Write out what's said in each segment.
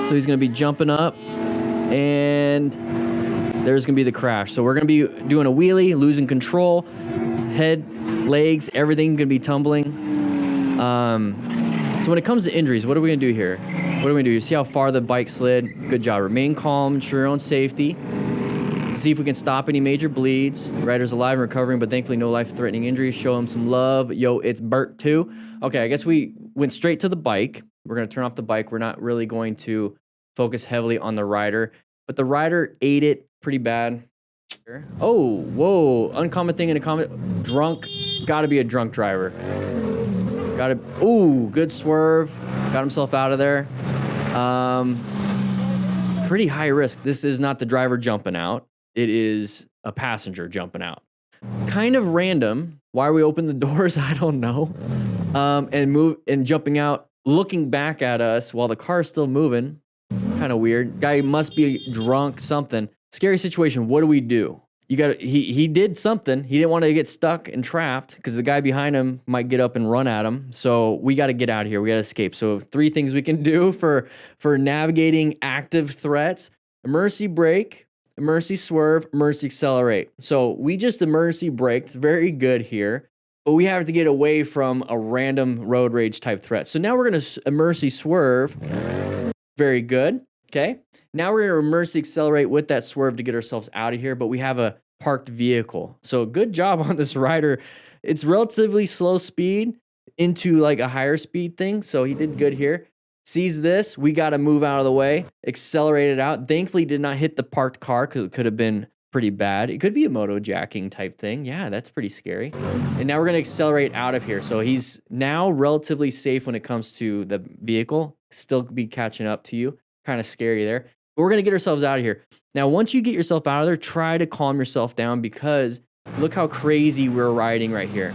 So he's going to be jumping up, and there's going to be the crash. So we're going to be doing a wheelie, losing control, head, legs, everything going to be tumbling. So when it comes to injuries, what are we going to do here? What are we going to do? You see how far the bike slid? Good job. Remain calm, ensure your own safety. See if we can stop any major bleeds. Rider's alive and recovering, but thankfully no life-threatening injuries. Show him some love. Yo, it's Bert too. Okay, I guess we went straight to the bike. We're going to turn off the bike. We're not really going to focus heavily on the rider, but the rider ate it pretty bad. Oh, whoa. Uncommon thing in a comment. Drunk. Got to be a drunk driver. Got to. Ooh, good swerve. Got himself out of there. Pretty high risk. This is not the driver jumping out. It is a passenger jumping out. Kind of random. Why we opened the doors, I don't know. And jumping out, looking back at us while the car's still moving. Kind of weird. Guy must be drunk, something. Scary situation. What do we do? He did something. He didn't want to get stuck and trapped because the guy behind him might get up and run at him. So we got to get out of here. We got to escape. So 3 things we can do for navigating active threats: emergency brake, emergency swerve, emergency accelerate. So we just emergency braked. Very good here. But we have to get away from a random road rage type threat. So now we're going to emergency swerve. Very good. Okay. Now we're going to emergency accelerate with that swerve to get ourselves out of here, but we have a parked vehicle. So good job on this rider. It's relatively slow speed into like a higher speed thing. So he did good here. Sees this. We got to move out of the way. Accelerate it out. Thankfully did not hit the parked car because it could have been pretty bad. It could be a moto jacking type thing. Yeah, that's pretty scary. And now we're going to accelerate out of here. So he's now relatively safe when it comes to the vehicle. Still be catching up to you. Kind of scary there. But we're going to get ourselves out of here. Now, once you get yourself out of there, try to calm yourself down because look how crazy we're riding right here.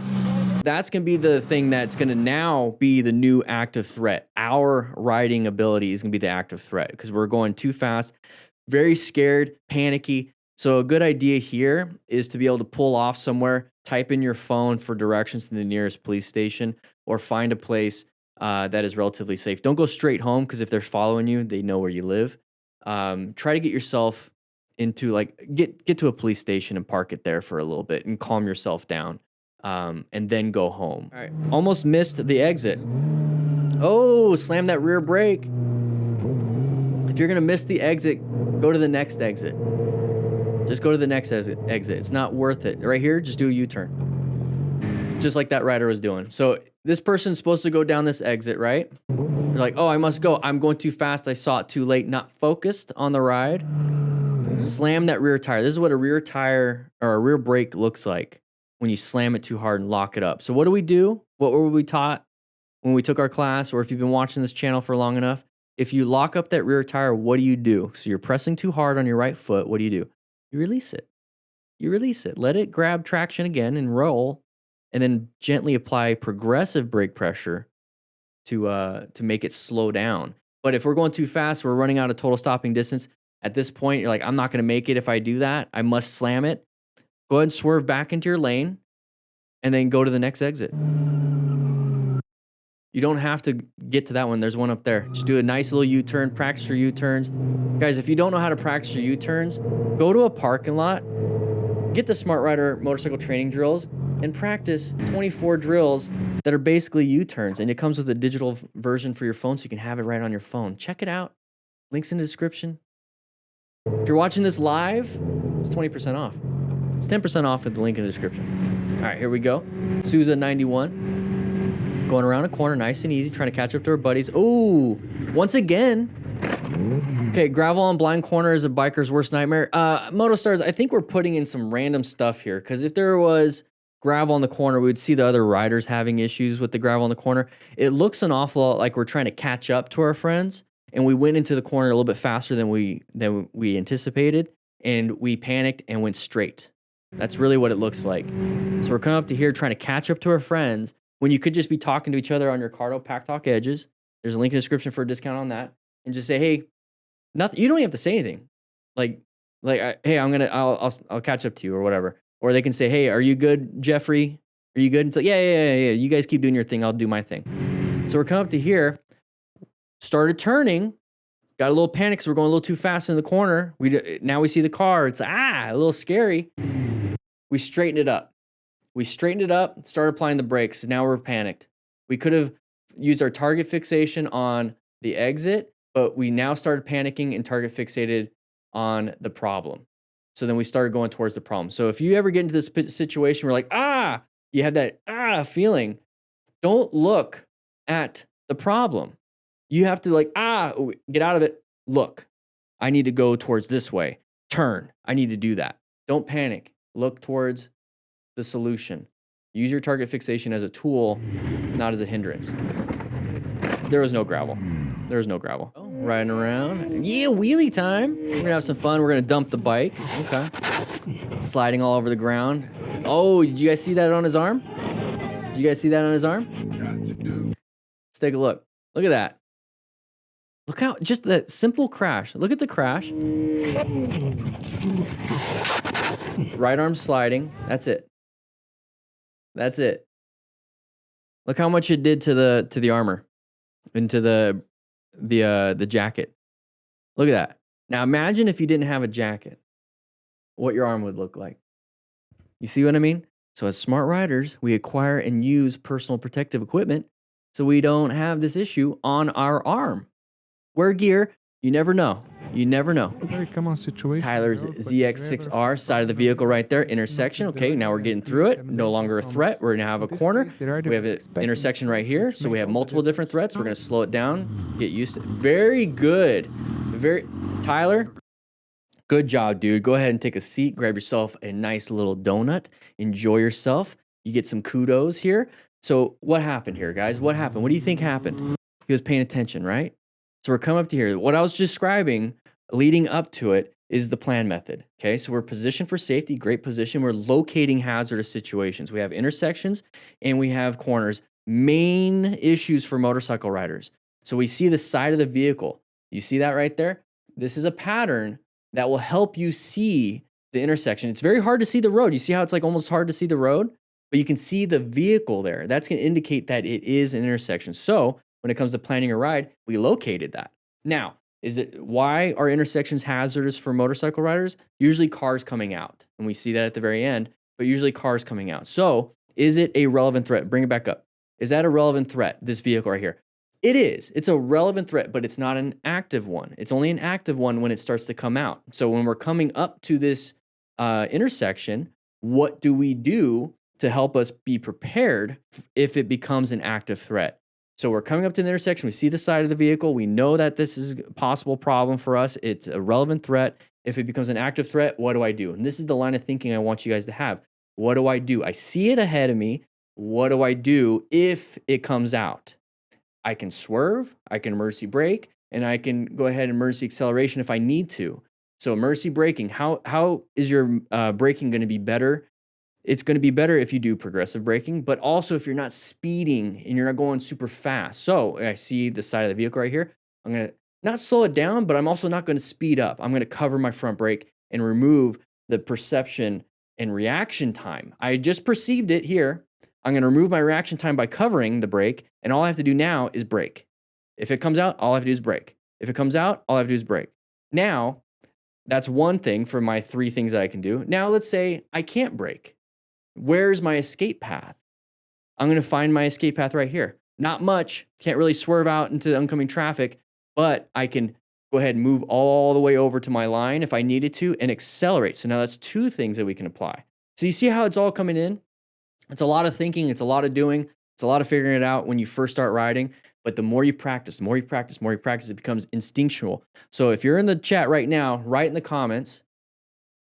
That's going to be the thing that's going to now be the new active threat. Our riding ability is going to be the active threat because we're going too fast, very scared, panicky. So a good idea here is to be able to pull off somewhere, type in your phone for directions to the nearest police station, or find a place that is relatively safe. Don't go straight home because if they're following you, they know where you live. Try to get yourself into get to a police station and park it there for a little bit and calm yourself down, and then go home. All right, almost missed the exit. Oh, slam that rear brake. If you're gonna miss the exit, go to the next exit. Just go to the next exit. It's not worth it. Right here, just do a U-turn. Just like that rider was doing. So this person's supposed to go down this exit, right? You're like, oh, I must go. I'm going too fast. I saw it too late. Not focused on the ride. Slam that rear tire. This is what a rear tire or a rear brake looks like when you slam it too hard and lock it up. So what do we do? What were we taught when we took our class, or if you've been watching this channel for long enough? If you lock up that rear tire, what do you do? So you're pressing too hard on your right foot. What do? You release it. You release it. Let it grab traction again and roll, and then gently apply progressive brake pressure to make it slow down. But if we're going too fast, we're running out of total stopping distance. At this point, you're like, I'm not going to make it if I do that. I must slam it. Go ahead and swerve back into your lane, and then go to the next exit. You don't have to get to that one. There's one up there. Just do a nice little U-turn, practice your U-turns. Guys, if you don't know how to practice your U-turns, go to a parking lot, get the Smart Rider motorcycle training drills, and practice 24 drills that are basically U-turns. And it comes with a digital version for your phone, so you can have it right on your phone. Check it out. Links in the description. If you're watching this live, it's 20% off. It's 10% off with the link in the description. All right, here we go. Souza 91. Going around a corner, nice and easy, trying to catch up to our buddies. Ooh, once again. Okay, gravel on blind corner is a biker's worst nightmare. MotoStars, I think we're putting in some random stuff here, because if there was gravel on the corner, we would see the other riders having issues with the gravel on the corner. It looks an awful lot like we're trying to catch up to our friends, and we went into the corner a little bit faster than we anticipated, and we panicked and went straight. That's really what it looks like. So we're coming up to here trying to catch up to our friends, when you could just be talking to each other on your Cardo Pack Talk edges. There's a link in the description for a discount on that. And just say, hey, nothing. You don't even have to say anything. Hey, I'll catch up to you or whatever. Or they can say, hey, are you good, Jeffrey? Are you good? And so, yeah. You guys keep doing your thing. I'll do my thing. So we're coming up to here. Started turning. got a little panic because we're going a little too fast in the corner. Now we see the car. It's a little scary. We straightened it up. Started applying the brakes. Now we're panicked. We could have used our target fixation on the exit, but we now started panicking and target fixated on the problem. So then we started going towards the problem. So if you ever get into this situation where like, you have that feeling, don't look at the problem. You have to get out of it. Look, I need to go towards this way. Turn. I need to do that. Don't panic. Look towards the solution. Use your target fixation as a tool, not as a hindrance. There was no gravel. Oh, riding around. Yeah, wheelie time. We're gonna have some fun. We're gonna dump the bike. Okay. Sliding all over the ground. Oh, did you guys see that on his arm? Let's take a look. Look at that. Look how, just that simple crash. Look at the crash. Right arm sliding. That's it. Look how much it did to the armor, into the jacket. Look at that. Now imagine if you didn't have a jacket, what your arm would look like. You see what I mean? So as smart riders, we acquire and use personal protective equipment so we don't have this issue on our arm. Wear gear. You never know. Very common situation. Tyler's ZX6R, side of the vehicle right there, intersection. Okay, now we're getting through it. No longer a threat. We're going to have a corner. We have an intersection right here. So we have multiple different threats. We're going to slow it down, get used to it. Very good. Tyler, good job, dude. Go ahead and take a seat. Grab yourself a nice little donut. Enjoy yourself. You get some kudos here. So what happened here, guys? What happened? What do you think happened? He was paying attention, right? So we're coming up to here. What I was describing leading up to it is the plan method. Okay, so we're positioned for safety, great position. We're locating hazardous situations. We have intersections and we have corners, main issues for motorcycle riders. So we see the side of the vehicle. You see that right there? This is a pattern that will help you see the intersection. It's very hard to see the road. You see how it's like almost hard to see the road, but you can see the vehicle there. That's going to indicate that it is an intersection. So when it comes to planning a ride, we located that. Now, why are intersections hazardous for motorcycle riders? Usually cars coming out, and we see that at the very end, but usually cars coming out. So is it a relevant threat? Bring it back up. Is that a relevant threat, this vehicle right here? It is. It's a relevant threat, but it's not an active one. It's only an active one when it starts to come out. So when we're coming up to this intersection, what do we do to help us be prepared if it becomes an active threat? So we're coming up to the intersection. We see the side of the vehicle. We know that this is a possible problem for us. It's a relevant threat. If it becomes an active threat, what do I do? And this is the line of thinking I want you guys to have. What do I do? I see it ahead of me. What do I do if it comes out? I can swerve, I can emergency brake, and I can go ahead and emergency acceleration if I need to. So emergency braking, how is your braking going to be better? It's going to be better if you do progressive braking, but also if you're not speeding and you're not going super fast. So I see the side of the vehicle right here. I'm going to not slow it down, but I'm also not going to speed up. I'm going to cover my front brake and remove the perception and reaction time. I just perceived it here. I'm going to remove my reaction time by covering the brake, and all I have to do now is brake. If it comes out, all I have to do is brake. If it comes out, all I have to do is brake. Now, that's one thing for my 3 things that I can do. Now, let's say I can't brake. Where's my escape path? I'm going to find my escape path right here. Not much. Can't really swerve out into oncoming traffic, but I can go ahead and move all the way over to my line if I needed to and accelerate. So now that's 2 things that we can apply. So you see how it's all coming in? It's a lot of thinking. It's a lot of doing. It's a lot of figuring it out when you first start riding. But the more you practice, it becomes instinctual. So if you're in the chat right now, write in the comments,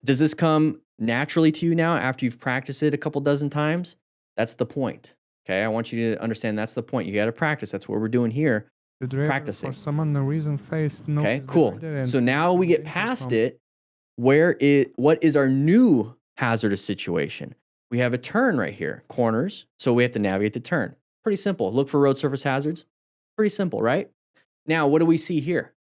does this come naturally to you now after you've practiced it a couple dozen times? That's the point. Okay, I want you to understand that's the point. You got to practice. That's what we're doing here, practicing. For some reason faced. Okay, cool. So now we get past it. What is our new hazardous situation? We have a turn right here, corners. So we have to navigate the turn. Pretty simple. Look for road surface hazards. Pretty simple, right? Now, what do we see here?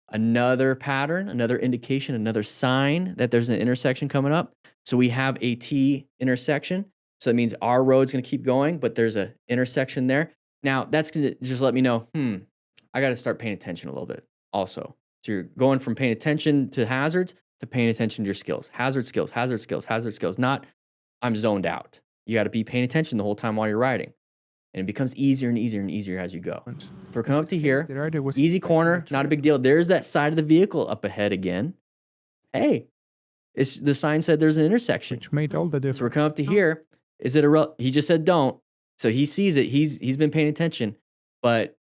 Another pattern, another indication, another sign that there's an intersection coming up. So we have a T intersection. So that means our road's going to keep going, but there's an intersection there. Now, that's going to just let me know, I got to start paying attention a little bit also. So you're going from paying attention to hazards to paying attention to your skills. Hazard skills, hazard skills, hazard skills. Not I'm zoned out. You got to be paying attention the whole time while you're riding. And it becomes easier and easier and easier as you go. So we're coming up to here. Easy corner, not a big deal. There's that side of the vehicle up ahead again. Hey, the sign said there's an intersection. Which made all the difference. So we're coming up to here. Is it he just said don't. So he sees it. He's been paying attention. But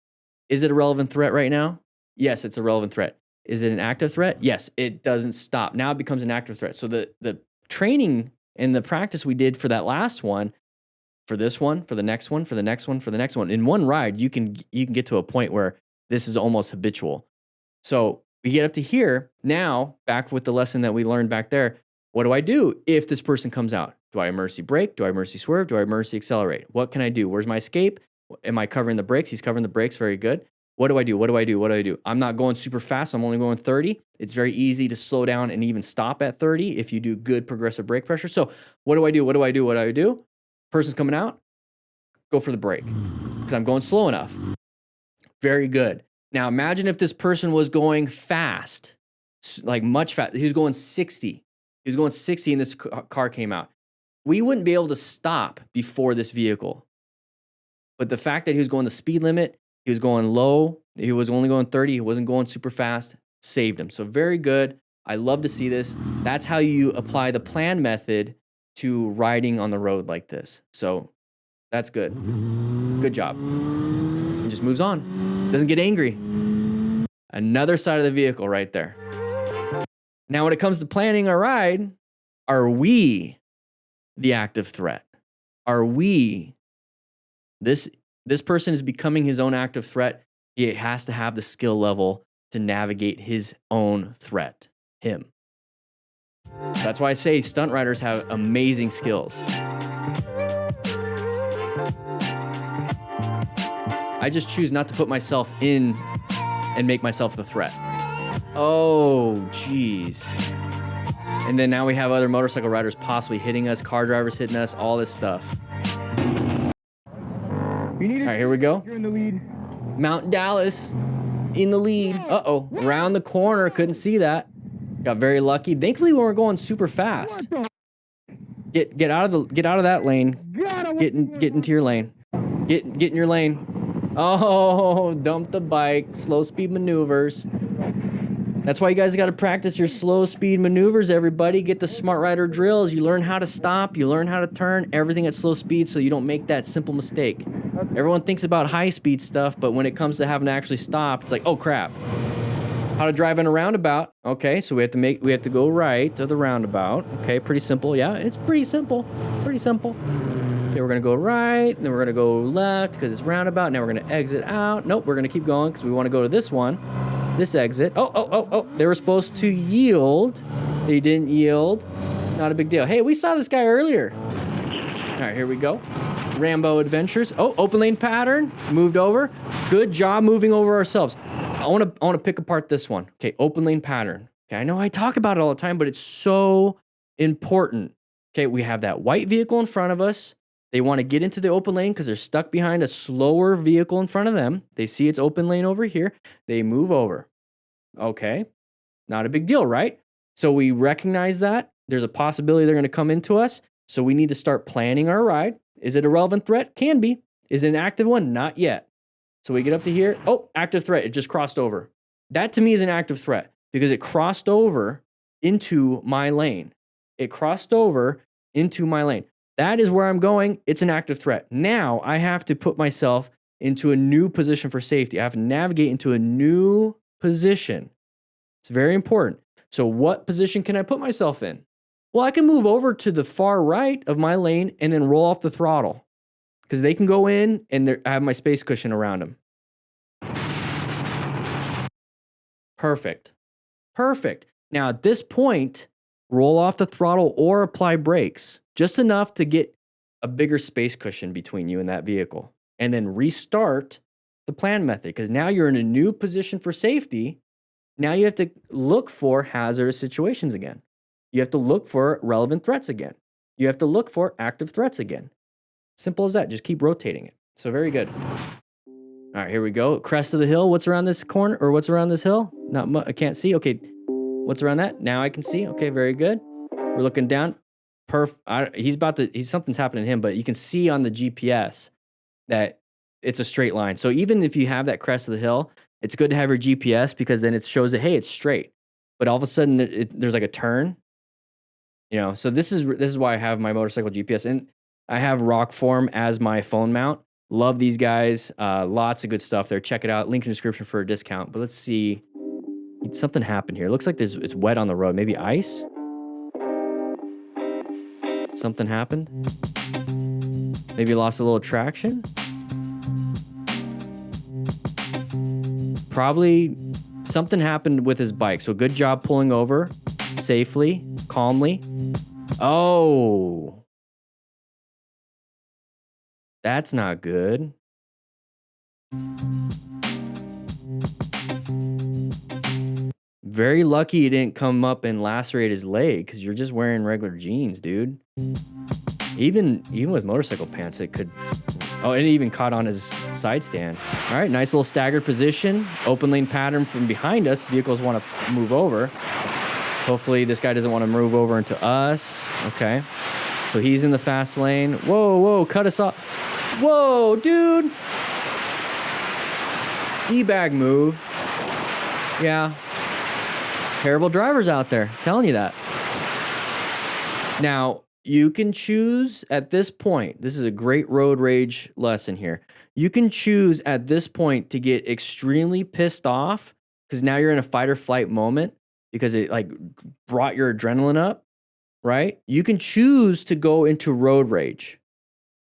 is it a relevant threat right now? Yes, it's a relevant threat. Is it an active threat? Yes, it doesn't stop. Now it becomes an active threat. So the training and the practice we did for that last one, for this one, for the next one, for the next one, for the next one, in one ride, you can get to a point where this is almost habitual. So we get up to here. Now, back with the lesson that we learned back there, what do I do if this person comes out? Do I emergency brake? Do I emergency swerve? Do I emergency accelerate? What can I do? Where's my escape? Am I covering the brakes? He's covering the brakes. Very good. What do I do? What do I do? What do I do? I'm not going super fast. I'm only going 30. It's very easy to slow down and even stop at 30 if you do good progressive brake pressure. So what do I do? What do I do? What do I do? Person's coming out. Go for the brake because I'm going slow enough. Very good. Now imagine if this person was going fast, like much fast. He was going 60. He was going 60 and this car came out. We wouldn't be able to stop before this vehicle. But the fact that he was going the speed limit, he was going low, he was only going 30, he wasn't going super fast, saved him. So very good. I love to see this. That's how you apply the plan method to riding on the road like this. So that's good. Good job. And just moves on. Doesn't get angry. Another side of the vehicle right there. Now, when it comes to planning a ride, are we the active threat? Are we this person is becoming his own active threat? He has to have the skill level to navigate his own threat, him. That's why I say stunt riders have amazing skills. I just choose not to put myself in and make myself the threat. Oh, geez. And then now we have other motorcycle riders possibly hitting us, car drivers hitting us, all this stuff. All right, here we go. You're in the lead. Mount Dallas in the lead. Uh-oh, around the corner, couldn't see that. Got very lucky. Thankfully, we weren't going super fast. Get out of that lane. Get into your lane. Get in your lane. Oh, dump the bike. Slow speed maneuvers. That's why you guys got to practice your slow speed maneuvers, everybody. Get the smart rider drills. You learn how to stop. You learn how to turn. Everything at slow speed so you don't make that simple mistake. Everyone thinks about high speed stuff, but when it comes to having to actually stop, it's like, oh crap. How to drive in a roundabout. Okay, so we have to go right to the roundabout. Okay, pretty simple. Yeah, it's pretty simple. Pretty simple. Okay, we're gonna go right, then we're gonna go left because it's roundabout. Now we're gonna exit out. Nope, we're gonna keep going because we want to go to this one. This exit. Oh. They were supposed to yield. They didn't yield. Not a big deal. Hey, we saw this guy earlier. All right, here we go. Rambo Adventures. Oh, open lane pattern. Moved over. Good job moving over ourselves. I want to pick apart this one. Okay, open lane pattern. Okay, I know I talk about it all the time, but it's so important. Okay, we have that white vehicle in front of us. They want to get into the open lane because they're stuck behind a slower vehicle in front of them. They see it's open lane over here. They move over. Okay, not a big deal, right? So we recognize that. There's a possibility they're going to come into us. So we need to start planning our ride. Is it a relevant threat? Can be. Is it an active one? Not yet. So we get up to here. Oh, active threat. It just crossed over. That to me is an active threat because it crossed over into my lane. It crossed over into my lane. That is where I'm going. It's an active threat. Now I have to put myself into a new position for safety. I have to navigate into a new position. It's very important. So what position can I put myself in? Well, I can move over to the far right of my lane and then roll off the throttle because they can go in and I have my space cushion around them. Perfect. Now at this point, roll off the throttle or apply brakes, just enough to get a bigger space cushion between you and that vehicle. And then restart the plan method because now you're in a new position for safety. Now you have to look for hazardous situations again. You have to look for relevant threats again. You have to look for active threats again. Simple as that. Just keep rotating it. So very good. All right, here we go. Crest of the hill. What's around this corner or what's around this hill? Not much. I can't see. Okay. What's around that? Now I can see. Okay, very good. We're looking down. Something's happening to him, but you can see on the GPS that it's a straight line. So even if you have that crest of the hill, it's good to have your GPS because then it shows that, hey, it's straight. But all of a sudden there's like a turn, so this is why I have my motorcycle GPS, and I have Rockform as my phone mount. Love these guys. Lots of good stuff there. Check it out. Link in the description for a discount. But let's see. Something happened here. It looks like it's wet on the road. Maybe ice? Something happened? Maybe lost a little traction? Probably something happened with his bike. So good job pulling over safely, calmly. Oh. That's not good. Very lucky he didn't come up and lacerate his leg because you're just wearing regular jeans, dude. Even with motorcycle pants, it could... Oh, and it even caught on his side stand. All right, nice little staggered position. Open lane pattern from behind us. Vehicles want to move over. Hopefully this guy doesn't want to move over into us. Okay. So he's in the fast lane. Whoa, cut us off. Whoa, dude. D-bag move. Yeah. Terrible drivers out there. Telling you that. Now, you can choose at this point. This is a great road rage lesson here. You can choose at this point to get extremely pissed off because now you're in a fight or flight moment because it like brought your adrenaline up, right? You can choose to go into road rage.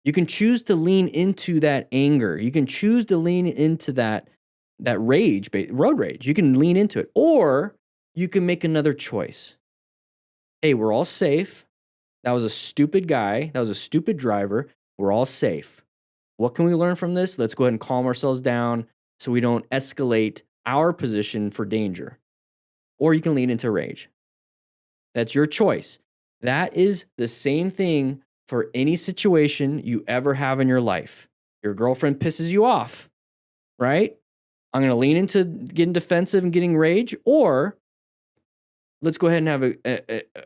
You can choose to lean into that anger. You can choose to lean into that rage, road rage. You can lean into it. Or you can make another choice. Hey, we're all safe. That was a stupid guy. That was a stupid driver. We're all safe. What can we learn from this? Let's go ahead and calm ourselves down so we don't escalate our position for danger. Or you can lean into rage. That's your choice. That is the same thing for any situation you ever have in your life. Your girlfriend pisses you off, right? I'm going to lean into getting defensive and getting rage, or let's go ahead and have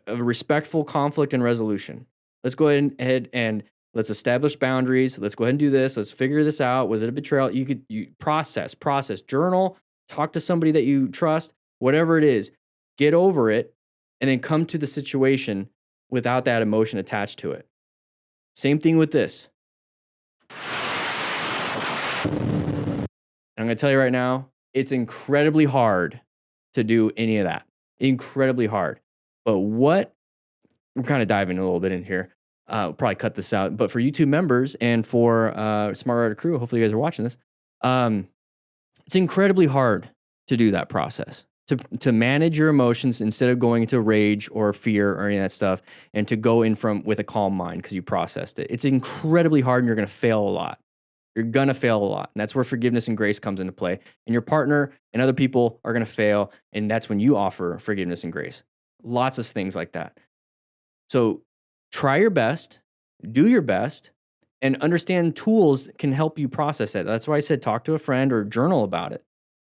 a respectful conflict and resolution. Let's go ahead and let's establish boundaries. Let's go ahead and do this. Let's figure this out. Was it a betrayal? You process, journal, talk to somebody that you trust, whatever it is, get over it, and then come to the situation without that emotion attached to it. Same thing with this. I'm going to tell you right now, it's incredibly hard to do any of that. Incredibly hard. But we're kind of diving a little bit in here. Probably cut this out. But for YouTube members and for Smart Rider crew, hopefully you guys are watching this. It's incredibly hard to do that process. To manage your emotions instead of going into rage or fear or any of that stuff, and to go in with a calm mind because you processed it. It's incredibly hard and you're going to fail a lot. You're going to fail a lot. And that's where forgiveness and grace comes into play. And your partner and other people are going to fail. And that's when you offer forgiveness and grace. Lots of things like that. So try your best, do your best, and understand tools can help you process that. That's why I said talk to a friend or journal about it.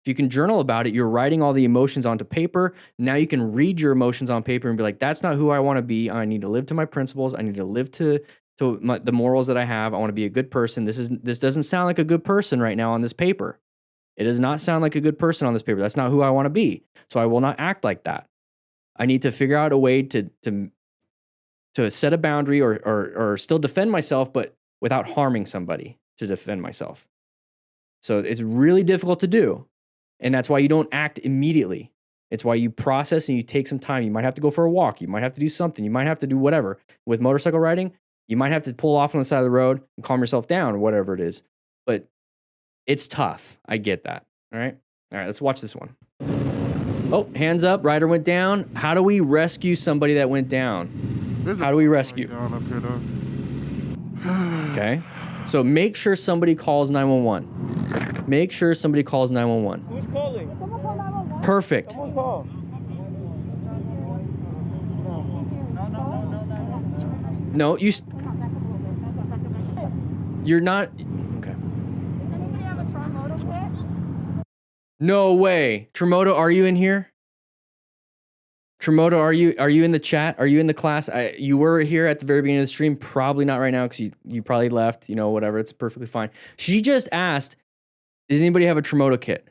If you can journal about it, you're writing all the emotions onto paper. Now you can read your emotions on paper and be like, that's not who I want to be. I need to live to my principles. I need to live to the morals that I have. I want to be a good person. This doesn't sound like a good person right now on this paper. It does not sound like a good person on this paper. That's not who I want to be. So I will not act like that. I need to figure out a way to set a boundary or still defend myself, but without harming somebody to defend myself. So it's really difficult to do. And that's why you don't act immediately. It's why you process and you take some time. You might have to go for a walk. You might have to do something. You might have to do whatever. With motorcycle riding, you might have to pull off on the side of the road and calm yourself down or whatever it is. But it's tough. I get that. All right, let's watch this one. Oh, hands up. Rider went down. How do we rescue somebody that went down? How do we rescue? Okay. So make sure somebody calls 911. Make sure somebody calls 911. Who's calling? Perfect. Someone call. No, you're not. Okay. Does anybody have a Tron Moto kit? No way. Tremoto, are you in here? Tremoto, are you in the chat? Are you in the class? You were here at the very beginning of the stream. Probably not right now because you probably left. You know, whatever. It's perfectly fine. She just asked, does anybody have a Tremoto kit?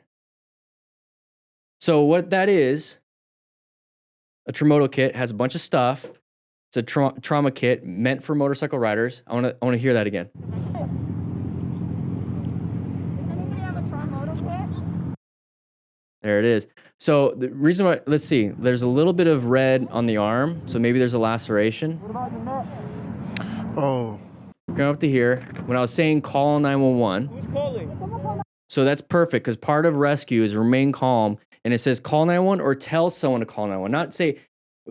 So what that is, a Tremoto kit has a bunch of stuff. It's a trauma kit meant for motorcycle riders. I want to hear that again. There it is. So the reason why, let's see, there's a little bit of red on the arm, so maybe there's a laceration. Oh. Going up to here. When I was saying call 911. Who's calling? So that's perfect because part of rescue is remain calm, and it says call 911 or tell someone to call 911. Not say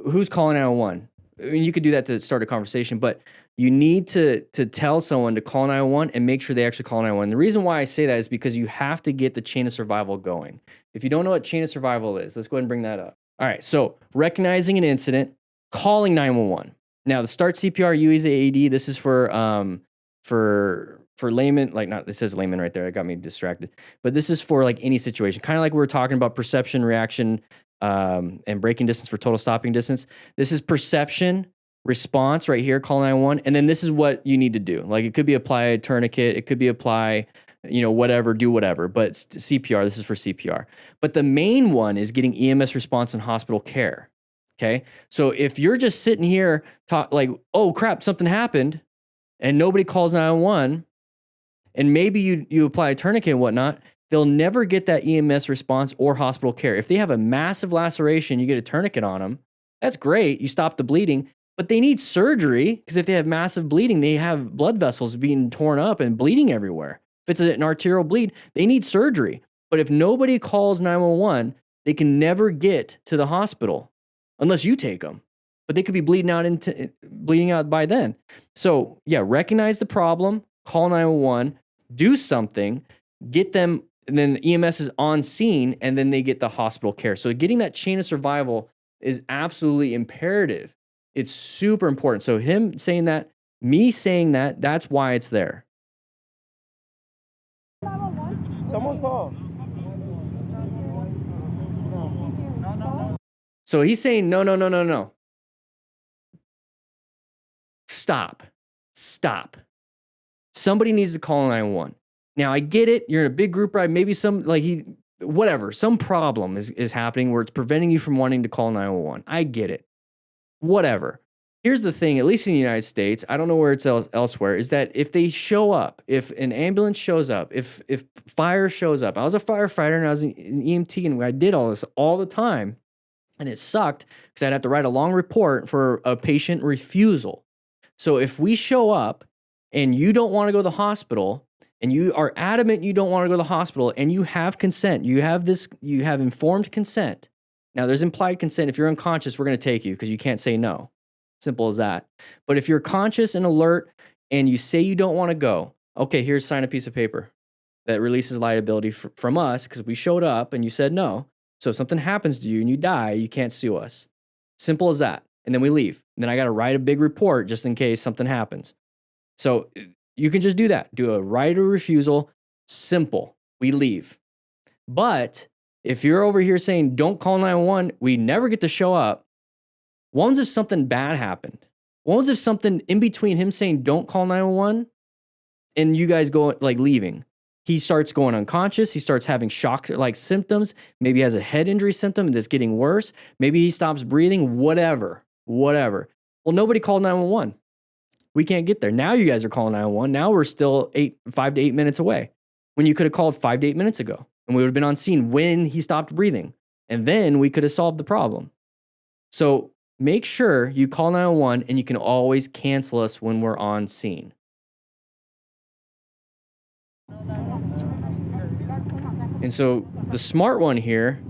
who's calling 911. I mean, you could do that to start a conversation, but you need to tell someone to call 911 and make sure they actually call 911. The reason why I say that is because you have to get the chain of survival going. If you don't know what chain of survival is, let's go ahead and bring that up. All right, so recognizing an incident, calling 911. Now, the start CPR, you use the AED. This is for layman, like not, it says layman right there. It got me distracted. But this is for like any situation, kind of like we were talking about perception, reaction, and braking distance for total stopping distance. This is perception, response right here, call 911. And then this is what you need to do. Like it could be apply a tourniquet. It could be apply, you know, whatever, do whatever. But CPR, this is for CPR. But the main one is getting EMS response and hospital care. Okay. So if you're just sitting here like, oh crap, something happened and nobody calls 911 and maybe you apply a tourniquet and whatnot, they'll never get that EMS response or hospital care. If they have a massive laceration, you get a tourniquet on them. That's great. You stop the bleeding, but they need surgery because if they have massive bleeding, they have blood vessels being torn up and bleeding everywhere. If it's an arterial bleed, they need surgery. But if nobody calls 911, they can never get to the hospital unless you take them. But they could be bleeding out by then. So yeah, recognize the problem, call 911, do something, get them, and then EMS is on scene, and then they get the hospital care. So getting that chain of survival is absolutely imperative. It's super important. So him saying that, me saying that, that's why it's there. Someone call. So he's saying, no. Stop. Somebody needs to call 911. Now, I get it. You're in a big group ride. Maybe some problem is happening where it's preventing you from wanting to call 911. I get it. Whatever. Here's the thing, at least in the United States, I don't know where it's elsewhere, is that if they show up, if an ambulance shows up, if fire shows up, I was a firefighter and I was an EMT and I did all this all the time. And it sucked because I'd have to write a long report for a patient refusal. So if we show up and you don't want to go to the hospital and you are adamant you don't want to go to the hospital and you have consent, you have informed consent. Now there's implied consent. If you're unconscious, we're going to take you because you can't say no. Simple as that. But if you're conscious and alert and you say you don't want to go, okay, here's sign a piece of paper that releases liability from us because we showed up and you said no. So if something happens to you and you die, you can't sue us. Simple as that. And then we leave. And then I got to write a big report just in case something happens. So you can just do that. Do a right of refusal. Simple. We leave. But if you're over here saying don't call 911, we never get to show up. What was if something bad happened? What was if something in between him saying don't call 911 and you guys go like leaving? He starts going unconscious. He starts having shock-like symptoms. Maybe he has a head injury symptom that's getting worse. Maybe he stops breathing, whatever. Well, nobody called 911. We can't get there. Now you guys are calling 911. Now we're still 5 to 8 minutes away when you could have called 5 to 8 minutes ago and we would have been on scene when he stopped breathing. And then we could have solved the problem. So make sure you call 911 and you can always cancel us when we're on scene. And so the smart one here,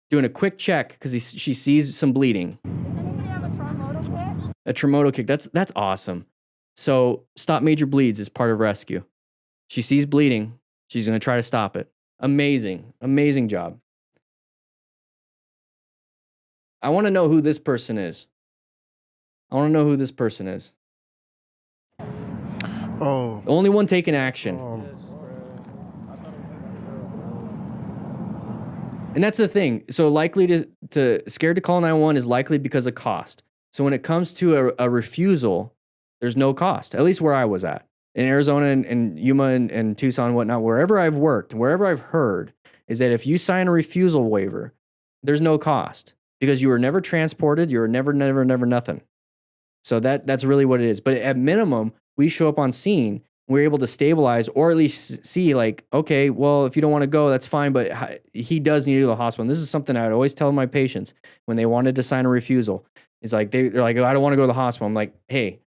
doing a quick check because she sees some bleeding. Does anybody have a Tremoto kit? A Tremoto kick. That's awesome. So stop major bleeds is part of rescue. She sees bleeding. She's going to try to stop it. Amazing job. I want to know who this person is. Oh. The only one taking action. And that's the thing. So likely to scared to call 911 is likely because of cost. So when it comes to a refusal, there's no cost, at least where I was at. In Arizona and Yuma and Tucson and whatnot, wherever I've worked, wherever I've heard, is that if you sign a refusal waiver, there's no cost because you were never transported, you were never nothing. So that's really what it is. But at minimum, we show up on scene, we're able to stabilize or at least see like, okay, well, if you don't want to go, that's fine, but he does need to go to the hospital. And this is something I would always tell my patients when they wanted to sign a refusal. It's like, they're like, oh, I don't want to go to the hospital. I'm like, hey,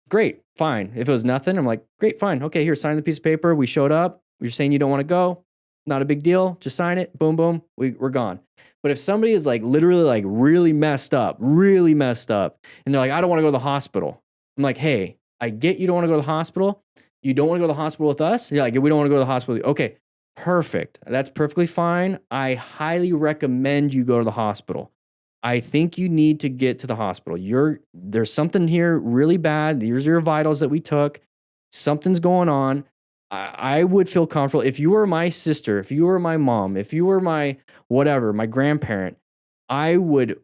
great, fine. If it was nothing, I'm like, great, fine. Okay, here, sign the piece of paper. We showed up. You're saying you don't want to go. Not a big deal. Just sign it. Boom, boom. We're gone. But if somebody is like literally like really messed up, and they're like, I don't want to go to the hospital. I'm like, hey, I get you don't want to go to the hospital. You don't want to go to the hospital with us? You're like, we don't want to go to the hospital. Okay, perfect. That's perfectly fine. I highly recommend you go to the hospital. I think you need to get to the hospital. There's something here really bad. These are your vitals that we took. Something's going on. I would feel comfortable if you were my sister, if you were my mom, if you were my whatever, my grandparent, I would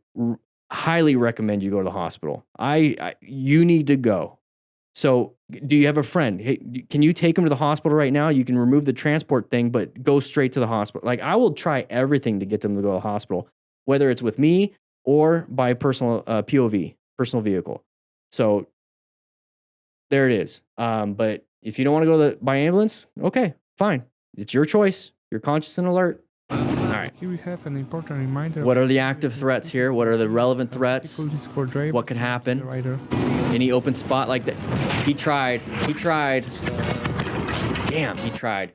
highly recommend you go to the hospital. You need to go. So do you have a friend? Hey, can you take him to the hospital right now? You can remove the transport thing, but go straight to the hospital. Like I will try everything to get them to go to the hospital, whether it's with me or by personal POV, personal vehicle. So there it is. But if you don't want to go by ambulance, okay, fine. It's your choice. You're conscious and alert. All right. Here we have an important reminder. What are the active threats here? What are the relevant threats? For drivers, what could happen? Rider. Any open spot like that? He tried. Damn, he tried.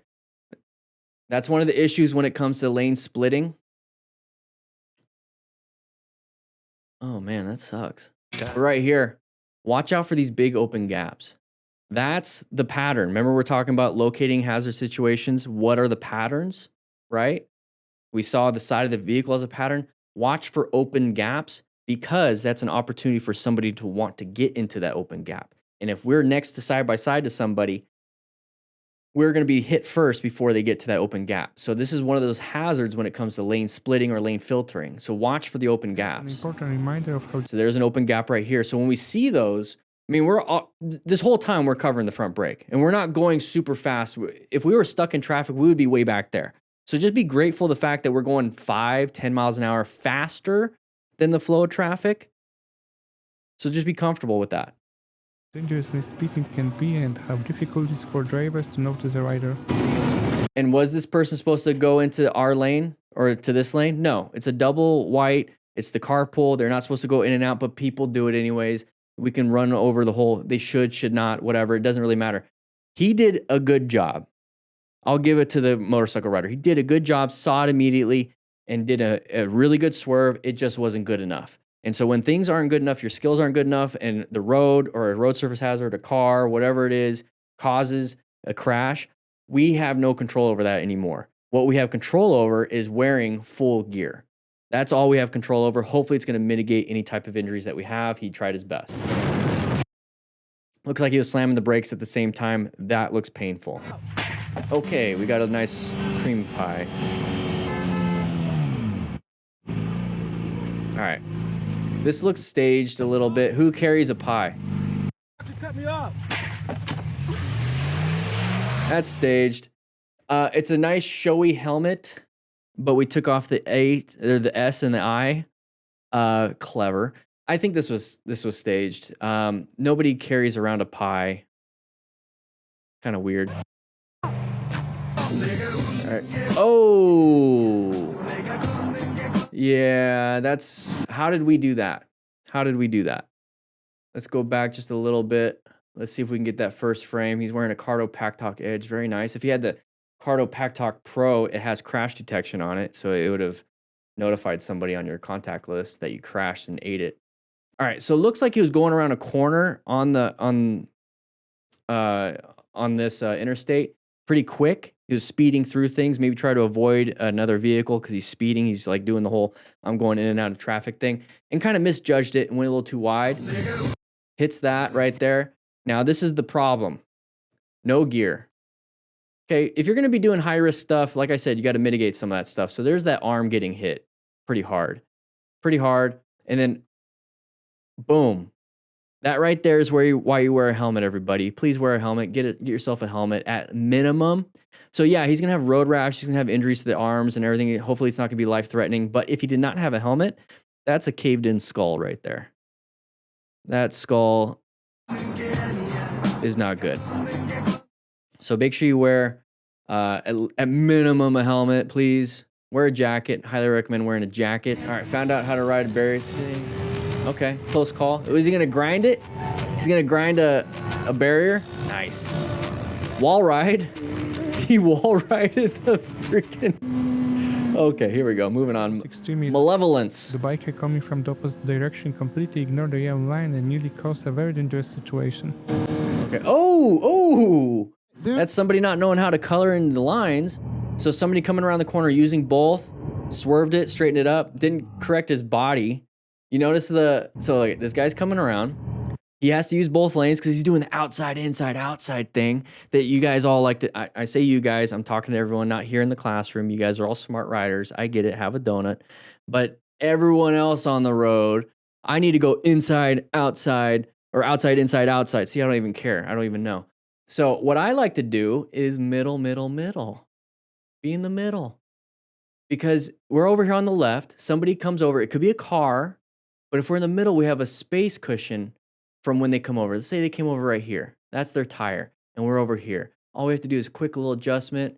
That's one of the issues when it comes to lane splitting. Oh man, that sucks. But right here, watch out for these big open gaps. That's the pattern. Remember, we're talking about locating hazard situations. What are the patterns, right? We saw the side of the vehicle as a pattern. Watch for open gaps because that's an opportunity for somebody to want to get into that open gap. And if we're next to side by side to somebody, we're going to be hit first before they get to that open gap. So this is one of those hazards when it comes to lane splitting or lane filtering. So watch for the open gaps. An important reminder of how. So there's an open gap right here. So when we see those, I mean, this whole time we're covering the front brake and we're not going super fast. If we were stuck in traffic, we would be way back there. So just be grateful the fact that we're going 5-10 miles an hour faster than the flow of traffic. So just be comfortable with that. Dangerousness speeding can be and how difficult it is for drivers to notice a rider. And was this person supposed to go into our lane or to this lane? No, it's a double white. It's the carpool. They're not supposed to go in and out, but people do it anyways. We can run over the whole, they should not, whatever. It doesn't really matter. He did a good job. I'll give it to the motorcycle rider. He did a good job, saw it immediately, and did a really good swerve. It just wasn't good enough. And so when things aren't good enough, your skills aren't good enough, and the road or a road surface hazard, a car, whatever it is, causes a crash, we have no control over that anymore. What we have control over is wearing full gear. That's all we have control over. Hopefully it's going to mitigate any type of injuries that we have. He tried his best. Looks like he was slamming the brakes at the same time. That looks painful. Okay, we got a nice cream pie. All right. This looks staged a little bit. Who carries a pie? You cut me off. That's staged. It's a nice showy helmet, but we took off the the S and the I. Clever. I think this was staged. Nobody carries around a pie. Kind of weird. All right. Oh. Yeah, that's... How did we do that? Let's go back just a little bit. Let's see if we can get that first frame. He's wearing a Cardo Pack Talk Edge. Very nice. If he had the Cardo Pack Talk Pro, it has crash detection on it, so it would have notified somebody on your contact list that you crashed and ate it. All right, so it looks like he was going around a corner on this interstate pretty quick. He was speeding through things, maybe try to avoid another vehicle because he's speeding. He's like doing the whole I'm going in and out of traffic thing and kind of misjudged it and went a little too wide. Hits that right there. Now, this is the problem. No gear. Okay, if you're going to be doing high risk stuff, like I said, you got to mitigate some of that stuff. So there's that arm getting hit pretty hard. And then boom. That right there is why you wear a helmet, everybody. Please wear a helmet. Get yourself a helmet at minimum. So yeah, he's going to have road rash. He's going to have injuries to the arms and everything. Hopefully it's not going to be life-threatening. But if he did not have a helmet, that's a caved-in skull right there. That skull is not good. So make sure you wear, at minimum, a helmet, please. Wear a jacket. Highly recommend wearing a jacket. All right, found out how to ride a barrier today. Okay, close call. Is he going to grind it? He's going to grind a barrier? Nice. Wall ride. He wall rided the freaking... Okay, here we go. Moving on. Malevolence. The biker coming from the opposite direction completely ignored the yellow line and nearly caused a very dangerous situation. Okay. Oh! That's somebody not knowing how to color in the lines. So somebody coming around the corner using both, swerved it, straightened it up, didn't correct his body. You notice so like this guy's coming around. He has to use both lanes because he's doing the outside, inside, outside thing that you guys all like to, I say you guys, I'm talking to everyone not here in the classroom. You guys are all smart riders. I get it, have a donut. But everyone else on the road, I need to go inside, outside, or outside, inside, outside. See, I don't even care. I don't even know. So what I like to do is middle. Be in the middle. Because we're over here on the left. Somebody comes over. It could be a car. But if we're in the middle, we have a space cushion from when they come over. Let's say they came over right here. That's their tire. And we're over here. All we have to do is quick little adjustment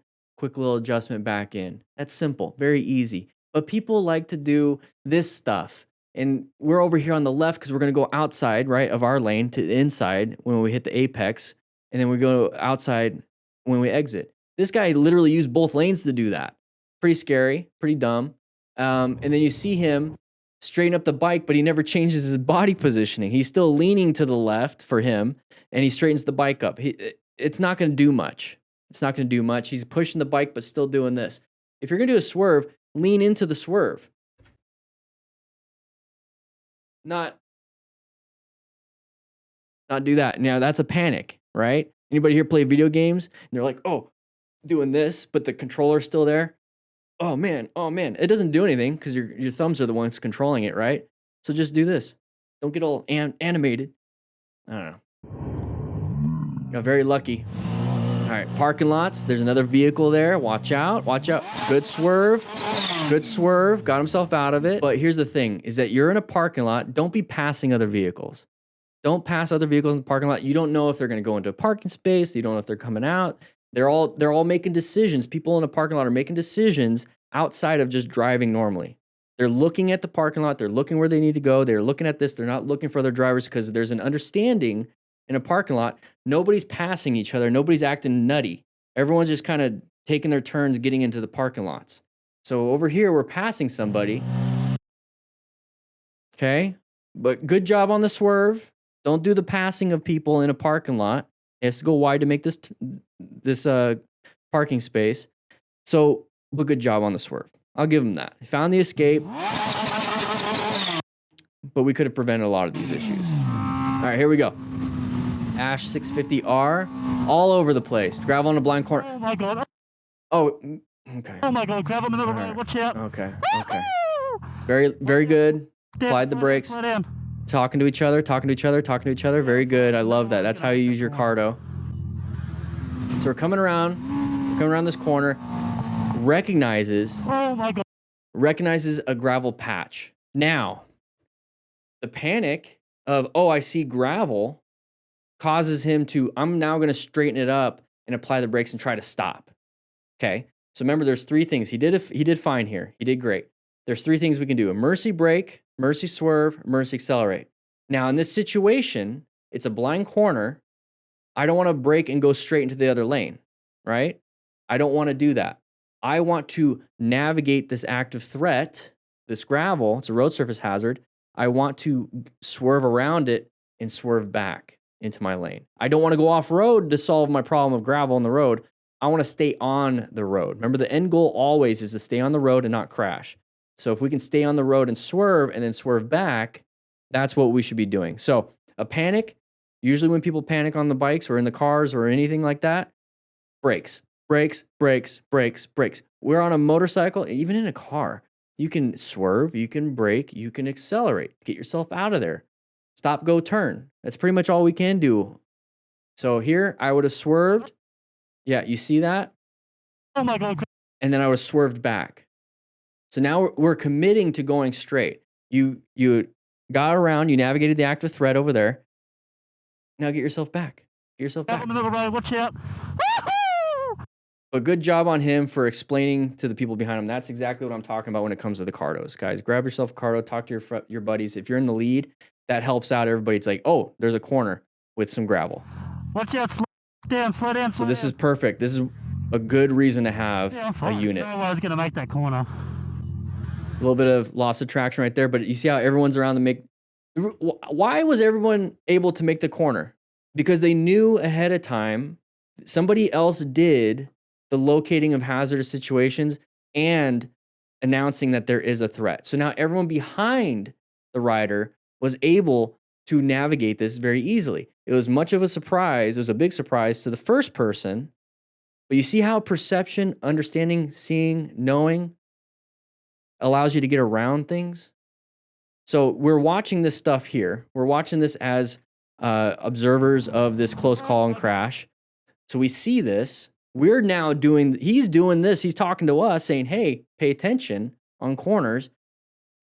back in. That's simple. Very easy. But people like to do this stuff. And we're over here on the left because we're going to go outside, right, of our lane to the inside when we hit the apex. And then we go outside when we exit. This guy literally used both lanes to do that. Pretty scary, pretty dumb. And then you see him straighten up the bike, but he never changes his body positioning. He's still leaning to the left for him, and he straightens the bike up. It's not going to do much. He's pushing the bike, but still doing this. If you're going to do a swerve, lean into the swerve. Not do that. Now, that's a panic, right? Anybody here play video games? And they're like, oh, doing this, but the controller's still there. Oh man, it doesn't do anything because your thumbs are the ones controlling it, right? So just do this. Don't get all animated. I don't know. Got very lucky. All right, parking lots. There's another vehicle there. Watch out. Good swerve. Got himself out of it. But here's the thing, is that you're in a parking lot. Don't be passing other vehicles. Don't pass other vehicles in the parking lot. You don't know if they're going to go into a parking space. You don't know if they're coming out. They're all making decisions. People in a parking lot are making decisions outside of just driving normally. They're looking at the parking lot. They're looking where they need to go. They're looking at this. They're not looking for other drivers because there's an understanding in a parking lot. Nobody's passing each other. Nobody's acting nutty. Everyone's just kind of taking their turns getting into the parking lots. So over here, we're passing somebody. Okay? But good job on the swerve. Don't do the passing of people in a parking lot. It has to go wide to make this parking space. So, but good job on the swerve. I'll give him that. He found the escape, but we could have prevented a lot of these issues. All right, here we go. Ash 650R, all over the place. Gravel on a blind corner. Oh my god. Oh, okay. Oh my god, gravel in the middle of the road. Watch out. Okay. Very good. Applied the brakes. Slow down. Talking to each other. Very good. I love that. That's how you use your cardo. So we're coming around this corner, recognizes a gravel patch. Now, the panic of, oh, I see gravel, causes him to, I'm now going to straighten it up and apply the brakes and try to stop. Okay. So remember, there's three things. He did fine here. He did great. There's three things we can do: a mercy brake, mercy swerve, mercy accelerate. Now, in this situation, it's a blind corner. I don't want to brake and go straight into the other lane, right? I don't want to do that. I want to navigate this active threat, this gravel. It's a road surface hazard. I want to swerve around it and swerve back into my lane. I don't want to go off-road to solve my problem of gravel on the road. I want to stay on the road. Remember, the end goal always is to stay on the road and not crash. So if we can stay on the road and then swerve back, that's what we should be doing. So a panic, usually when people panic on the bikes or in the cars or anything like that, brakes. Brakes, brakes, brakes, brakes. We're on a motorcycle, even in a car. You can swerve, you can brake, you can accelerate. Get yourself out of there. Stop, go, turn. That's pretty much all we can do. So here, I would have swerved. Yeah, you see that? Oh my God. And then I would have swerved back. So now we're committing to going straight. You got around, you navigated the active threat over there. Now get yourself back. Get yourself back. Out in the middle of the road, watch out. Woo-hoo! But good job on him for explaining to the people behind him. That's exactly what I'm talking about when it comes to the cardos. Guys, grab yourself a cardo, talk to your buddies. If you're in the lead, that helps out everybody. It's like, oh, there's a corner with some gravel. Watch out, slow down, slow down, So slow this down. is perfect. This is a good reason to have Yeah, I'm a fine. unit. No way I was going to make that corner. A little bit of loss of traction right there, but you see how everyone's around to make. Why was everyone able to make the corner? Because they knew ahead of time, somebody else did the locating of hazardous situations and announcing that there is a threat. So now everyone behind the rider was able to navigate this very easily. It was much of a surprise. It was a big surprise to the first person. But you see how perception, understanding, seeing, knowing allows you to get around things? So we're watching this stuff here. We're watching this as observers of this close call and crash. So we see this. We're now he's doing this. He's talking to us saying, hey, pay attention on corners.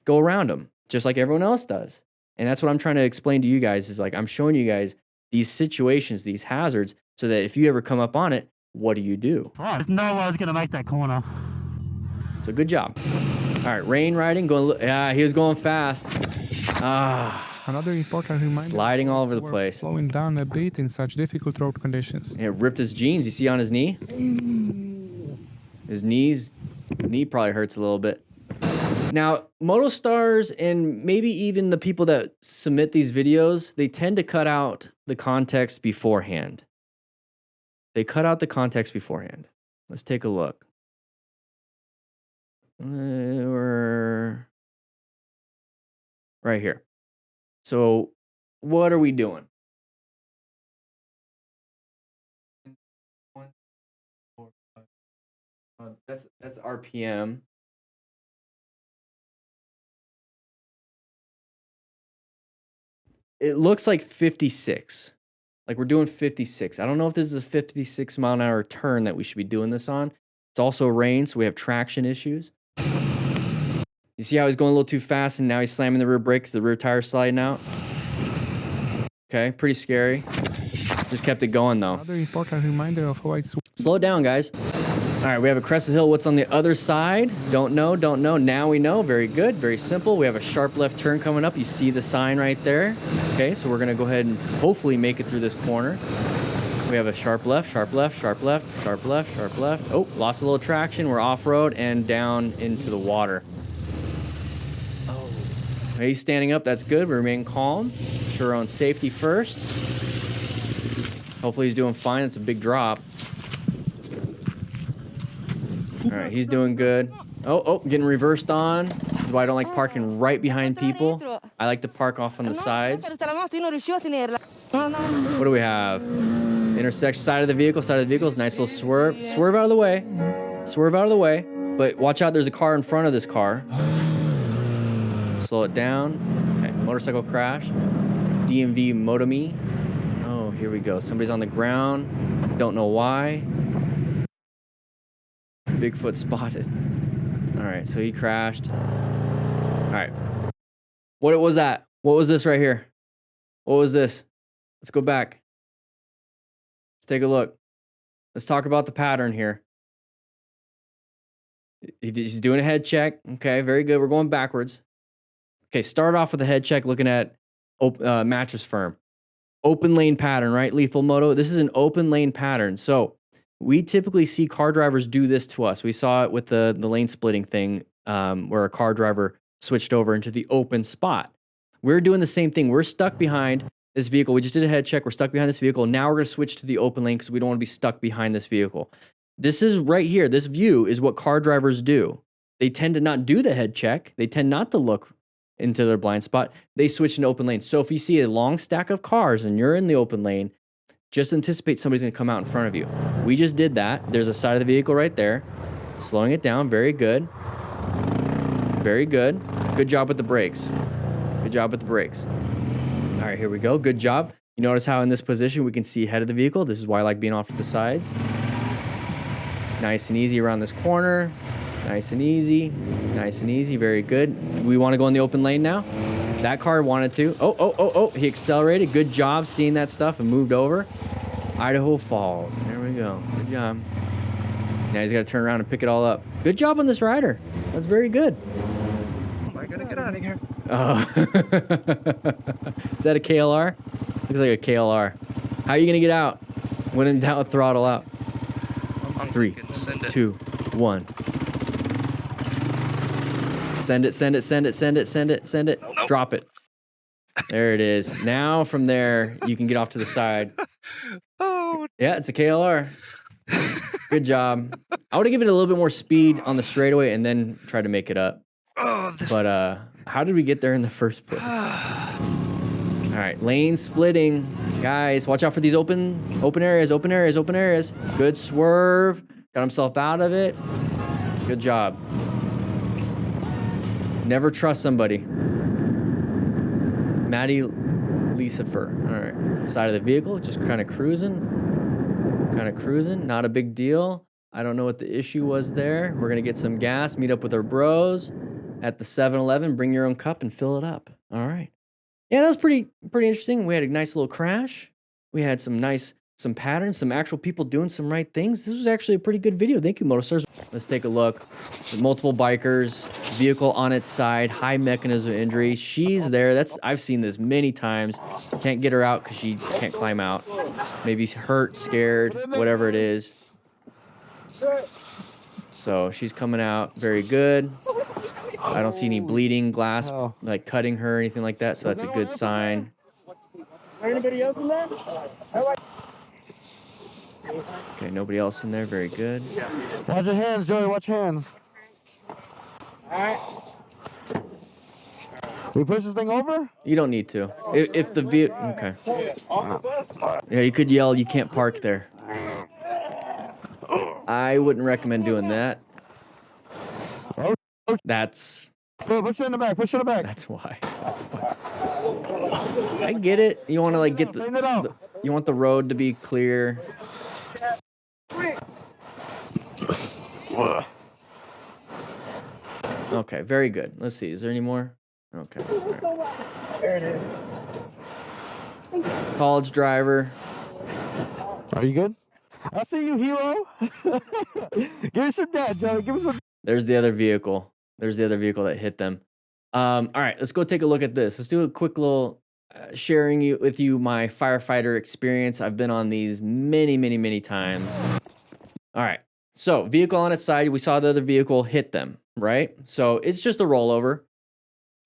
Go around them, just like everyone else does. And that's what I'm trying to explain to you guys is like, I'm showing you guys these situations, these hazards, so that if you ever come up on it, what do you do? Fine. There's no way I was going to make that corner. So good job. All right, rain riding, yeah, he was going fast. Another important reminder. Sliding all over the we're place. Slowing down a bit in such difficult road conditions. It ripped his jeans. You see on his knee? His knee probably hurts a little bit. Now, MotoStars and maybe even the people that submit these videos, they tend to cut out the context beforehand. They cut out the context beforehand. Let's take a look. We're right here. So what are we doing? That's RPM. It looks like 56. Like we're doing 56. I don't know if this is a 56 mile an hour turn that we should be doing this on. It's also rain, so we have traction issues. You see how he's going a little too fast and now he's slamming the rear brakes, the rear tire's sliding out? Okay, pretty scary. Just kept it going though. Another important reminder of how it's Slow it down, guys. All right, we have a crested hill. What's on the other side? Don't know, don't know. Now we know. Very good, very simple. We have a sharp left turn coming up. You see the sign right there. Okay, so we're gonna go ahead and hopefully make it through this corner. We have a sharp left, sharp left, sharp left, sharp left, sharp left. Oh, lost a little traction. We're off-road and down into the water. Oh, he's standing up. That's good. We remain calm. Sure on safety first. Hopefully he's doing fine. It's a big drop. All right, he's doing good. Oh, getting reversed on. That's why I don't like parking right behind people. I like to park off on the sides. What do we have? Intersection, side of the vehicle, nice little swerve. Swerve out of the way. Swerve out of the way. But watch out, there's a car in front of this car. Slow it down. Okay, motorcycle crash. DMV Motomi. Oh, here we go. Somebody's on the ground. Don't know why. Bigfoot spotted. All right, so he crashed. All right. What was that? What was this right here? What was this? Let's go back. Let's take a look. Let's talk about the pattern here. He's doing a head check. Okay, very good. We're going backwards. Okay, start off with a head check looking at mattress firm. Open lane pattern, right? Lethal Moto. This is an open lane pattern. So we typically see car drivers do this to us. We saw it with the lane splitting thing where a car driver switched over into the open spot. We're doing the same thing. We're stuck behind this vehicle. We just did a head check. We're stuck behind this vehicle. Now we're going to switch to the open lane because we don't want to be stuck behind this vehicle. This is right here. This view is what car drivers do. They tend to not do the head check. They tend not to look into their blind spot. They switch into open lane. So if you see a long stack of cars and you're in the open lane, Just anticipate somebody's gonna come out in front of you. We just did that. There's a side of the vehicle right there. Slowing it down, very good. Very good. Good job with the brakes. Good job with the brakes. All right, here we go. Good job. You notice how in this position we can see ahead of the vehicle. This is why I like being off to the sides. Nice and easy around this corner. Nice and easy. Nice and easy. Very good. Do we want to go in the open lane now? That car wanted to. Oh. He accelerated. Good job seeing that stuff and moved over. Idaho Falls. There we go. Good job. Now he's got to turn around and pick it all up. Good job on this rider. That's very good. I gotta get out of here. Oh. Is that a KLR? Looks like a KLR. How are you going to get out? When in doubt, throttle out. 3, 2, 1. Send it, send it, send it, send it, send it, send it. Nope. Drop it. There it is. Now from there, you can get off to the side. Oh, Yeah, it's a KLR. Good job. I would have given it a little bit more speed on the straightaway and then try to make it up. this. But how did we get there in the first place? All right, lane splitting. Guys, watch out for these open areas. Good swerve. Got himself out of it. Good job. Never trust somebody. Maddie Lucifer. All right, side of the vehicle, just kind of cruising. Not a big deal. I don't know what the issue was there. We're gonna get some gas, meet up with our bros at the 7-Eleven. Bring your own cup and fill it up. All right. Yeah, that was pretty interesting. We had a nice little crash. We had some patterns, some actual people doing some right things. This was actually a pretty good video. Thank you, Motostars. Let's take a look. Multiple bikers, vehicle on its side, high mechanism injury. She's there. I've seen this many times. Can't get her out because she can't climb out. Maybe hurt, scared, whatever it is. So she's coming out very good. I don't see any bleeding, glass like cutting her or anything like that. So that's a good sign. Anybody else in there? Okay, nobody else in there. Very good. Watch your hands, Joey. Watch your hands. Alright. We push this thing over? You don't need to. If the vehicle, okay. Yeah, you could yell, "You can't park there." I wouldn't recommend doing that. That's Push it in the back. Push it in the back. That's why. I get it. You want to like get you want the road to be clear. Okay, very good. Let's see. Is there any more? Okay. All right. There it is. College driver. Are you good? I see you, hero. Give me some dad, Joey. Give me some. There's the other vehicle. There's the other vehicle that hit them. All right, let's go take a look at this. Let's do a quick little sharing with you my firefighter experience. I've been on these many times. All right, so vehicle on its side. We saw the other vehicle hit them, right? So it's just a rollover.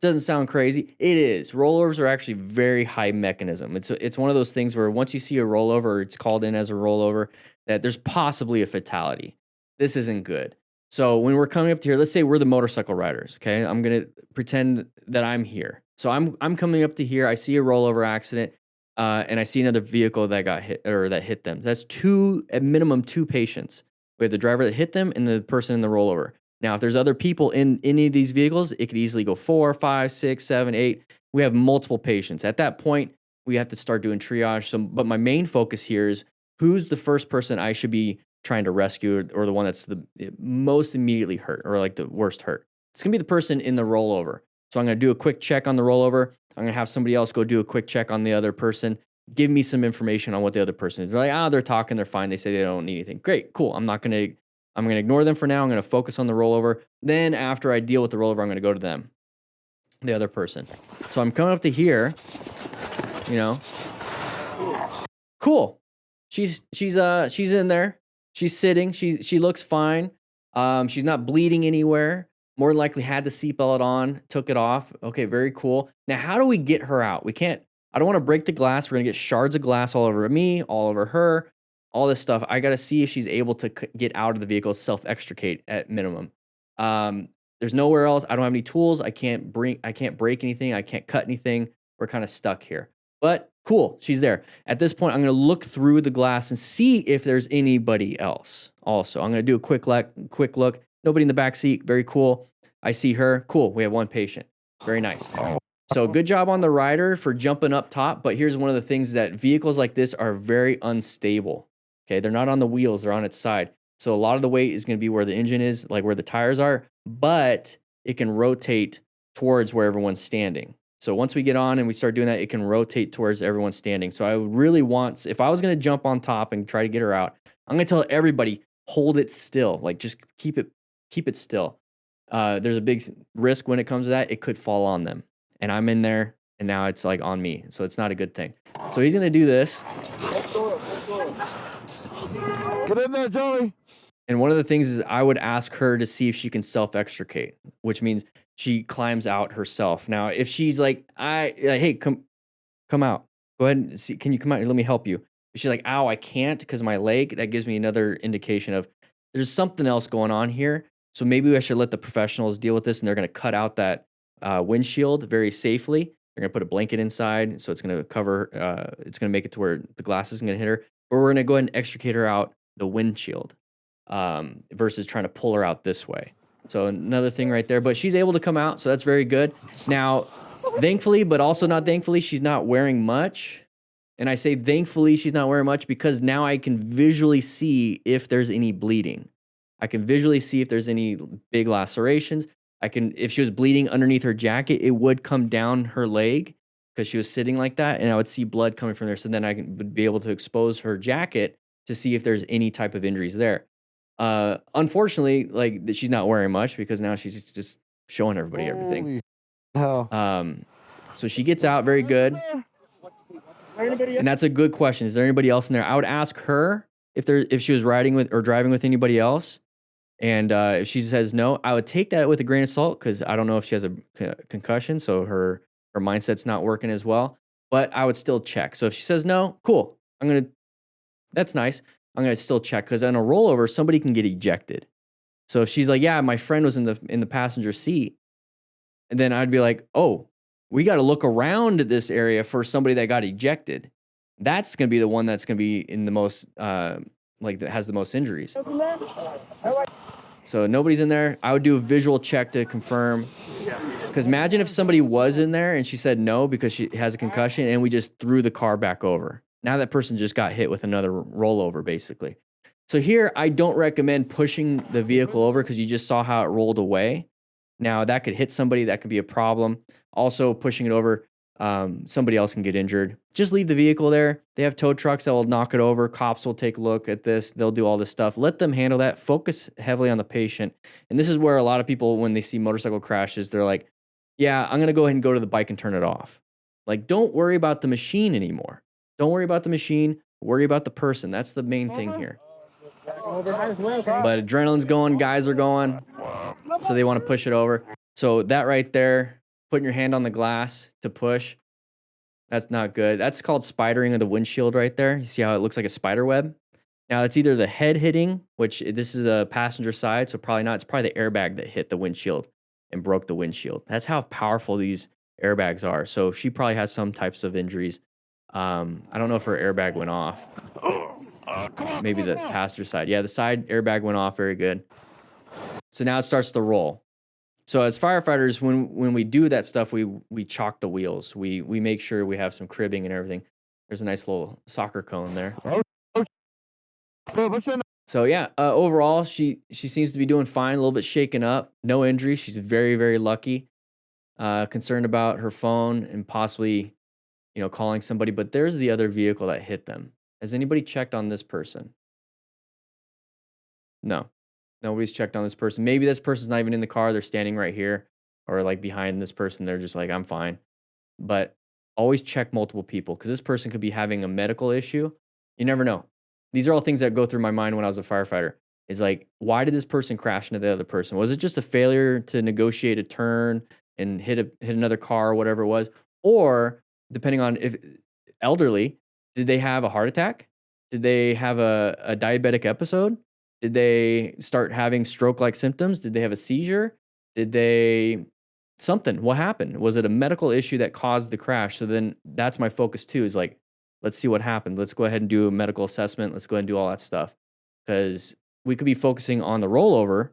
Doesn't sound crazy. It is. Rollovers are actually very high mechanism. It's one of those things where once you see a rollover, or it's called in as a rollover, that there's possibly a fatality. This isn't good. So when we're coming up to here, let's say we're the motorcycle riders, okay? I'm gonna pretend that I'm here. So I'm coming up to here. I see a rollover accident, and I see another vehicle that got hit or that hit them. That's at minimum two patients. We have the driver that hit them and the person in the rollover. Now, if there's other people in any of these vehicles, it could easily go 4, 5, 6, 7, 8. We have multiple patients. At that point, we have to start doing triage. But my main focus here is who's the first person I should be trying to rescue, or the one that's the most immediately hurt, or like the worst hurt. It's gonna be the person in the rollover. So I'm gonna do a quick check on the rollover. I'm gonna have somebody else go do a quick check on the other person. Give me some information on what the other person is. They're like, they're talking, they're fine. They say they don't need anything. Great, cool. I'm gonna ignore them for now. I'm gonna focus on the rollover. Then after I deal with the rollover, I'm gonna go to them, the other person. So I'm coming up to here, cool. She's in there. She's sitting. She looks fine. She's not bleeding anywhere. More than likely had the seatbelt on, took it off. Okay, very cool. Now, how do we get her out? I don't want to break the glass. We're gonna get shards of glass all over me, all over her, all this stuff. I gotta see if she's able to get out of the vehicle, self-extricate at minimum. There's nowhere else. I don't have any tools. I can't break anything. I can't cut anything. We're kind of stuck here. But Cool, she's there. At this point, I'm gonna look through the glass and see if there's anybody else. Also, I'm gonna do a quick look. Nobody in the back seat. Very cool. I see her. Cool. We have one patient. Very nice. So good job on the rider for jumping up top. But here's one of the things that vehicles like this are very unstable. Okay, they're not on the wheels; they're on its side. So a lot of the weight is going to be where the engine is, like where the tires are. But it can rotate towards where everyone's standing. So once we get on and we start doing that, it can rotate towards everyone standing. So I would really want, if I was going to jump on top and try to get her out, I'm going to tell everybody, hold it still. Like just keep it still. There's a big risk when it comes to that. It could fall on them. And I'm in there and now it's like on me. So it's not a good thing. So he's going to do this. Get in there, Joey. And one of the things is I would ask her to see if she can self-extricate, which means she climbs out herself. Now, if she's like, hey, come out. Go ahead and see. Can you come out here? Let me help you. If she's like, ow, I can't because my leg, that gives me another indication of there's something else going on here. So maybe I should let the professionals deal with this, and they're going to cut out that windshield very safely. They're going to put a blanket inside, so it's going to cover, it's going to make it to where the glass isn't going to hit her. But we're going to go ahead and extricate her out the windshield versus trying to pull her out this way. So another thing right there, but she's able to come out, so that's very good. Now, thankfully, but also not thankfully, she's not wearing much. And I say thankfully she's not wearing much because now I can visually see if there's any bleeding. I can visually see if there's any big lacerations. If she was bleeding underneath her jacket, it would come down her leg because she was sitting like that, and I would see blood coming from there. So then would be able to expose her jacket to see if there's any type of injuries there. Unfortunately, like she's not wearing much because now she's just showing everybody everything. Holy hell. So she gets out very good. And that's a good question. Is there anybody else in there? I would ask her if she was riding with or driving with anybody else. And if she says no, I would take that with a grain of salt because I don't know if she has a concussion, so her mindset's not working as well. But I would still check. So if she says no, cool. That's nice. I'm gonna still check because on a rollover, somebody can get ejected. So if she's like, yeah, my friend was in the passenger seat, and then I'd be like, oh, we got to look around this area for somebody that got ejected. That's gonna be the one that's gonna be in the most that has the most injuries. So nobody's in there. I would do a visual check to confirm. Because imagine if somebody was in there and she said no because she has a concussion and we just threw the car back over. Now that person just got hit with another rollover, basically. So here, I don't recommend pushing the vehicle over because you just saw how it rolled away. Now, that could hit somebody. That could be a problem. Also, pushing it over, somebody else can get injured. Just leave the vehicle there. They have tow trucks that will knock it over. Cops will take a look at this. They'll do all this stuff. Let them handle that. Focus heavily on the patient. And this is where a lot of people, when they see motorcycle crashes, they're like, yeah, I'm going to go ahead and go to the bike and turn it off. Like, don't worry about the machine anymore. Don't worry about the machine. Worry about the person. That's the main thing here. But adrenaline's going. Guys are going. So they want to push it over. So that right there, putting your hand on the glass to push, that's not good. That's called spidering of the windshield right there. You see how it looks like a spider web? Now, it's either the head hitting, which this is a passenger side, so probably not. It's probably the airbag that hit the windshield and broke the windshield. That's how powerful these airbags are. So she probably has some types of injuries. I don't know if her airbag went off. Maybe that's passenger side. Yeah, the side airbag went off. Very good. So now it starts to roll. So as firefighters, when we do that stuff, we chalk the wheels. We make sure we have some cribbing and everything. There's a nice little soccer cone there. So yeah, overall, she seems to be doing fine. A little bit shaken up. No injuries. She's very, very lucky. Concerned about her phone and possibly, calling somebody. But there's the other vehicle that hit them. Has anybody checked on this person? No. Nobody's checked on this person. Maybe this person's not even in the car. They're standing right here or like behind this person. They're just like, I'm fine. But always check multiple people because this person could be having a medical issue. You never know. These are all things that go through my mind when I was a firefighter. Is like, why did this person crash into the other person? Was it just a failure to negotiate a turn and hit another car or whatever it was? Or depending on if elderly, did they have a heart attack? Did they have a diabetic episode? Did they start having stroke-like symptoms? Did they have a seizure? Did they something. What happened? Was it a medical issue that caused the crash? So then that's my focus too, is like, let's see what happened. Let's go ahead and do a medical assessment. Let's go ahead and do all that stuff. Because we could be focusing on the rollover,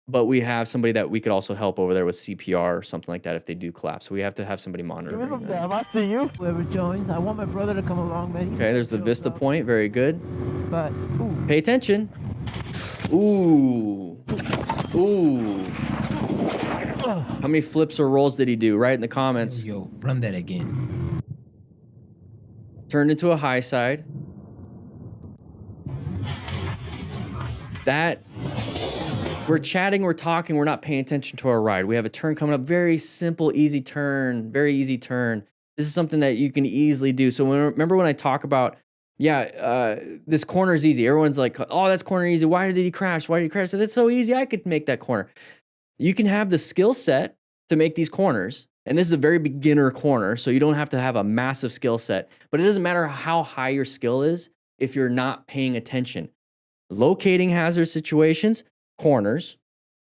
but we have somebody that we could also help over there with CPR or something like that if they do collapse. So we have to have somebody Give me monitoring some them. dab. I see you. Whoever joins, I want my brother to come along, man. Okay, there's the Vista point. Very good. But ooh, Pay attention. Ooh. Ooh. How many flips or rolls did he do? Write in the comments. Yo, run that again. Turned into a high side. That, we're chatting, we're talking, we're not paying attention to our ride. We have a turn coming up, very simple, easy turn, very easy turn. This is something that you can easily do. So remember when I talk about, this corner is easy. Everyone's like, oh, that's corner easy. Why did he crash? Why did he crash? So that's so easy. I could make that corner. You can have the skill set to make these corners. And this is a very beginner corner, so you don't have to have a massive skill set. But it doesn't matter how high your skill is if you're not paying attention. Locating hazard situations, corners,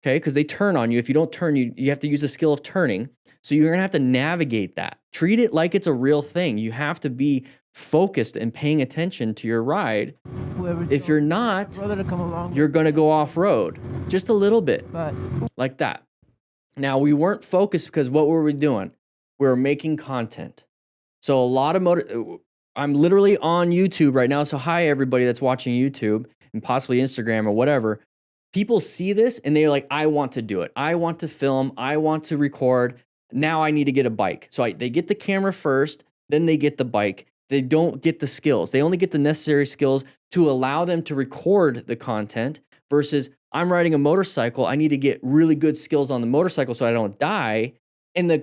okay, because they turn on you. If you don't turn, you have to use a skill of turning. So you're gonna have to navigate that. Treat it like it's a real thing. You have to be focused and paying attention to your ride. whoever If you're joins, not, brother to come along. you're gonna go off road just a little bit, But like that. Now, we weren't focused because what were we doing? We were making content. So a lot of I'm literally on YouTube right now. So hi, everybody that's watching YouTube and possibly Instagram or whatever. People see this and they're like, I want to do it. I want to film. I want to record. Now I need to get a bike. So they get the camera first, then they get the bike. They don't get the skills. They only get the necessary skills to allow them to record the content versus I'm riding a motorcycle. I need to get really good skills on the motorcycle so I don't die. And the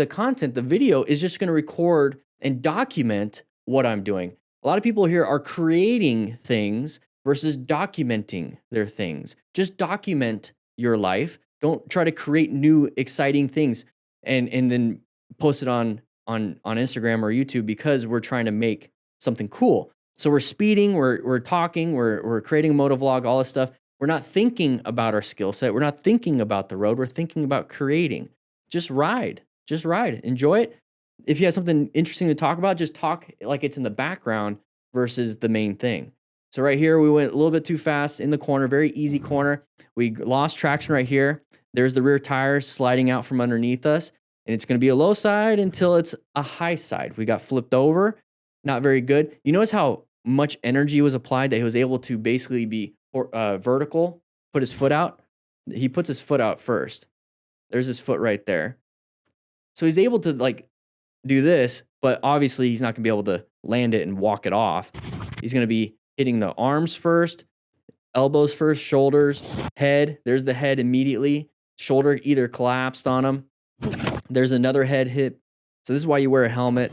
content, the video is just going to record and document what I'm doing. A lot of people here are creating things versus documenting their things. Just document your life. Don't try to create new exciting things and then post it on Instagram or YouTube because we're trying to make something cool. So we're speeding, we're talking, we're creating a motovlog, all this stuff. We're not thinking about our skill set. We're not thinking about the road. We're thinking about creating. Just ride. Just ride. Enjoy it. If you have something interesting to talk about, just talk like it's in the background versus the main thing. So right here, we went a little bit too fast in the corner, very easy corner. We lost traction right here. There's the rear tire sliding out from underneath us. And it's going to be a low side until it's a high side. We got flipped over. Not very good. You notice how much energy was applied that he was able to basically be vertical, put his foot out. He puts his foot out first. There's his foot right there. So he's able to like do this, but obviously he's not going to be able to land it and walk it off. He's going to be hitting the arms first, elbows first, shoulders, head. There's the head immediately. Shoulder either collapsed on him. There's another head hit. So this is why you wear a helmet.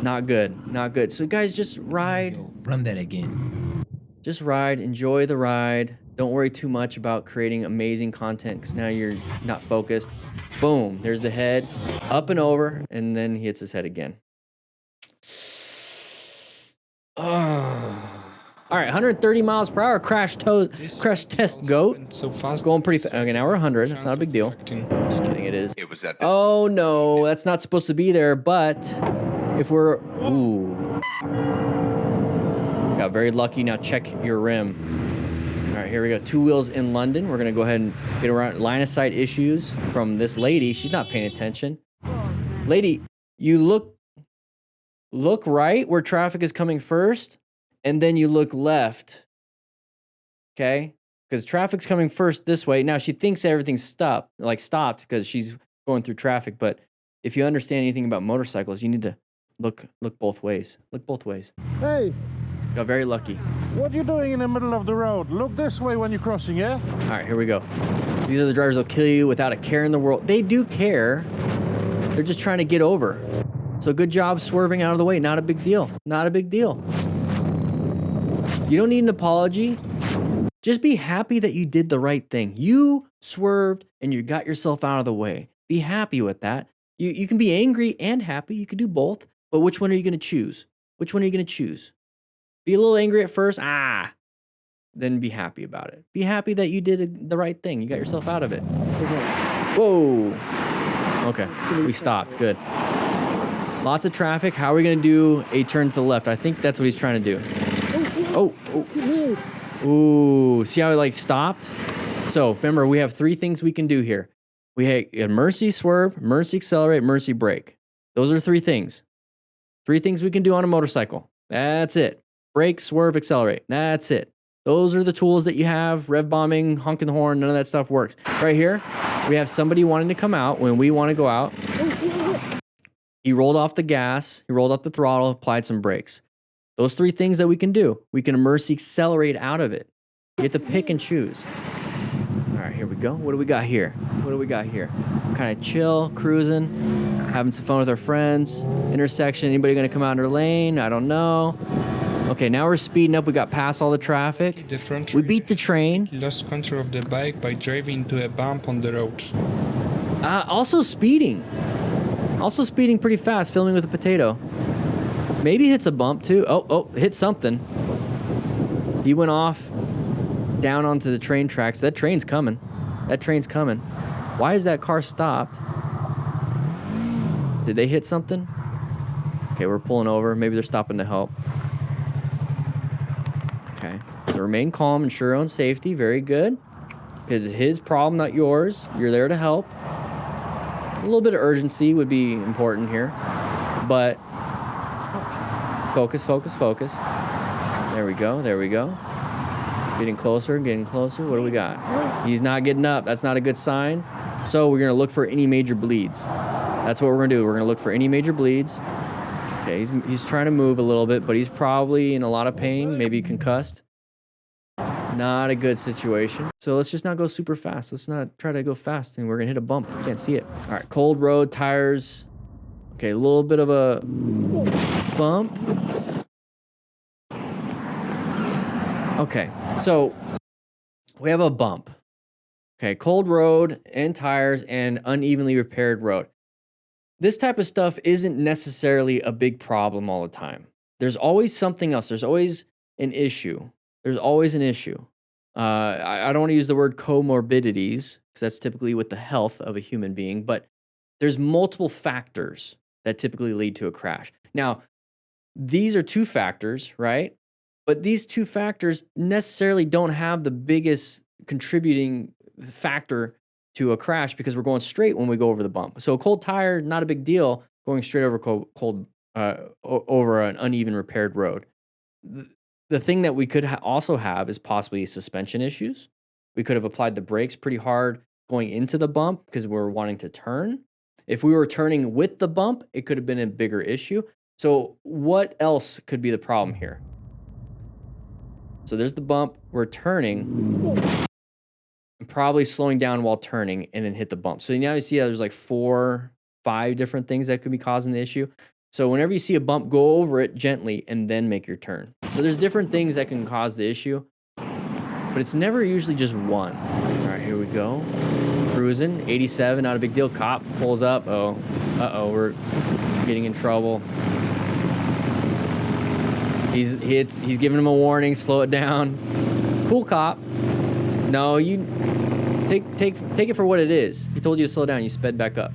Not good. Not good. So guys, just ride. Yo, run that again. Just ride. Enjoy the ride. Don't worry too much about creating amazing content because now you're not focused. Boom. There's the head. Up and over. And then he hits his head again. All right, 130 miles per hour crash test goat. So fast. Going pretty fast. Okay, now we're 100. That's not a big deal. Just kidding, it is. It was at Oh no, that's not supposed to be there. But if we're got very lucky. Now check your rim. All right, here we go. 2 wheels in London. We're gonna go ahead and get around line of sight issues from this lady. She's not paying attention. Lady, you look right where traffic is coming first. And then you look left, okay? Because traffic's coming first this way. Now, she thinks everything's stopped because she's going through traffic. But if you understand anything about motorcycles, you need to look both ways. Look both ways. Hey, Got very lucky. what are you doing in the middle of the road? Look this way when you're crossing, yeah? All right, here we go. These are the drivers that'll kill you without a care in the world. They do care. They're just trying to get over. So good job swerving out of the way. Not a big deal. Not a big deal. You don't need an apology. Just be happy that you did the right thing. You swerved and you got yourself out of the way. Be happy with that. You can be angry and happy. You can do both. But which one are you going to choose? Which one are you going to choose? Be a little angry at first. then be happy about it. Be happy that you did the right thing. You got yourself out of it. Whoa. Okay, we stopped. Good. Lots of traffic. How are we going to do a turn to the left? I think that's what he's trying to do. Oh. Ooh. See how it like stopped? So remember, we have 3 things we can do here. We have a mercy swerve, mercy accelerate, mercy brake. Those are 3 things. 3 things we can do on a motorcycle. That's it. Brake, swerve, accelerate. That's it. Those are the tools that you have. Rev bombing, honking the horn, none of that stuff works. Right here, we have somebody wanting to come out when we want to go out. He rolled off the gas, he rolled off the throttle, applied some brakes. Those 3 things that we can do. We can mercy accelerate out of it. You have to pick and choose. All right, here we go. What do we got here? Kind of chill, cruising, having some fun with our friends. Intersection, anybody gonna come out in our lane? I don't know. Okay, now we're speeding up. We got past all the traffic. The front We beat the train. lost control of the bike by driving into a bump on the road. Also speeding pretty fast, filming with a potato. Maybe hits a bump too. Oh, hit something. He went off down onto the train tracks. That train's coming. Why is that car stopped? Did they hit something? Okay, we're pulling over. Maybe they're stopping to help. Okay, so remain calm, ensure your own safety. Very good. Because it's his problem, not yours. You're there to help. A little bit of urgency would be important here. But focus. There we go. Getting closer. What do we got? He's not getting up. That's not a good sign. So we're going to look for any major bleeds. That's what we're going to do. We're going to look for any major bleeds. Okay, he's trying to move a little bit, but he's probably in a lot of pain, maybe concussed. Not a good situation. So let's just not go super fast. Let's not try to go fast, and we're going to hit a bump. You can't see it. All right, cold road, tires. Okay, a little bit of a bump. Okay, so we have a bump. Okay, cold road and tires and unevenly repaired road. This type of stuff isn't necessarily a big problem all the time. There's always something else. There's always an issue. I don't want to use the word comorbidities because that's typically with the health of a human being, but there's multiple factors that typically lead to a crash. Now, these are 2 factors, right? But these 2 factors necessarily don't have the biggest contributing factor to a crash because we're going straight when we go over the bump. So a cold tire, not a big deal, going straight over over an uneven repaired road. The thing that we could also have is possibly suspension issues. We could have applied the brakes pretty hard going into the bump because we're wanting to turn. If we were turning with the bump, it could have been a bigger issue. So what else could be the problem here? So there's the bump. We're turning. Probably slowing down while turning and then hit the bump. So now you see how there's like 4, 5 different things that could be causing the issue. So whenever you see a bump, go over it gently and then make your turn. So there's different things that can cause the issue, but it's never usually just one. All right, here we go. Cruising, 87, not a big deal. Cop pulls up. We're getting in trouble. He's giving him a warning, slow it down. Cool cop. No, you take it for what it is. He told you to slow down. You sped back up.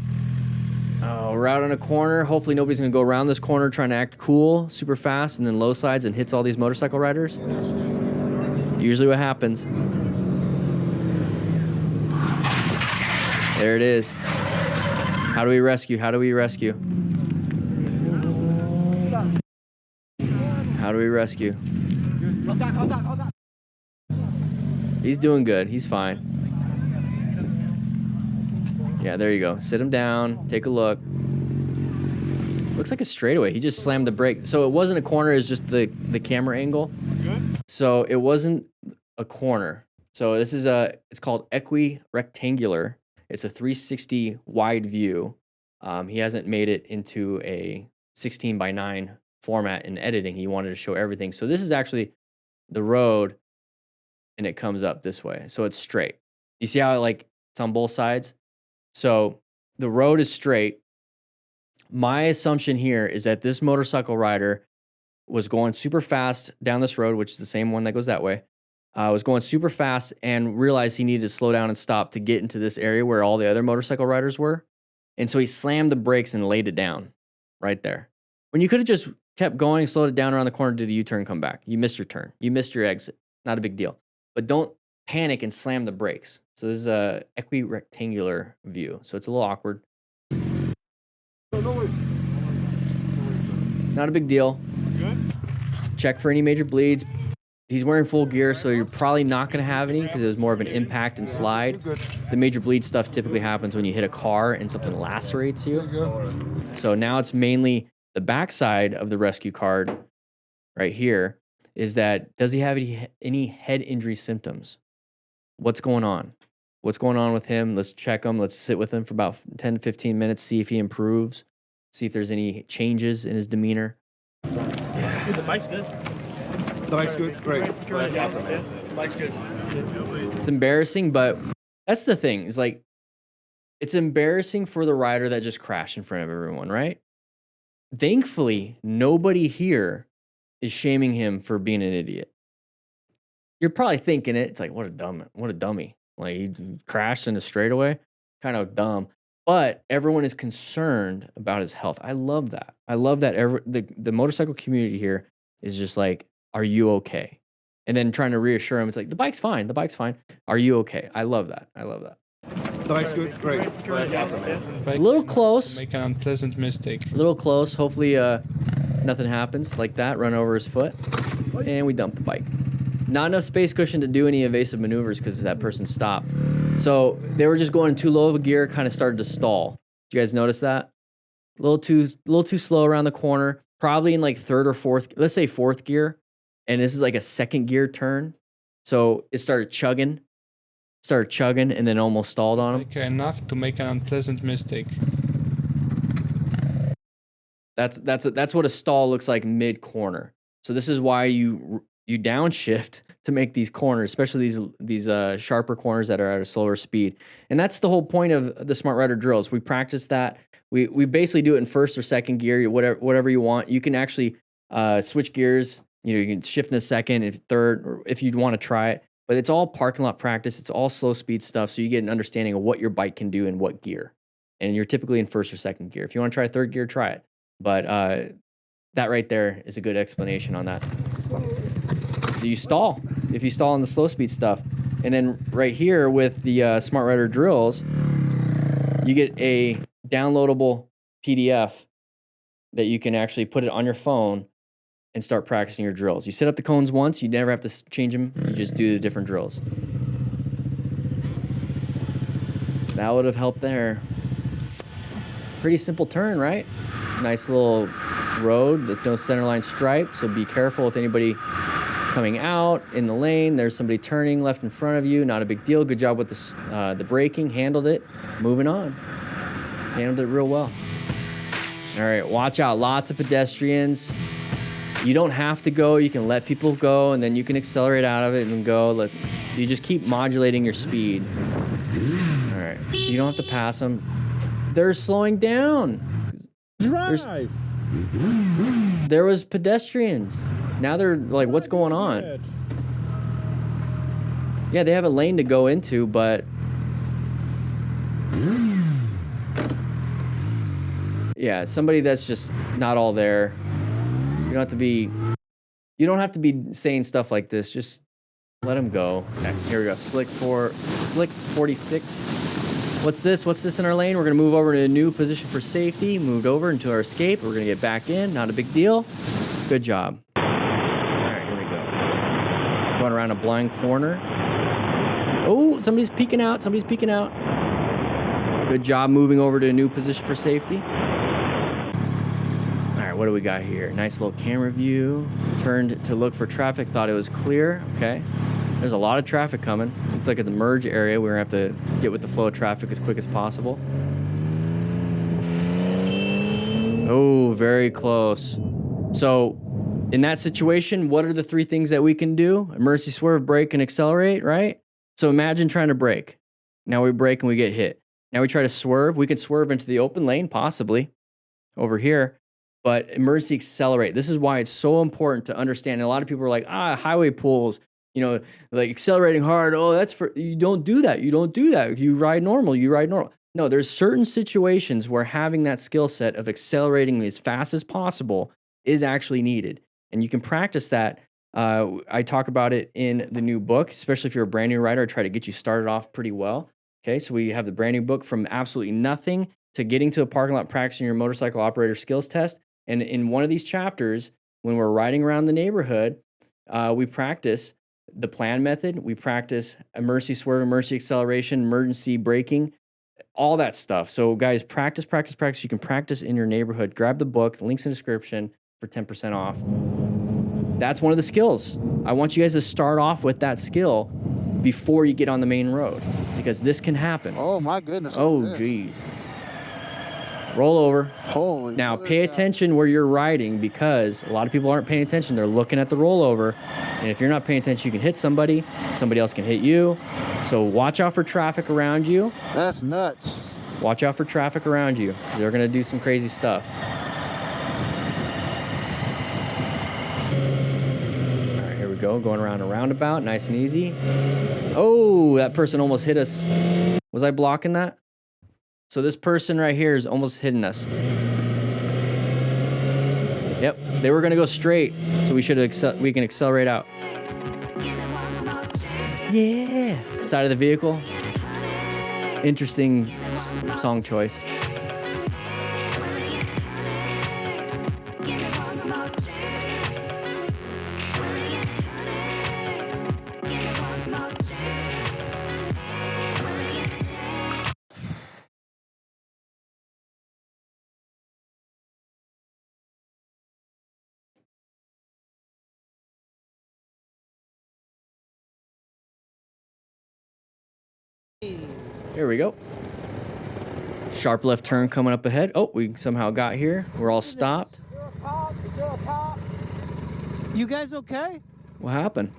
Oh, we're out on a corner. Hopefully nobody's going to go around this corner trying to act cool super fast and then low sides and hits all these motorcycle riders. Usually what happens. There it is. How do we rescue? He's doing good. He's fine. Yeah, there you go. Sit him down. Take a look. Looks like a straightaway. He just slammed the brake. So it wasn't a corner. It was just the camera angle. So it wasn't a corner. So this is it's called equi-rectangular. It's a 360 wide view. He hasn't made it into a 16:9 format in editing. He wanted to show everything. So this is actually the road, and it comes up this way. So it's straight. You see how it's on both sides? So the road is straight. My assumption here is that this motorcycle rider was going super fast down this road, which is the same one that goes that way. was going super fast and realized he needed to slow down and stop to get into this area where all the other motorcycle riders were. And so he slammed the brakes and laid it down right there. When you could have just kept going, slowed it down around the corner, did a U-turn, come back. You missed your turn. You missed your exit. Not a big deal. But don't panic and slam the brakes. So this is a equirectangular view. So it's a little awkward. Not a big deal. Check for any major bleeds. He's wearing full gear, so you're probably not going to have any because it was more of an impact and slide. The major bleed stuff typically happens when you hit a car and something lacerates you. So now it's mainly the backside of the rescue card right here is that, does he have any head injury symptoms? What's going on? What's going on with him? Let's check him. Let's sit with him for about 10 to 15 minutes, see if he improves, see if there's any changes in his demeanor. The bike's good. The bike's good? Great. That's awesome, man. The bike's good. It's embarrassing, but that's the thing. Is like, it's embarrassing for the rider that just crashed in front of everyone, right? Thankfully, nobody here is shaming him for being an idiot. You're probably thinking it. It's like, what a dummy. Like, he crashed in a straightaway. Kind of dumb. But everyone is concerned about his health. I love that. I love that the motorcycle community here is just like, are you okay? And then trying to reassure him, it's like, the bike's fine. The bike's fine. Are you okay? I love that. I love that. The bike's good? Great. That's awesome, man. A little close. Make an unpleasant mistake. A little close. Hopefully nothing happens like that. Run over his foot. And we dump the bike. Not enough space cushion to do any evasive maneuvers because that person stopped. So they were just going too low of a gear, kind of started to stall. Did you guys notice that? A little too slow around the corner. Probably in like third or fourth, let's say fourth gear. And this is like a second gear turn. So it started chugging and then almost stalled on him. Like enough to make an unpleasant mistake. That's what a stall looks like mid corner. So this is why you downshift to make these corners, especially these sharper corners that are at a slower speed. And that's the whole point of the Smart Rider drills. We practice that. We basically do it in first or second gear, whatever you want. You can actually switch gears. You can shift in a second, if third, or if you'd want to try it. But it's all parking lot practice. It's all slow speed stuff, so you get an understanding of what your bike can do in what gear. And you're typically in first or second gear. If you want to try third gear, try it. But that right there is a good explanation on that. So you stall if you stall on the slow speed stuff. And then right here with the Smart Rider drills, you get a downloadable PDF that you can actually put it on your phone and start practicing your drills. You set up the cones once, you never have to change them. You just do the different drills. That would have helped there. Pretty simple turn, right? Nice little road with no centerline stripe, so be careful with anybody coming out in the lane. There's somebody turning left in front of you. Not a big deal. Good job with the braking. Handled it. Moving on. Handled it real well. All right, watch out. Lots of pedestrians. You don't have to go. You can let people go, and then you can accelerate out of it and go. You just keep modulating your speed. All right. You don't have to pass them. They're slowing down. Drive. There was pedestrians. Now they're like, what's going on? Yeah, they have a lane to go into, but yeah, somebody that's just not all there. You don't have to be saying stuff like this. Just let them go. Okay, here we go. Slicks 46. What's this in our lane? We're gonna move over to a new position for safety. Moved over into our escape. We're gonna get back in. Not a big deal. Good job. All right, here we go. Going around a blind corner. Oh, somebody's peeking out. Good job moving over to a new position for safety. All right, what do we got here? Nice little camera view. Turned to look for traffic. Thought it was clear. Okay. There's a lot of traffic coming. Looks like at the merge area, we're gonna have to get with the flow of traffic as quick as possible. Oh, very close. So in that situation, what are the three things that we can do? Emergency swerve, brake, and accelerate, right? So imagine trying to brake. Now we brake and we get hit. Now we try to swerve. We can swerve into the open lane, possibly, over here. But emergency accelerate. This is why it's so important to understand. And a lot of people are like, highway pools, you know, like accelerating hard. Oh, that's for, you don't do that. You don't do that. You ride normal. You ride normal. No, there's certain situations where having that skill set of accelerating as fast as possible is actually needed. And you can practice that. I talk about it in the new book, especially if you're a brand new rider. I try to get you started off pretty well. Okay, so we have the brand new book from absolutely nothing to getting to a parking lot practicing your motorcycle operator skills test. And in one of these chapters, when we're riding around the neighborhood, we practice the plan method. We practice emergency swerve, emergency acceleration, emergency braking, all that stuff. So guys, practice, practice, practice. You can practice in your neighborhood. Grab the book, links in the description for 10% off. That's one of the skills. I want you guys to start off with that skill before you get on the main road, because this can happen. Oh my goodness. Oh, geez. Roll over. Holy. Now, mother pay God. attention where you're riding, because a lot of people aren't paying attention. They're looking at the rollover. And if you're not paying attention, you can hit somebody. Somebody else can hit you. So watch out for traffic around you. That's nuts. Watch out for traffic around you, because they're going to do some crazy stuff. All right, here we go. Going around a roundabout. Nice and easy. Oh, that person almost hit us. Was I blocking that? So this person right here is almost hitting us. Yep, they were gonna go straight, so we can accelerate out. Yeah, side of the vehicle. Interesting song choice. Here we go. Sharp left turn coming up ahead. Oh, we somehow got here. We're all stopped. You guys okay? What happened?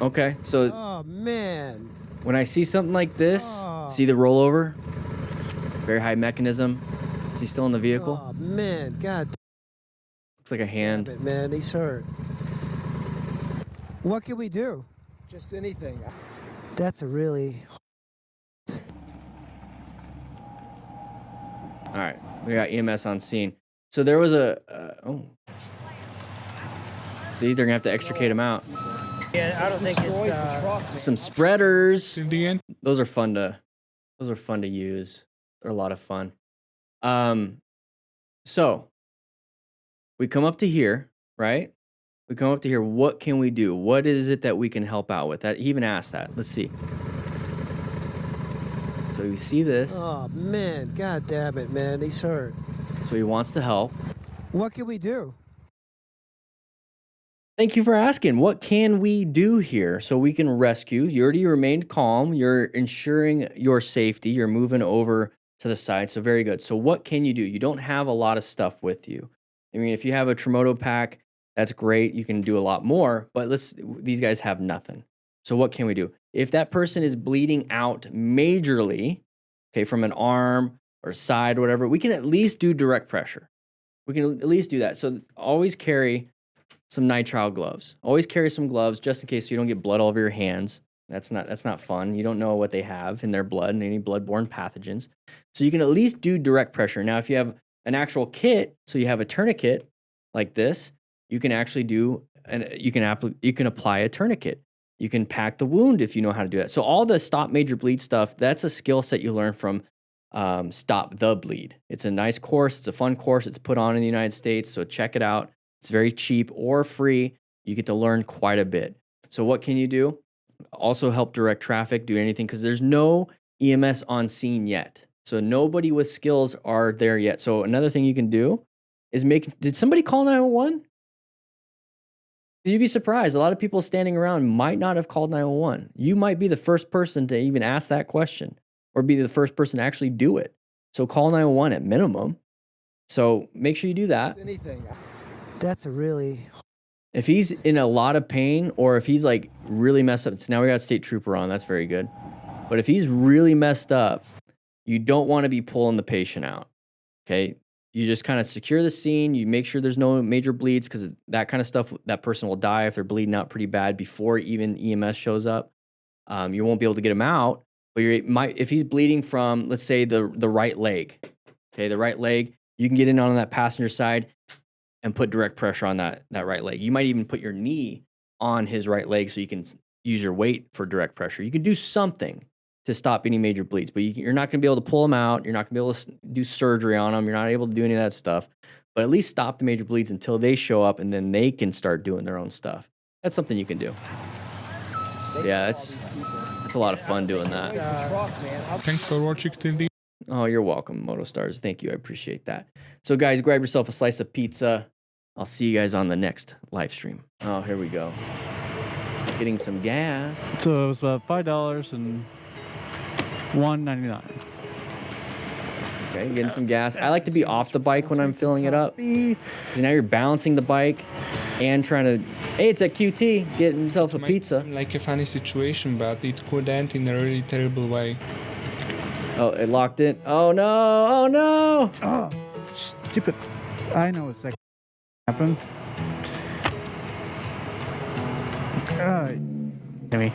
Okay, so Oh man. when I see something like this, Oh. see the rollover? Very high mechanism. Is he still in the vehicle? Oh man, God Looks like a damn hand. it, man. He's hurt. What can we do? Just anything. That's a really. All right, we got EMS on scene. So there was a, oh. See, they're gonna have to extricate him out. Yeah, I don't think it's. Some spreaders. In the end, Those are fun to use. They're a lot of fun. So we come up to here, right? We come up to here. What can we do? What is it that we can help out with? That he even asked that. Let's see. So you see this. Oh man, God damn it, man. He's hurt. So he wants to help. What can we do? Thank you for asking. What can we do here so we can rescue? You already remained calm. You're ensuring your safety. You're moving over to the side. So very good. So what can you do? You don't have a lot of stuff with you. I mean, if you have a Tremoto pack, that's great. You can do a lot more, but these guys have nothing. So what can we do? If that person is bleeding out majorly, okay, from an arm or side or whatever, we can at least do direct pressure. We can at least do that. So always carry some nitrile gloves. Always carry some gloves just in case you don't get blood all over your hands. That's not fun. You don't know what they have in their blood and any bloodborne pathogens. So you can at least do direct pressure. Now, if you have an actual kit, so you have a tourniquet like this, you can actually do, and you can apply a tourniquet. You can pack the wound if you know how to do that. So all the stop major bleed stuff, that's a skill set you learn from Stop the Bleed. It's a nice course. It's a fun course. It's put on in the United States, so check it out. It's very cheap or free. You get to learn quite a bit. So what can you do? Also help direct traffic, do anything, because there's no EMS on scene yet. So nobody with skills are there yet. So another thing you can do is did somebody call 911? You'd be surprised. A lot of people standing around might not have called 911. You might be the first person to even ask that question or be the first person to actually do it. So call 911 at minimum. So make sure you do that. Anything. That's a really. If he's in a lot of pain or if he's like really messed up, so now we got a state trooper on, that's very good. But if he's really messed up, you don't want to be pulling the patient out, okay? you just kind of secure the scene. You make sure there's no major bleeds because that kind of stuff, that person will die if they're bleeding out pretty bad before even EMS shows up. You won't be able to get him out, but if he's bleeding from, let's say, the right leg, okay, the right leg, you can get in on that passenger side and put direct pressure on that right leg. You might even put your knee on his right leg so you can use your weight for direct pressure. You can do something to stop any major bleeds, but you're not going to be able to pull them out. You're not going to be able to do surgery on them. You're not able to do any of that stuff, but at least stop the major bleeds until they show up, and then they can start doing their own stuff. That's something you can do. Yeah, it's a lot of fun doing that. Thanks for watching till the Oh, you're welcome, MotoStars. Thank you. I appreciate that. So, guys, grab yourself a slice of pizza. I'll see you guys on the next live stream. Oh, here we go. Getting some gas. So it was about $5 and $1.99. Okay, getting some gas. I like to be off the bike when I'm filling it up. Because now you're balancing the bike and trying to... Hey, it's at QT. Getting himself a pizza. Seem like a funny situation, but it could end in a really terrible way. Oh, it locked in. Oh, no. Oh, no. Oh, stupid. I know what's that happened. Jimmy.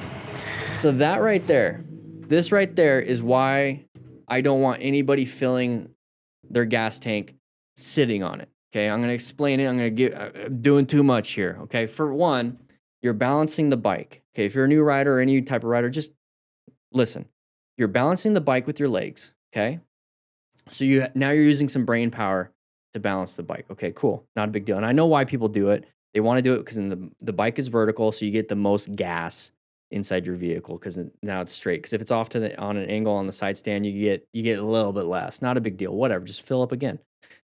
So that right there, this right there is why I don't want anybody filling their gas tank sitting on it. Okay, I'm going to explain it. I'm doing too much here. Okay, for one, you're balancing the bike. Okay, if you're a new rider or any type of rider, just listen. You're balancing the bike with your legs. Okay, so now you're using some brain power to balance the bike. Okay, cool, not a big deal. And I know why people do it. They want to do it because the bike is vertical, so you get the most gas inside your vehicle because now it's straight. Because if it's off on an angle on the side stand, you get a little bit less. Not a big deal. Whatever. Just fill up again.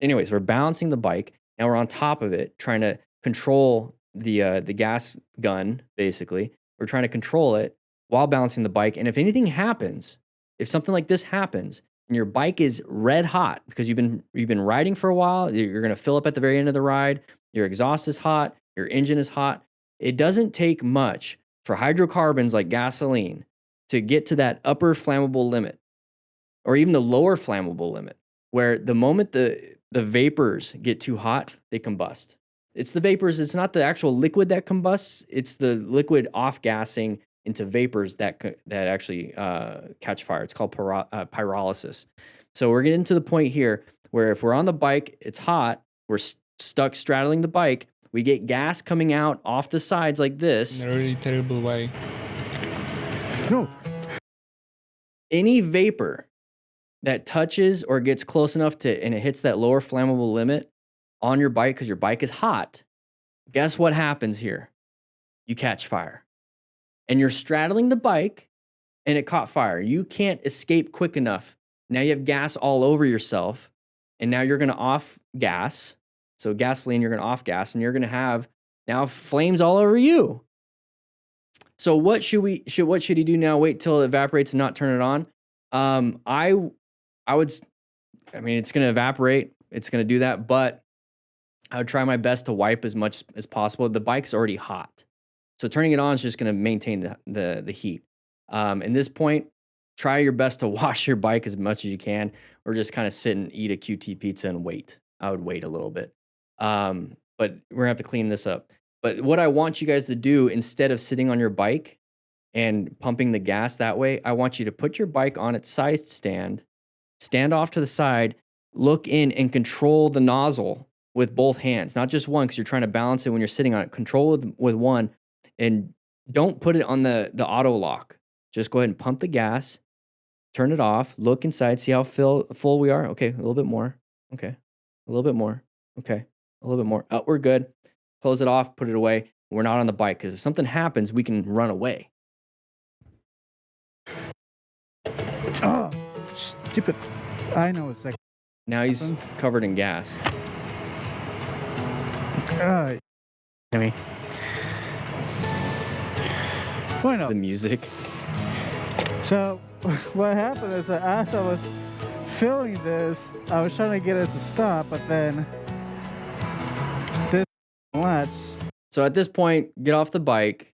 Anyways, we're balancing the bike. Now we're on top of it, trying to control the gas gun. Basically, we're trying to control it while balancing the bike. And if anything happens, if something like this happens, and your bike is red hot because you've been riding for a while, you're going to fill up at the very end of the ride. Your exhaust is hot. Your engine is hot. It doesn't take much for hydrocarbons like gasoline to get to that upper flammable limit or even the lower flammable limit, where the moment the vapors get too hot, they combust. It's the vapors. It's not the actual liquid that combusts. It's the liquid off-gassing into vapors that actually catch fire. It's called pyrolysis. So we're getting to the point here where if we're on the bike, it's hot, we're stuck straddling the bike, we get gas coming out off the sides like this. In a really terrible way. No. Any vapor that touches or gets close enough and it hits that lower flammable limit on your bike because your bike is hot, guess what happens here? You catch fire. And you're straddling the bike and it caught fire. You can't escape quick enough. Now you have gas all over yourself, and now you're going to off gas. So gasoline, you're going to off gas, and you're going to have now flames all over you. So what should he do now? Wait till it evaporates and not turn it on? I mean, it's going to evaporate. It's going to do that, but I would try my best to wipe as much as possible. The bike's already hot. So turning it on is just going to maintain the heat. At this point, try your best to wash your bike as much as you can, or just kind of sit and eat a QT pizza and wait. I would wait a little bit. But we're going to have to clean this up. But what I want you guys to do, instead of sitting on your bike and pumping the gas that way, I want you to put your bike on its side stand off to the side, look in and control the nozzle with both hands, not just one, because you're trying to balance it when you're sitting on it. Control with one, and don't put it on the auto lock. Just go ahead and pump the gas, turn it off, look inside, see how full we are. Okay, a little bit more. Okay, a little bit more. Okay, a little bit more. Oh, we're good. Close it off, put it away. We're not on the bike because if something happens, we can run away. Oh, stupid. I know it's like. Now he's covered in gas. Jimmy. Bueno. The music. So, what happened is that as I was filming this, I was trying to get it to stop, but then this latch. So at this point, get off the bike.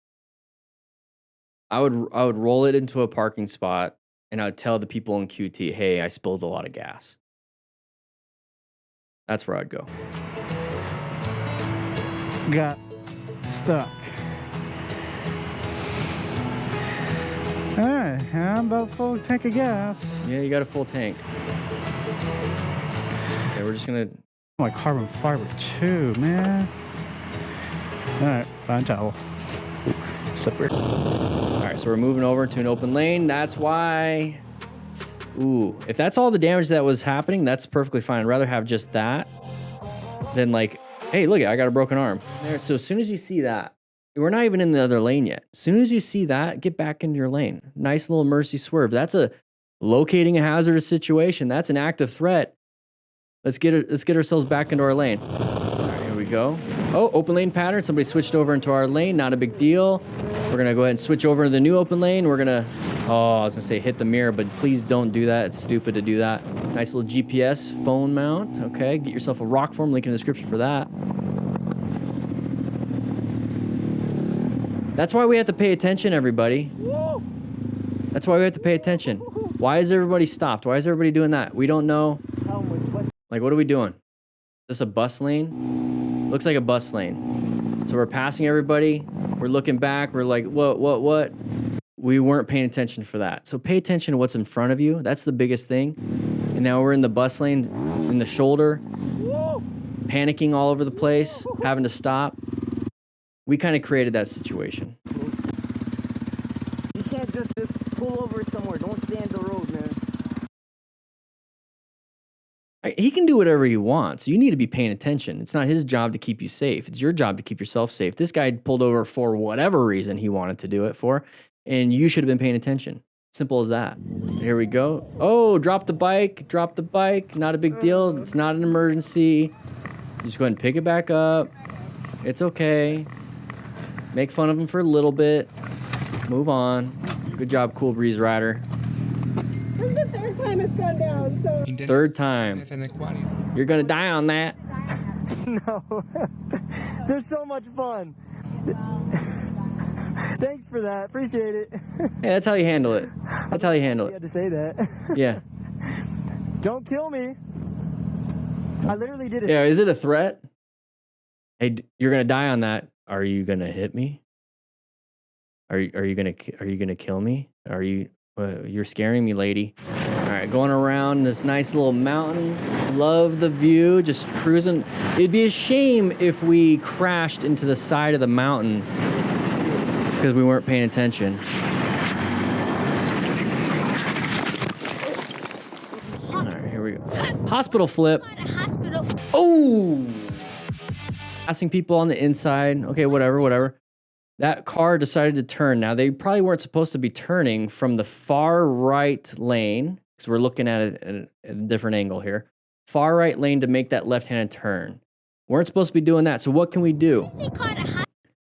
I would roll it into a parking spot, and I would tell the people in QT, hey, I spilled a lot of gas. That's where I'd go. Got stuck. Alright, I'm about full tank of gas. Yeah, you got a full tank. Okay, we're just gonna... My carbon fiber too, man. Alright, fine towel. Slippery. All right, so we're moving over to an open lane. That's why... Ooh, if that's all the damage that was happening, that's perfectly fine. I'd rather have just that than like, hey, look, I got a broken arm. There. So as soon as you see that, we're not even in the other lane yet. As soon as you see that, get back into your lane. Nice little mercy swerve. That's a locating a hazardous situation. That's an active threat. Let's get ourselves back into our lane. All right, here we go. Oh, open lane pattern. Somebody switched over into our lane. Not a big deal. We're gonna go ahead and switch over to the new open lane. We're gonna, oh, I was gonna say hit the mirror, but please don't do that. It's stupid to do that. Nice little GPS phone mount. Okay, get yourself a rock form. Link in the description for that. That's why we have to pay attention, everybody. That's why we have to pay attention. Why is everybody stopped? Why is everybody doing that? We don't know. Like, what are we doing? Is this a bus lane? Looks like a bus lane. So we're passing everybody. We're looking back. We're like, what? We weren't paying attention for that. So pay attention to what's in front of you. That's the biggest thing. And now we're in the bus lane, in the shoulder, panicking all over the place, having to stop. We kind of created that situation. You can't just pull over somewhere. Don't stay in the road, man. He can do whatever he wants. You need to be paying attention. It's not his job to keep you safe. It's your job to keep yourself safe. This guy pulled over for whatever reason he wanted to do it for, and you should have been paying attention. Simple as that. Here we go. Oh, drop the bike. Drop the bike. Not a big deal. It's not an emergency. You just go ahead and pick it back up. It's okay. Make fun of him for a little bit. Move on. Good job, Cool Breeze Rider. This is the third time it's gone down, so... Third time. You're gonna die on that. No. They're so much fun. Thanks for that. Appreciate it. Yeah, that's how you handle it. That's how you handle You it. had to say that. Yeah. Don't kill me. I literally did it. Yeah, is it a threat? Hey, you're gonna die on that. Are you gonna hit me? Are you gonna kill me? Are you? You're scaring me, lady. All right, going around this nice little mountain. Love the view. Just cruising. It'd be a shame if we crashed into the side of the mountain because we weren't paying attention. All right, here we go. Hospital flip. Oh! Passing people on the inside. Okay, whatever. That car decided to turn. Now, they probably weren't supposed to be turning from the far right lane, because we're looking at it at a different angle here. Far right lane to make that left-handed turn. Weren't supposed to be doing that, so what can we do?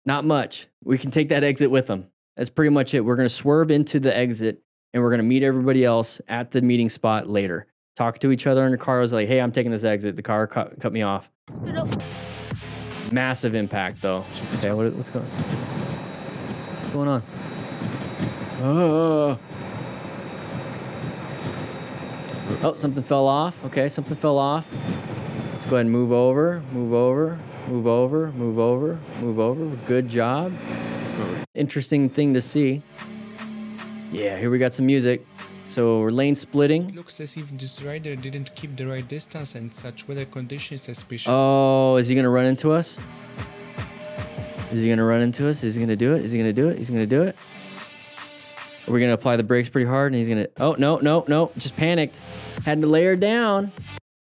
Not much. We can take that exit with them. That's pretty much it. We're going to swerve into the exit, and we're going to meet everybody else at the meeting spot later. Talk to each other in the car. I was like, hey, I'm taking this exit. The car cut me off. Massive impact, though. Okay, what's going on? What's going on? Oh, something fell off. Okay, something fell off. Let's go ahead and move over. Good job. Interesting thing to see. Yeah, here we got some music. So we're lane splitting. It looks as if this rider didn't keep the right distance and such weather conditions especially. Oh, is he gonna run into us? Is he gonna run into us? Is he gonna do it? Is he gonna do it? He's gonna do it. Are we gonna apply the brakes pretty hard and he's gonna... Oh, no. Just panicked. Had to lay her down.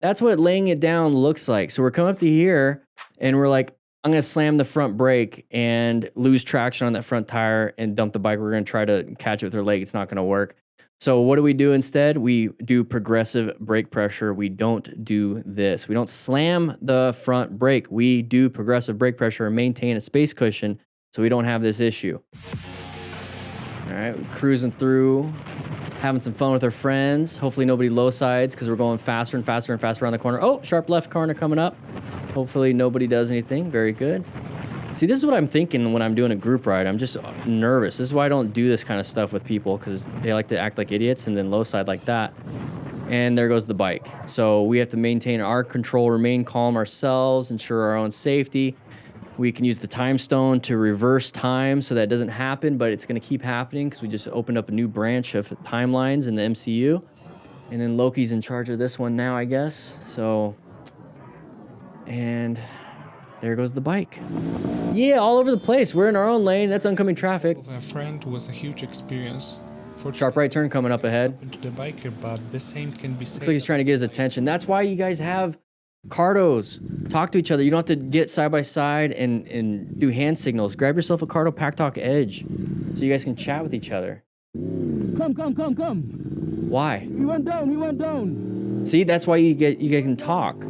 That's what laying it down looks like. So we're coming up to here and we're like, I'm gonna slam the front brake and lose traction on that front tire and dump the bike. We're gonna try to catch it with her leg. It's not gonna work. So what do we do instead? We do progressive brake pressure. We don't do this. We don't slam the front brake. We do progressive brake pressure and maintain a space cushion so we don't have this issue. All right, we're cruising through, having some fun with our friends. Hopefully nobody low sides because we're going faster and faster and faster around the corner. Oh, sharp left corner coming up. Hopefully nobody does anything. Very good. See, this is what I'm thinking when I'm doing a group ride. I'm just nervous. This is why I don't do this kind of stuff with people, because they like to act like idiots and then low side like that. And there goes the bike. So we have to maintain our control, remain calm ourselves, ensure our own safety. We can use the time stone to reverse time so that doesn't happen, but it's going to keep happening because we just opened up a new branch of timelines in the MCU. And then Loki's in charge of this one now, I guess. So, and there goes the bike. Yeah, all over the place. We're in our own lane. That's oncoming traffic. With a friend was a huge experience. Sharp right turn coming up ahead. To the biker, but the same can be said. Looks like he's trying to get his attention. That's why you guys have cardos. Talk to each other. You don't have to get side by side and do hand signals. Grab yourself a cardo pack talk edge so you guys can chat with each other. Come. Why? He went down. See, that's why you can talk.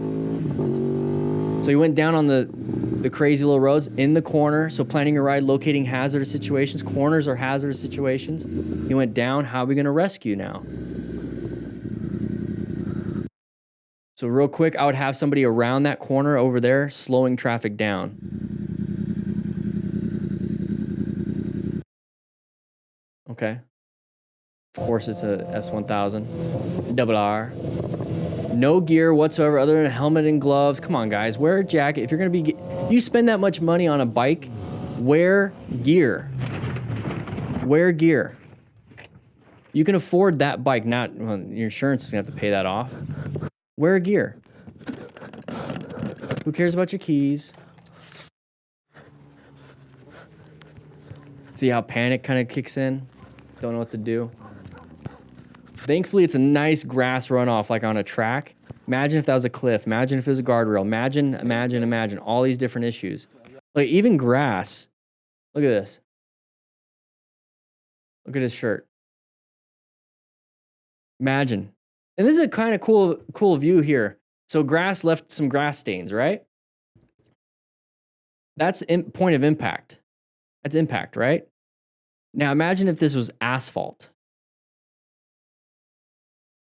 So you went down on the crazy little roads in the corner. So planning your ride, locating hazardous situations. Corners are hazardous situations. He went down. How are we going to rescue now? So real quick, I would have somebody around that corner over there slowing traffic down. Okay. Of course, it's a S1000 double R. No gear whatsoever other than a helmet and gloves. Come on, guys. Wear a jacket. If you're going to be... You spend that much money on a bike, wear gear. Wear gear. You can afford that bike. Not... Well, your insurance is going to have to pay that off. Wear gear. Who cares about your keys? See how panic kind of kicks in? Don't know what to do. Thankfully, it's a nice grass runoff like on a track. Imagine if that was a cliff. Imagine if it was a guardrail. Imagine all these different issues. Like even grass. Look at this. Look at his shirt. Imagine. And this is a kind of cool view here. So grass left some grass stains, right? That's point of impact. That's impact, right? Now imagine if this was asphalt.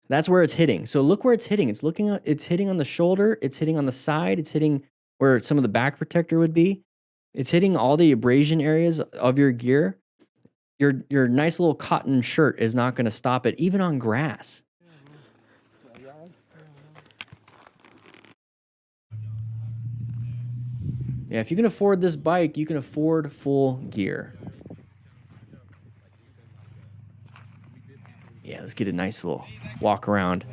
That's where it's hitting. So look where it's hitting. It's hitting on the shoulder. It's hitting on the side. It's hitting where some of the back protector would be. It's hitting all the abrasion areas of your gear. Your nice little cotton shirt is not going to stop it, even on grass. Yeah, if you can afford this bike, you can afford full gear. Yeah, let's get a nice little walk around.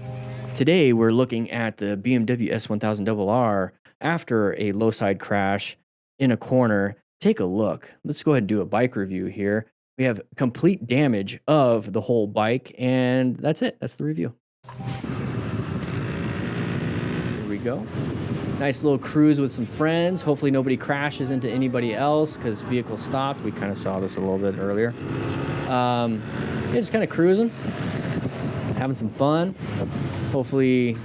Today, we're looking at the BMW S1000RR after a low side crash in a corner. Take a look. Let's go ahead and do a bike review here. We have complete damage of the whole bike, and that's it. That's the review. Here we go. Nice little cruise with some friends. Hopefully nobody crashes into anybody else because vehicle stopped. We kind of saw this a little bit earlier. Yeah, just kind of cruising, having some fun. Hopefully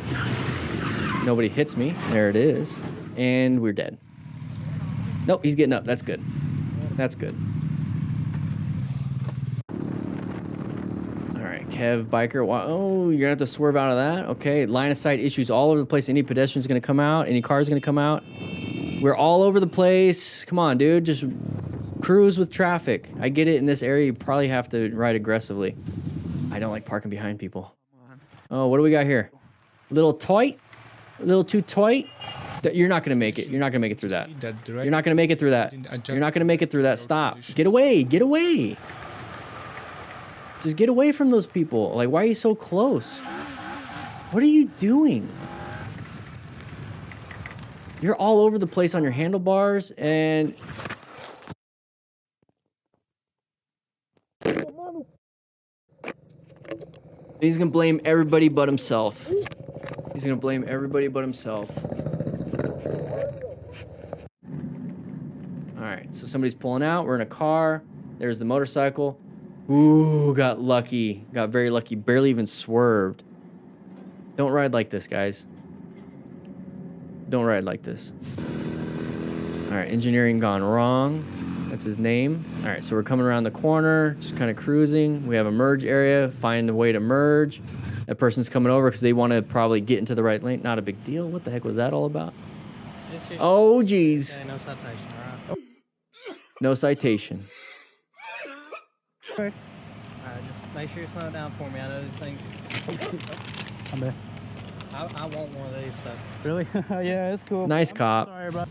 nobody hits me. There it is. And we're dead. Nope, he's getting up. That's good. That's good. All right, Kev, biker. Oh, you're going to have to swerve out of that. Okay, line of sight issues all over the place. Any pedestrian's going to come out. Any car's going to come out. We're all over the place. Come on, dude. Just cruise with traffic. I get it. In this area, you probably have to ride aggressively. I don't like parking behind people. Oh, what do we got here? Little tight? A little too tight? You're not going to make it. You're not going to make it through that. You're not going to make it through that. You're not going to make it through that. Stop. Get away. Get away. Just get away from those people. Like, why are you so close? What are you doing? You're all over the place on your handlebars, and... He's going to blame everybody but himself. He's going to blame everybody but himself. All right, so somebody's pulling out. We're in a car. There's the motorcycle. Ooh, got lucky. Got very lucky. Barely even swerved. Don't ride like this, guys. Don't ride like this. All right, engineering gone wrong. That's his name. All right, so we're coming around the corner, just kind of cruising. We have a merge area. Find a way to merge. That person's coming over because they want to probably get into the right lane. Not a big deal. What the heck was that all about? Oh, geez. No citation, all right? No citation. All right, just make sure you slow it down for me. I know these things. I bet. I want one of these. So. Really? Yeah, it's cool. Nice cop. Sorry, bro.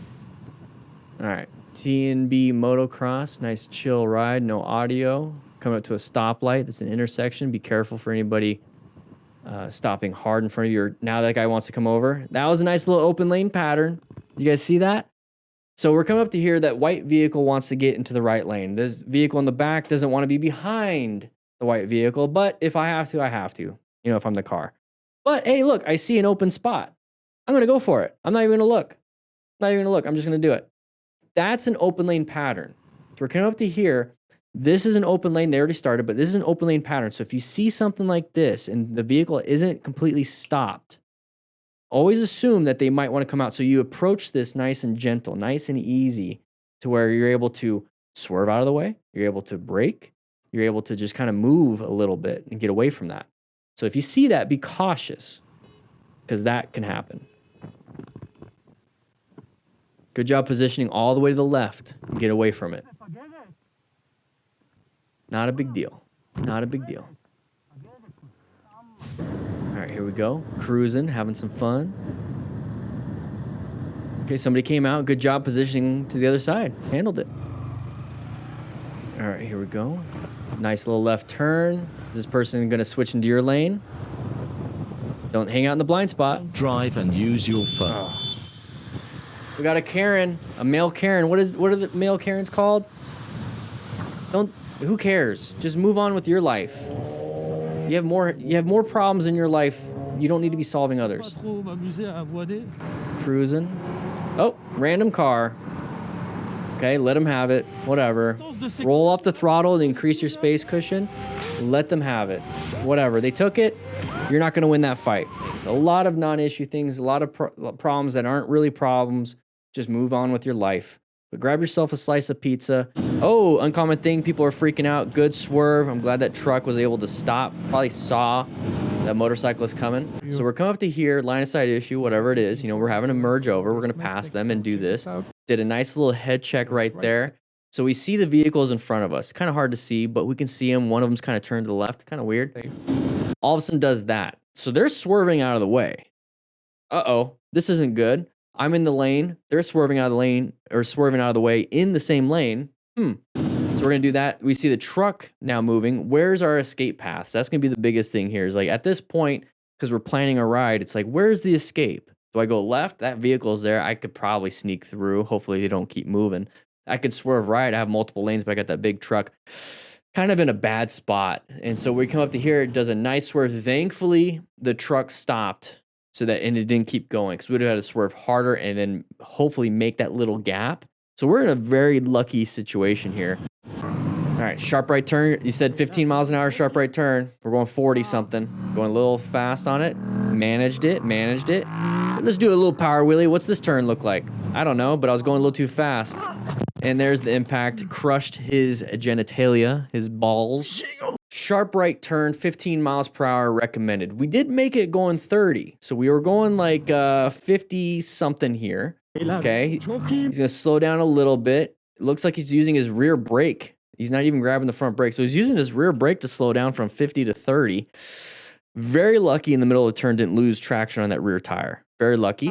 All right. T&B motocross. Nice chill ride. No audio. Coming up to a stoplight. That's an intersection. Be careful for anybody stopping hard in front of you. Or now that guy wants to come over. That was a nice little open lane pattern. You guys see that? So we're coming up to here. That white vehicle wants to get into the right lane. This vehicle in the back doesn't want to be behind the white vehicle. But if I have to, I have to. You know, if I'm the car. But hey, look, I see an open spot. I'm going to go for it. I'm not even going to look. I'm just going to do it. That's an open lane pattern. So we're coming up to here. This is an open lane. They already started, but this is an open lane pattern. So if you see something like this and the vehicle isn't completely stopped, always assume that they might want to come out. So you approach this nice and gentle, nice and easy to where you're able to swerve out of the way. You're able to brake. You're able to just kind of move a little bit and get away from that. So if you see that, be cautious because that can happen. Good job positioning all the way to the left. Get away from it. Not a big deal. Not a big deal. All right, here we go. Cruising, having some fun. Okay, somebody came out. Good job positioning to the other side. Handled it. All right, here we go. Nice little left turn. Is this person going to switch into your lane? Don't hang out in the blind spot. Drive and use your phone. Oh. We got a Karen, a male Karen. What are the male Karens called? Who cares? Just move on with your life. You have more problems in your life. You don't need to be solving others. Cruising. Oh, random car. Okay, let them have it. Whatever. Roll off the throttle to increase your space cushion. Let them have it. Whatever. They took it. You're not going to win that fight. It's a lot of non-issue things, a lot of problems that aren't really problems. Just move on with your life. But grab yourself a slice of pizza. Oh, uncommon thing. People are freaking out. Good swerve. I'm glad that truck was able to stop. Probably saw that motorcyclist coming. So we're coming up to here, line of sight issue, whatever it is. You know, we're having to merge over. We're going to pass them and do this. Did a nice little head check right there. So we see the vehicles in front of us. Kind of hard to see, but we can see them. One of them's kind of turned to the left. Kind of weird. All of a sudden does that. So they're swerving out of the way. Uh-oh, this isn't good. I'm in the lane. They're swerving out of the lane or swerving out of the way in the same lane. So we're going to do that. We see the truck now moving. Where's our escape path? So that's going to be the biggest thing here is like at this point, because we're planning a ride, it's like, where's the escape? Do I go left? That vehicle's there. I could probably sneak through. Hopefully they don't keep moving. I could swerve right. I have multiple lanes, but I got that big truck kind of in a bad spot. And so we come up to here. It does a nice swerve. Thankfully, the truck stopped so that, and it didn't keep going because we would have had to swerve harder and then hopefully make that little gap. So we're in a very lucky situation here. All right, sharp right turn. You said 15 miles an hour, sharp right turn. We're going 40 something. Going a little fast on it. Managed it. Let's do a little power wheelie. What's this turn look like? I don't know, but I was going a little too fast. And there's the impact. Crushed his genitalia, his balls. Sharp right turn, 15 miles per hour recommended. We did make it going 30. So we were going like 50 something here. Okay. He's going to slow down a little bit. It looks like he's using his rear brake. He's not even grabbing the front brake. So he's using his rear brake to slow down from 50 to 30. Very lucky in the middle of the turn, didn't lose traction on that rear tire. Very lucky.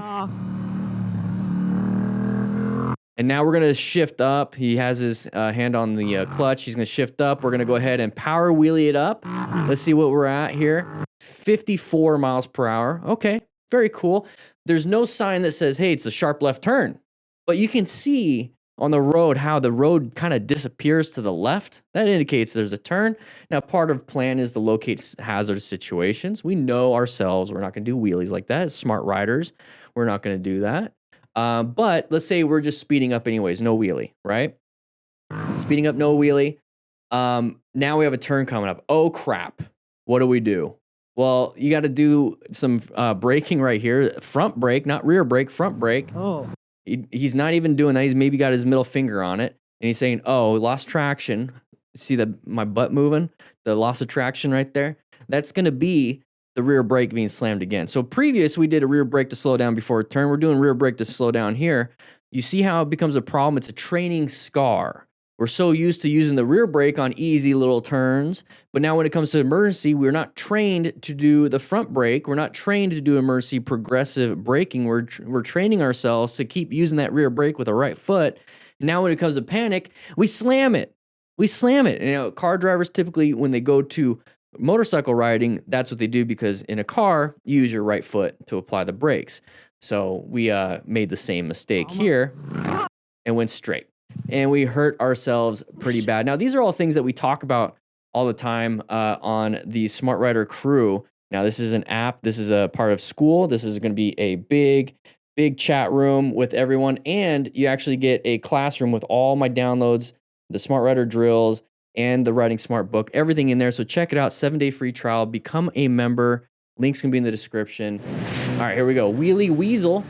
And now we're going to shift up. He has his hand on the clutch. He's going to shift up. We're going to go ahead and power wheelie it up. Let's see what we're at here. 54 miles per hour. Okay, very cool. There's no sign that says, hey, it's a sharp left turn. But you can see on the road how the road kind of disappears to the left. That indicates there's a turn. Now, part of plan is to locate hazardous situations. We know ourselves we're not going to do wheelies like that. As smart riders, we're not going to do that. But let's say we're just speeding up anyways, no wheelie, right? Speeding up, no wheelie. Now we have a turn coming up. Oh, crap. What do we do? Well, you got to do some braking right here. Front brake, not rear brake, front brake. Oh. He's not even doing that. He's maybe got his middle finger on it. And he's saying, oh, lost traction. See my butt moving? The loss of traction right there? That's going to be the rear brake being slammed again. So previous, we did a rear brake to slow down before a turn. We're doing rear brake to slow down here. You see how it becomes a problem? It's a training scar. We're so used to using the rear brake on easy little turns, but now when it comes to emergency, we're not trained to do the front brake. We're not trained to do emergency progressive braking. We're training ourselves to keep using that rear brake with the right foot. Now when it comes to panic, we slam it. We slam it. And, you know, car drivers typically, when they go to motorcycle riding, that's what they do, because in a car, you use your right foot to apply the brakes. So we made the same mistake here and went straight. And we hurt ourselves pretty bad. Now, these are all things that we talk about all the time on the Smart Rider crew. Now, this is an app. This is a part of school. This is going to be a big chat room with everyone. And you actually get a classroom with all my downloads, the Smart Rider drills, and the Riding Smart book, everything in there. So check it out. 7-day free trial. Become a member. Links can be in the description. All right, here we go. Wheelie Weasel.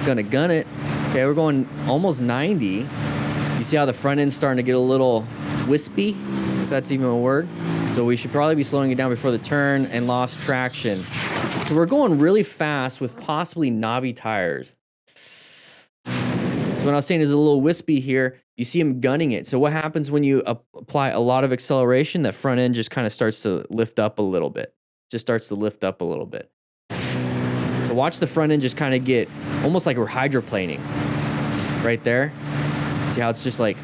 Gonna gun it. Okay, we're going almost 90. You see how the front end's starting to get a little wispy, if that's even a word. So we should probably be slowing it down before the turn, and lost traction. So we're going really fast with possibly knobby tires. So what I was saying is a little wispy here. You see him gunning it. So what happens when you apply a lot of acceleration? That front end just kind of starts to lift up a little bit. Just starts to lift up a little bit. So watch the front end just kind of get almost like we're hydroplaning right there. See how it's just like,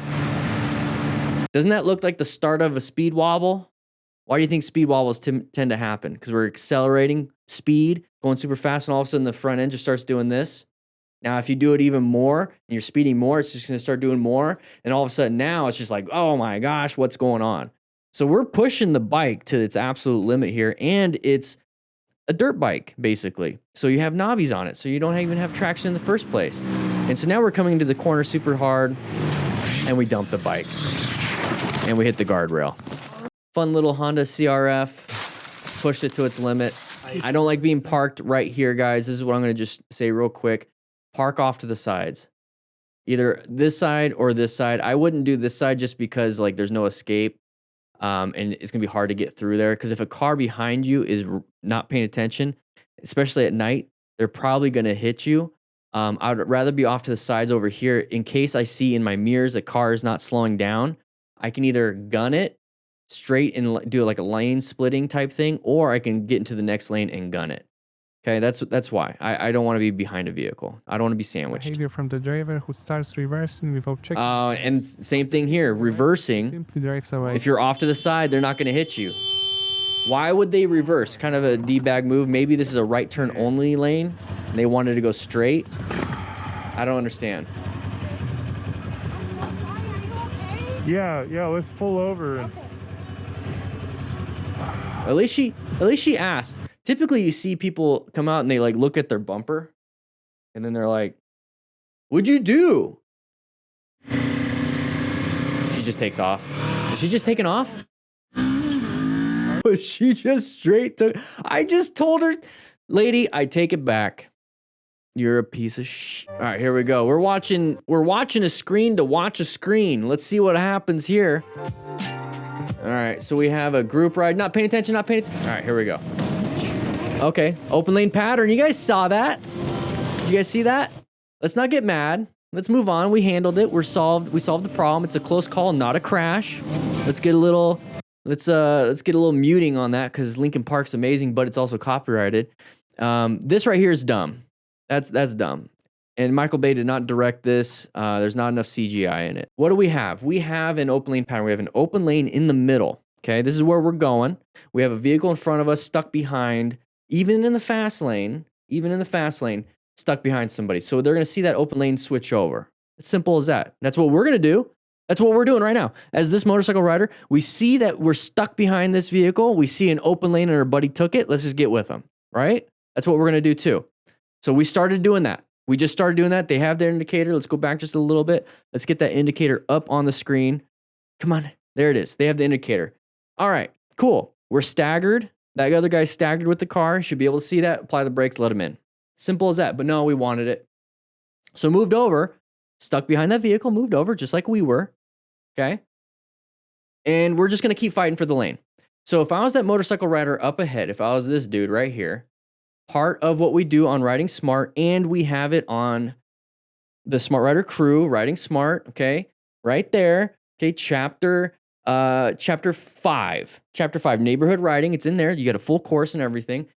doesn't that look like the start of a speed wobble? Why do you think speed wobbles tend to happen? Because we're accelerating speed, going super fast, and all of a sudden the front end just starts doing this. Now, if you do it even more and you're speeding more, it's just going to start doing more. And all of a sudden now it's just like, oh my gosh, what's going on? So we're pushing the bike to its absolute limit here, and it's a dirt bike, basically. So you have knobbies on it, so you don't even have traction in the first place. And so now we're coming into the corner super hard, and we dump the bike. And we hit the guardrail. Fun little Honda CRF. Pushed it to its limit. I don't like being parked right here, guys. This is what I'm going to just say real quick. Park off to the sides. Either this side or this side. I wouldn't do this side just because like there's no escape. And it's going to be hard to get through there. Because if a car behind you is not paying attention, especially at night, they're probably going to hit you. I would rather be off to the sides over here in case I see in my mirrors a car is not slowing down. I can either gun it straight and do like a lane splitting type thing, or I can get into the next lane and gun it. Okay, that's why. I don't want to be behind a vehicle. I don't want to be sandwiched. Behavior from the driver who starts reversing without checking. And same thing here, reversing. Simply drives away. If you're off to the side, they're not going to hit you. Why would they reverse? Kind of a D-bag move. Maybe this is a right turn only lane, and they wanted to go straight. I don't understand. Yeah, let's pull over. At least she asked. Typically, you see people come out and they like look at their bumper, and then they're like, "What'd you do?" She just takes off. Is she just taking off? But she just straight took. I just told her, lady, I take it back. You're a piece of shit. All right, here we go. We're watching a screen to watch a screen. Let's see what happens here. All right, so we have a group ride. Not paying attention. All right, here we go. Okay, open lane pattern. You guys saw that? Did you guys see that? Let's not get mad. Let's move on. We handled it. We solved the problem. It's a close call, not a crash. Let's get a little muting on that because Linkin Park's amazing, but it's also copyrighted. This right here is dumb. That's dumb. And Michael Bay did not direct this. There's not enough CGI in it. What do we have? We have an open lane pattern. We have an open lane in the middle. Okay, this is where we're going. We have a vehicle in front of us stuck behind. Even in the fast lane, stuck behind somebody. So they're going to see that open lane switch over. It's simple as that. That's what we're going to do. That's what we're doing right now. As this motorcycle rider, we see that we're stuck behind this vehicle. We see an open lane and our buddy took it. Let's just get with them, right? That's what we're going to do too. So we started doing that. We just started doing that. They have their indicator. Let's go back just a little bit. Let's get that indicator up on the screen. Come on. There it is. They have the indicator. All right, cool. We're staggered. That other guy's staggered with the car. Should be able to see that. Apply the brakes, let him in. Simple as that. But no, we wanted it. So moved over, stuck behind that vehicle, moved over just like we were. Okay. And we're just going to keep fighting for the lane. So if I was that motorcycle rider up ahead, if I was this dude right here, part of what we do on Riding Smart, and we have it on the Smart Rider crew, Riding Smart, okay? right there. Okay, chapter 5. Chapter 5, neighborhood riding. It's in there. You get a full course and everything.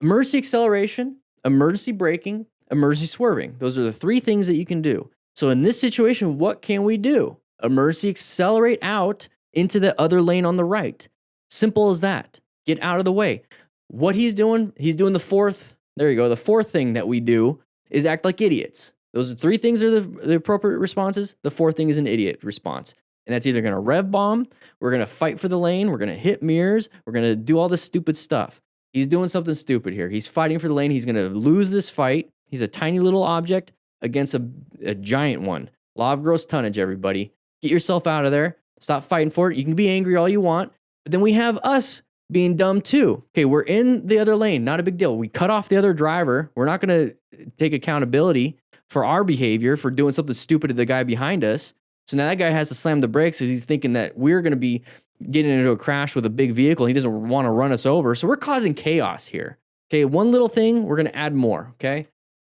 Emergency acceleration, emergency braking, emergency swerving. Those are the 3 things that you can do. So in this situation, what can we do? Emergency accelerate out into the other lane on the right. Simple as that. Get out of the way. What he's doing the 4th. There you go. The 4th thing that we do is act like idiots. Those are 3 things are the appropriate responses. The 4th thing is an idiot response. And that's either going to rev bomb, we're going to fight for the lane, we're going to hit mirrors, we're going to do all this stupid stuff. He's doing something stupid here. He's fighting for the lane. He's going to lose this fight. He's a tiny little object against a giant one. Law of gross tonnage, everybody. Get yourself out of there. Stop fighting for it. You can be angry all you want. But then we have us being dumb too. Okay, we're in the other lane. Not a big deal. We cut off the other driver. We're not going to take accountability for our behavior for doing something stupid to the guy behind us. So now that guy has to slam the brakes because he's thinking that we're going to be getting into a crash with a big vehicle. He doesn't want to run us over. So we're causing chaos here. Okay, one little thing, we're going to add more. Okay,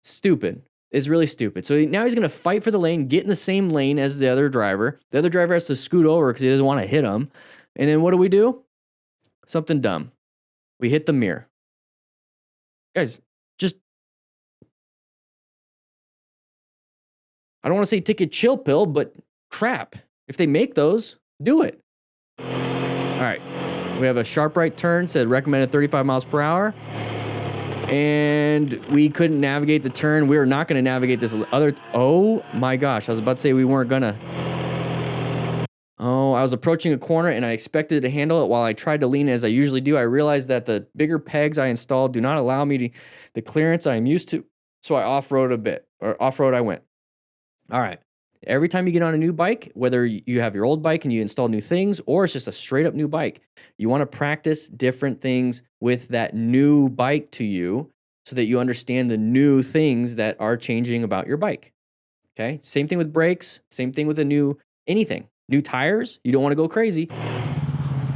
stupid. It's really stupid. So now he's going to fight for the lane, get in the same lane as the other driver. The other driver has to scoot over because he doesn't want to hit him. And then what do? Something dumb. We hit the mirror. Guys, just, I don't want to say take a chill pill, but crap. If they make those, do it. All right. We have a sharp right turn, said recommended 35 miles per hour. And we couldn't navigate the turn. We were not going to navigate this other. Oh my gosh. I was about to say we weren't going to. Oh, I was approaching a corner and I expected to handle it while I tried to lean as I usually do. I realized that the bigger pegs I installed do not allow me the clearance I am used to. So I off-road a bit, or off-road I went. All right. Every time you get on a new bike, whether you have your old bike and you install new things, or it's just a straight up new bike, you want to practice different things with that new bike to you so that you understand the new things that are changing about your bike. Okay. Same thing with brakes. Same thing with anything. New tires. You don't want to go crazy. All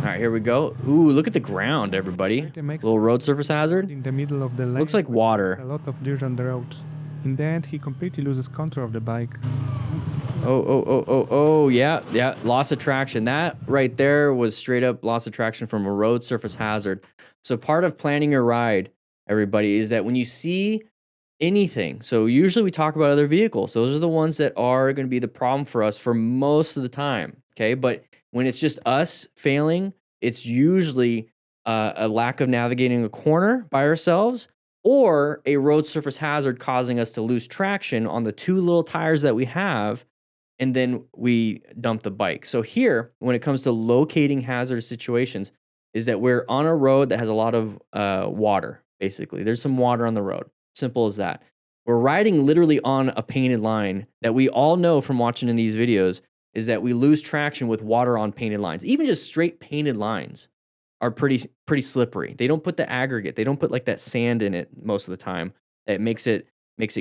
right, here we go. Ooh, look at the ground, everybody. Little road surface hazard. In the middle of the lane, looks like water. A lot of dirt on the road. In the end, he completely loses control of the bike. Oh, yeah. Loss of traction. That right there was straight up loss of traction from a road surface hazard. So part of planning your ride, everybody, is that when you see anything, so usually we talk about other vehicles. Those are the ones that are going to be the problem for us for most of the time. Okay. But when it's just us failing, it's usually a lack of navigating a corner by ourselves, or a road surface hazard causing us to lose traction on the 2 little tires that we have, and then we dump the bike. So here, when it comes to locating hazardous situations, is that we're on a road that has a lot of water, basically. There's some water on the road. Simple as that. We're riding literally on a painted line that we all know from watching in these videos is that we lose traction with water on painted lines. Even just straight painted lines are pretty slippery. They don't put the aggregate. They don't put like that sand in it most of the time that makes it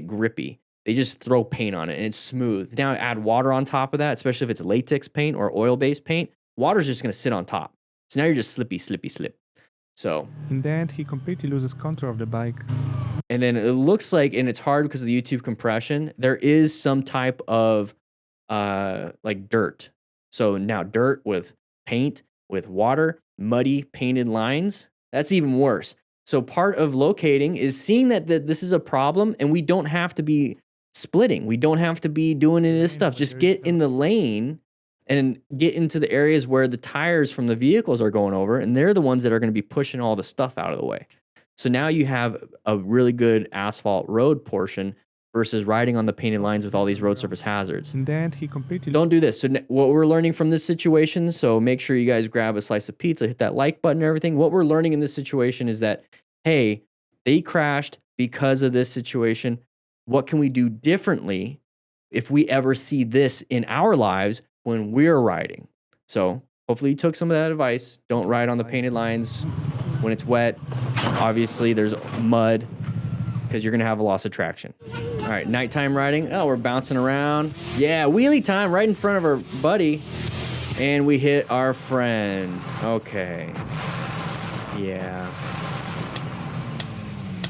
grippy. They just throw paint on it and it's smooth. Now add water on top of that, especially if it's latex paint or oil-based paint. Water's just going to sit on top. So now you're just slip. So in the end, he completely loses control of the bike. And then it looks like, and it's hard because of the YouTube compression, there is some type of like dirt. So now dirt with paint, with water, muddy painted lines, that's even worse. So part of locating is seeing that this is a problem and we don't have to be splitting. We don't have to be doing any of this stuff. Just get in the lane and get into the areas where the tires from the vehicles are going over, and they're the ones that are going to be pushing all the stuff out of the way. So now you have a really good asphalt road portion versus riding on the painted lines with all these road surface hazards. In the end, he completely don't do this. So what we're learning from this situation, so make sure you guys grab a slice of pizza, hit that like button and everything. What we're learning in this situation is that, hey, they crashed because of this situation. What can we do differently if we ever see this in our lives when we're riding? So hopefully you took some of that advice. Don't ride on the painted lines when it's wet. Obviously, there's mud because you're going to have a loss of traction. All right, nighttime riding. Oh, we're bouncing around. Yeah, wheelie time right in front of our buddy. And we hit our friend. Okay. Yeah.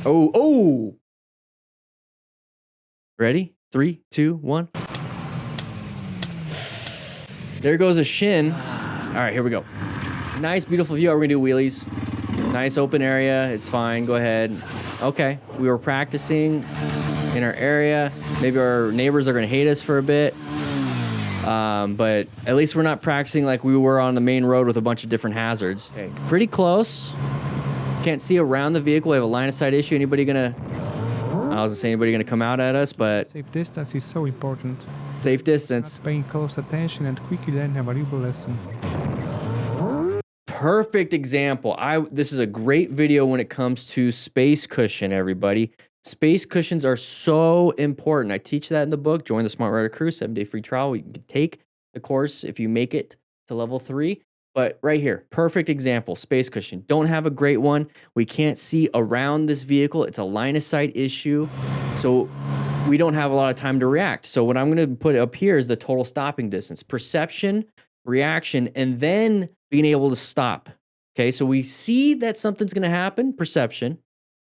Oh. Ready? 3, 2, 1. There goes a shin. All right, here we go. Nice, beautiful view. We're gonna do wheelies. Nice open area. It's fine. Go ahead. Okay, we were practicing in our area. Maybe our neighbors are gonna hate us for a bit. But at least we're not practicing like we were on the main road with a bunch of different hazards. Okay, pretty close. Can't see around the vehicle. We have a line of sight issue. Anybody gonna come out at us, but Safe distance is so important. safe distance. Paying close attention and quickly learn a valuable lesson. Perfect example. This is a great video when it comes to space cushion, everybody. Space cushions are so important. I teach that in the book. Join the Smart Rider Crew, 7-day free trial. You can take the course if you make it to level 3. But right here, perfect example, space cushion. Don't have a great one. We can't see around this vehicle. It's a line of sight issue. So we don't have a lot of time to react. So what I'm going to put up here is the total stopping distance, perception, reaction, and then being able to stop. Okay, so we see that something's going to happen, perception.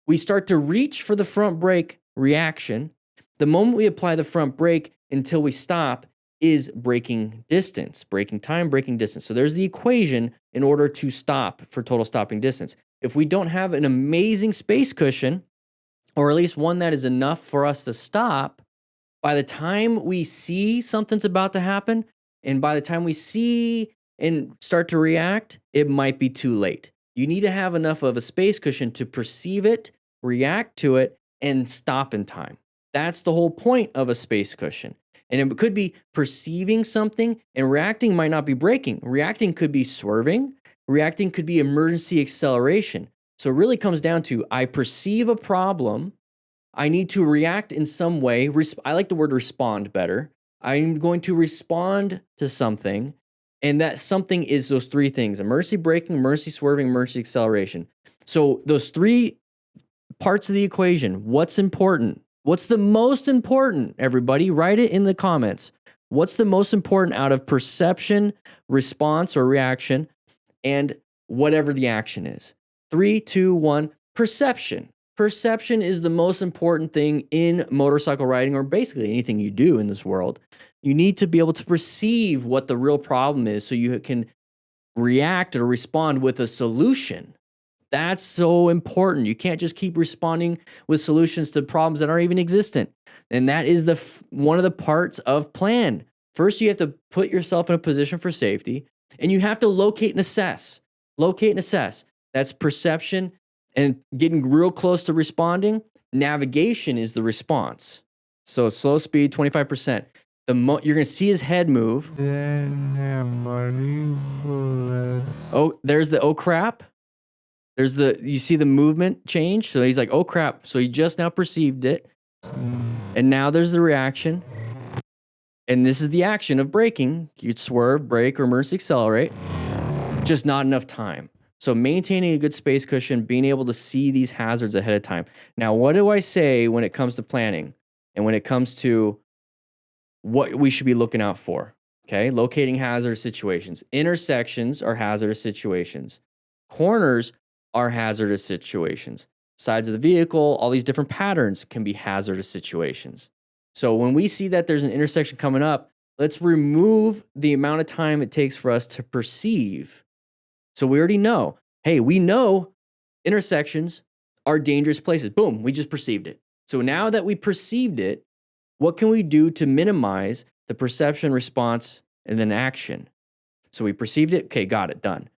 We start to reach for the front brake, reaction. The moment we apply the front brake until we stop is braking distance, braking time, braking distance. So there's the equation in order to stop for total stopping distance. If we don't have an amazing space cushion, or at least one that is enough for us to stop, by the time we see something's about to happen, and by the time we see and start to react, it might be too late. You need to have enough of a space cushion to perceive it, react to it, and stop in time. That's the whole point of a space cushion. And it could be perceiving something, and reacting might not be braking. Reacting could be swerving. Reacting could be emergency acceleration. So it really comes down to, I perceive a problem. I need to react in some way. I like the word respond better. I'm going to respond to something. And that something is those 3 things: emergency braking, emergency swerving, emergency acceleration. So those 3 parts of the equation, what's important? What's the most important, everybody? Write it in the comments. What's the most important out of perception, response, or reaction, and whatever the action is? 3, 2, 1, perception. Perception is the most important thing in motorcycle riding, or basically anything you do in this world. You need to be able to perceive what the real problem is so you can react or respond with a solution. That's so important. You can't just keep responding with solutions to problems that aren't even existent. And that is one of the parts of plan. First, you have to put yourself in a position for safety, and you have to locate and assess. Locate and assess. That's perception and getting real close to responding. Navigation is the response. So slow speed, 25%. You're going to see his head move. Oh, there's the oh crap. You see the movement change. So he's like, oh crap. So he just now perceived it. And now there's the reaction. And this is the action of braking. You'd swerve, brake, or emergency accelerate. Just not enough time. So maintaining a good space cushion, being able to see these hazards ahead of time. Now, what do I say when it comes to planning and when it comes to what we should be looking out for? Okay, locating hazardous situations. Intersections are hazardous situations. Corners are hazardous situations. Sides of the vehicle, all these different patterns can be hazardous situations. So when we see that there's an intersection coming up, let's remove the amount of time it takes for us to perceive. So we already know, hey, we know intersections are dangerous places. Boom, we just perceived it. So now that we perceived it, what can we do to minimize the perception, response, and then action? So we perceived it. Okay, got it, done.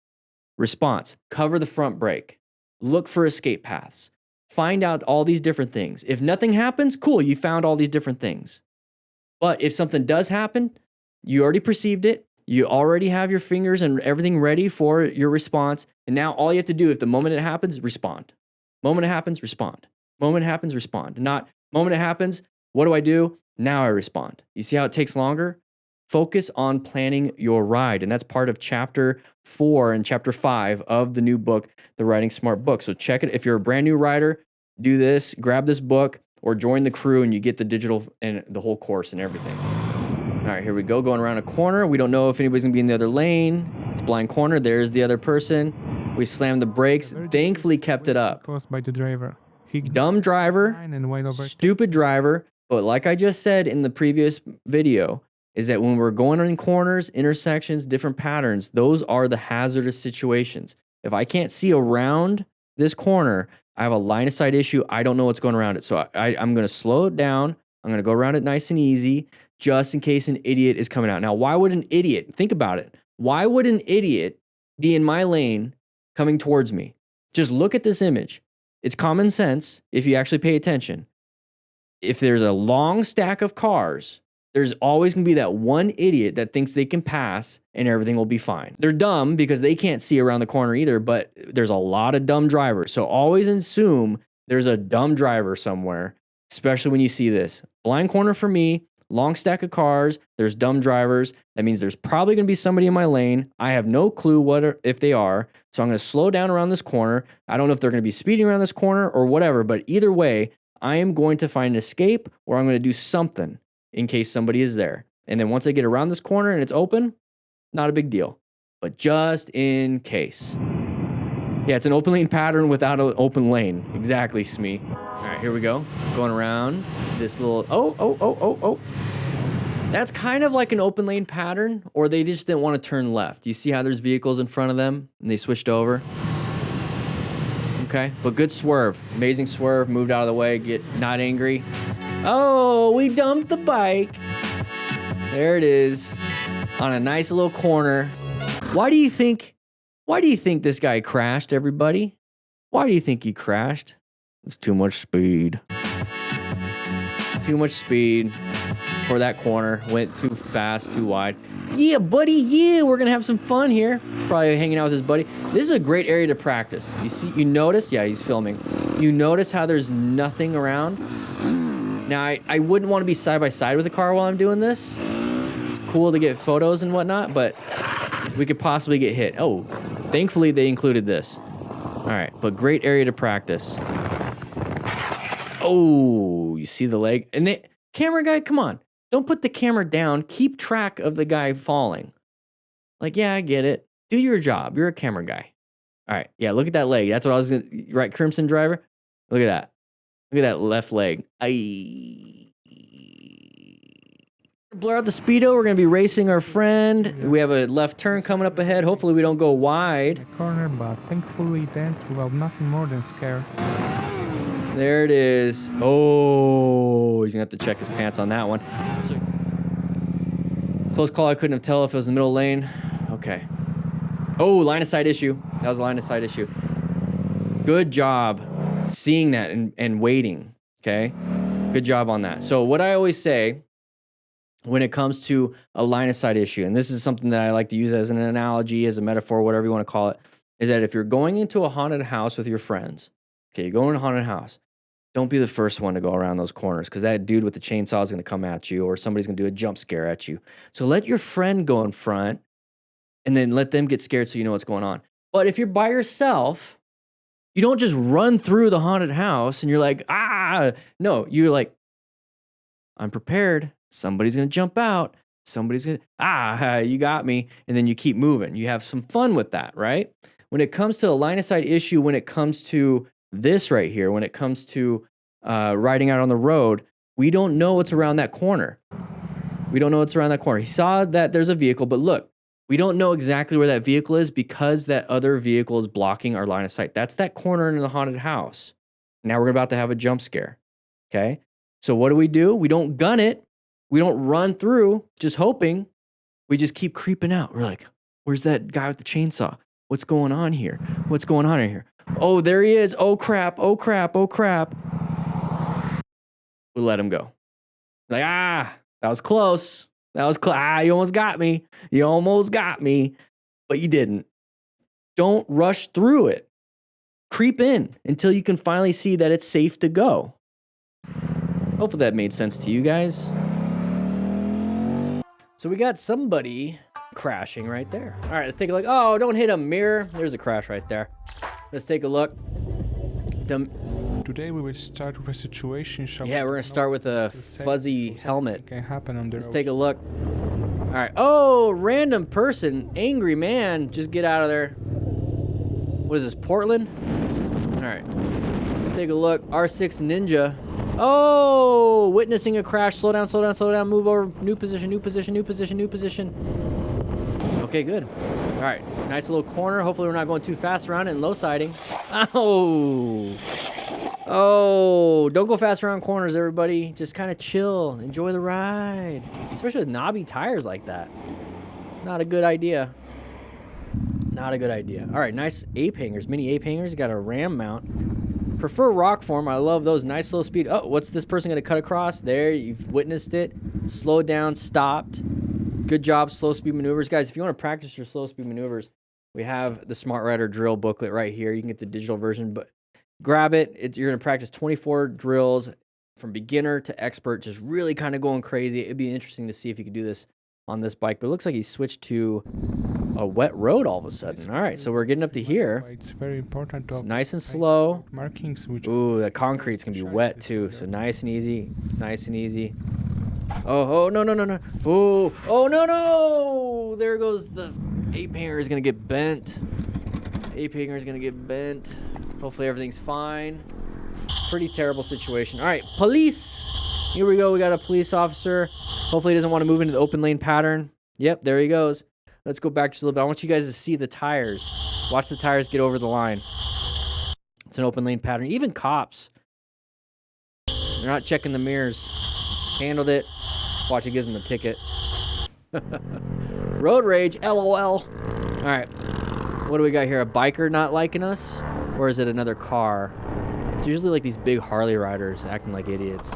Response, cover the front brake. Look for escape paths. Find out all these different things. If nothing happens, cool, you found all these different things. But if something does happen, you already perceived it. You already have your fingers and everything ready for your response. And now all you have to do, if the moment it happens, respond. Moment it happens, respond. Moment it happens, respond. Not moment it happens, what do I do? Now I respond. You see how it takes longer? Focus on planning your ride. And that's part of chapter 4 and chapter 5 of the new book, The Riding Smart book. So check it. If you're a brand new rider, do this, grab this book, or join the crew and you get the digital and the whole course and everything. All right, here we go. Going around a corner. We don't know if anybody's gonna be in the other lane. It's blind corner. There's the other person. We slammed the brakes. Thankfully kept it up. Caused by the driver. Dumb driver, stupid driver. But like I just said in the previous video, is that when we're going in corners, intersections, different patterns, those are the hazardous situations. If I can't see around this corner, I have a line of sight issue. I don't know what's going around it. So I'm going to slow it down. I'm going to go around it nice and easy just in case an idiot is coming out. Now, why would an idiot, think about it. Why would an idiot be in my lane coming towards me? Just look at this image. It's common sense if you actually pay attention. If there's a long stack of cars, there's always going to be that one idiot that thinks they can pass and everything will be fine. They're dumb because they can't see around the corner either, but there's a lot of dumb drivers. So always assume there's a dumb driver somewhere, especially when you see this. Blind corner for me, long stack of cars, there's dumb drivers. That means there's probably going to be somebody in my lane. I have no clue if they are. So I'm going to slow down around this corner. I don't know if they're going to be speeding around this corner or whatever, but either way, I am going to find an escape or I'm going to do something in case somebody is there. And then once I get around this corner and it's open, not a big deal. But just in case. Yeah, it's an open lane pattern without an open lane. Exactly, Smee. All right, here we go. Going around this little, oh. That's kind of like an open lane pattern, or they just didn't want to turn left. You see how there's vehicles in front of them and they switched over? Okay, but good swerve. Amazing swerve, moved out of the way, get not angry. Oh, we dumped the bike. There it is on a nice little corner. Why do you think this guy crashed, everybody? Why do you think he crashed? It's too much speed. Too much speed for that corner. Went too fast, too wide. Yeah, buddy, yeah, we're gonna have some fun here. Probably hanging out with his buddy. This is a great area to practice. You notice? Yeah, he's filming. You notice how there's nothing around? Now, I wouldn't want to be side by side with the car while I'm doing this. It's cool to get photos and whatnot, but we could possibly get hit. Oh, thankfully they included this. All right, but great area to practice. Oh, you see the leg? And camera guy, come on. Don't put the camera down. Keep track of the guy falling. Like, yeah, I get it. Do your job. You're a camera guy. All right, yeah, look at that leg. That's what I was going to, right, Crimson Driver? Look at that. Look at that left leg. Blur out the speedo. We're going to be racing our friend. We have a left turn coming up ahead. Hopefully we don't go wide. The corner, but thankfully dance without nothing more than scare. There it is. Oh, he's going to have to check his pants on that one. So, close call. I couldn't have tell if it was in the middle lane. Okay. Oh, line of sight issue. That was a line of sight issue. Good job seeing that and waiting. Okay. Good job on that. So what I always say when it comes to a line of sight issue, and this is something that I like to use as an analogy, as a metaphor, whatever you want to call it, is that if you're going into a haunted house with your friends, okay, you go in a haunted house, don't be the first one to go around those corners because that dude with the chainsaw is going to come at you or somebody's going to do a jump scare at you. So let your friend go in front and then let them get scared so you know what's going on. But if you're by yourself, you don't just run through the haunted house and you're like, ah, no, you're like, I'm prepared. Somebody's going to jump out. Somebody's going to, you got me. And then you keep moving. You have some fun with that, right? When it comes to a line of sight issue, when it comes to this right here, when it comes to riding out on the road, we don't know what's around that corner. We don't know what's around that corner. He saw that there's a vehicle, but look, we don't know exactly where that vehicle is because that other vehicle is blocking our line of sight. That's that corner in the haunted house. Now we're about to have a jump scare. Okay. So what do? We don't gun it. We don't run through just hoping. We just keep creeping out. We're like, where's that guy with the chainsaw? What's going on here? What's going on in here? Oh, there he is. Oh, crap. Oh, crap. Oh, crap. We let him go. Like, that was close. That was close. You almost got me. You almost got me. But you didn't. Don't rush through it. Creep in until you can finally see that it's safe to go. Hopefully that made sense to you guys. So we got somebody crashing right there. All right, let's take a look. Oh, don't hit a mirror. There's a crash right there. Let's take a look. Today we will start with a situation shot. Yeah, we're gonna start with a fuzzy helmet. Can happen on the Let's road. take a look. All right. Oh, random person, angry man. Just get out of there. What is this, Portland? All right. Let's take a look. R6 Ninja. Oh, witnessing a crash. Slow down, slow down, slow down. Move over. New position, new position, new position, new position. Okay, good. All right, nice little corner. Hopefully we're not going too fast around it and low siding. Oh. Oh, don't go fast around corners, everybody. Just kind of chill. Enjoy the ride. Especially with knobby tires like that. Not a good idea. Not a good idea. All right, nice ape hangers. Mini ape hangers. Got a ram mount. Prefer rock form. I love those. Nice slow speed. Oh, what's this person going to cut across? There, you've witnessed it. Slowed down, stopped. Good job, slow speed maneuvers. Guys, if you want to practice your slow speed maneuvers, we have the Smart Rider drill booklet right here. You can get the digital version, but grab it. You're going to practice 24 drills from beginner to expert, just really kind of going crazy. It'd be interesting to see if you could do this on this bike, but it looks like he switched to a wet road all of a sudden. All right, so we're getting up to here. It's very important to it's nice and slow. Markings which ooh, the concrete's going to be wet too, so nice and easy. Nice and easy. Oh, no, no, no, no. Oh, no, no. There goes the ape hanger is going to get bent. Ape hanger is going to get bent. Hopefully everything's fine. Pretty terrible situation. All right, police. Here we go. We got a police officer. Hopefully he doesn't want to move into the open lane pattern. Yep, there he goes. Let's go back just a little bit. I want you guys to see the tires. Watch the tires get over the line. It's an open lane pattern. Even cops. They're not checking the mirrors. Handled it. Watch, it gives him a ticket. Road rage, LOL. All right. What do we got here? A biker not liking us? Or is it another car? It's usually like these big Harley riders acting like idiots.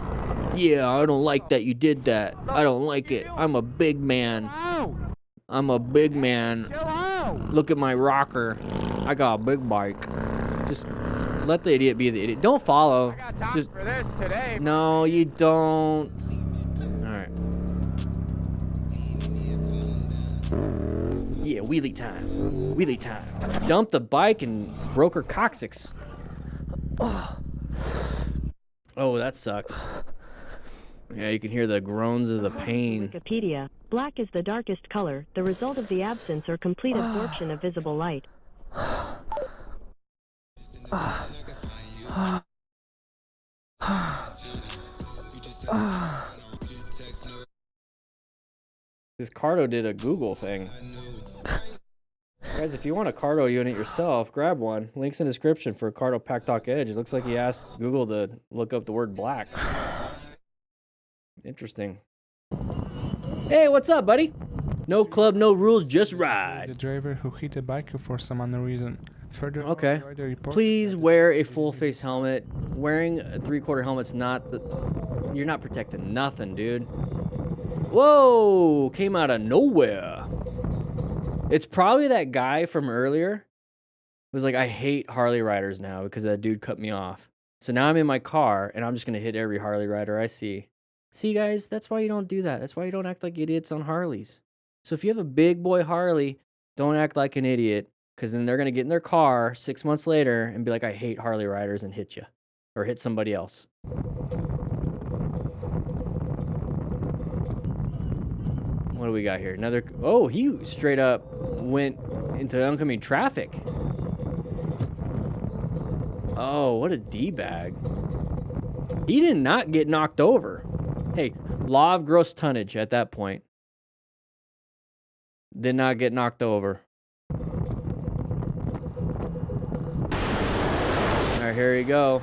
Yeah, I don't like that you did that. I don't like it. I'm a big man. I'm a big man. Look at my rocker. I got a big bike. Just let the idiot be the idiot. Don't follow. I got time Just for this today. no, you don't. All right. Yeah, wheelie time. Wheelie time. Dumped the bike and broke her coccyx. Oh, that sucks. Yeah, you can hear the groans of the pain. Wikipedia. Black is the darkest color, the result of the absence or complete absorption of visible light. This Cardo did a Google thing. Guys, if you want a Cardo unit yourself, grab one. Links in the description for a Cardo Pack Talk Edge. It looks like he asked Google to look up the word black. Interesting. Hey, what's up, buddy? No club, no rules, just the ride. driver who hit a biker for some unknown reason. Further, Okay. rider reported Please that the wear biker a full face helmet. Wearing a 3/4 helmet's not the... You're not protecting nothing, dude. Whoa! Came out of nowhere. It's probably that guy from earlier who was like, I hate Harley riders now because that dude cut me off. So now I'm in my car and I'm just going to hit every Harley rider I see. See, guys, that's why you don't do that. That's why you don't act like idiots on Harleys. So if you have a big boy Harley, don't act like an idiot because then they're going to get in their car 6 months later and be like, I hate Harley riders and hit you or hit somebody else. What do we got here? Another... Oh, he straight up went into oncoming traffic. Oh, what a D-bag. He did not get knocked over. Hey, law of gross tonnage at that point. Did not get knocked over. All right, here we go.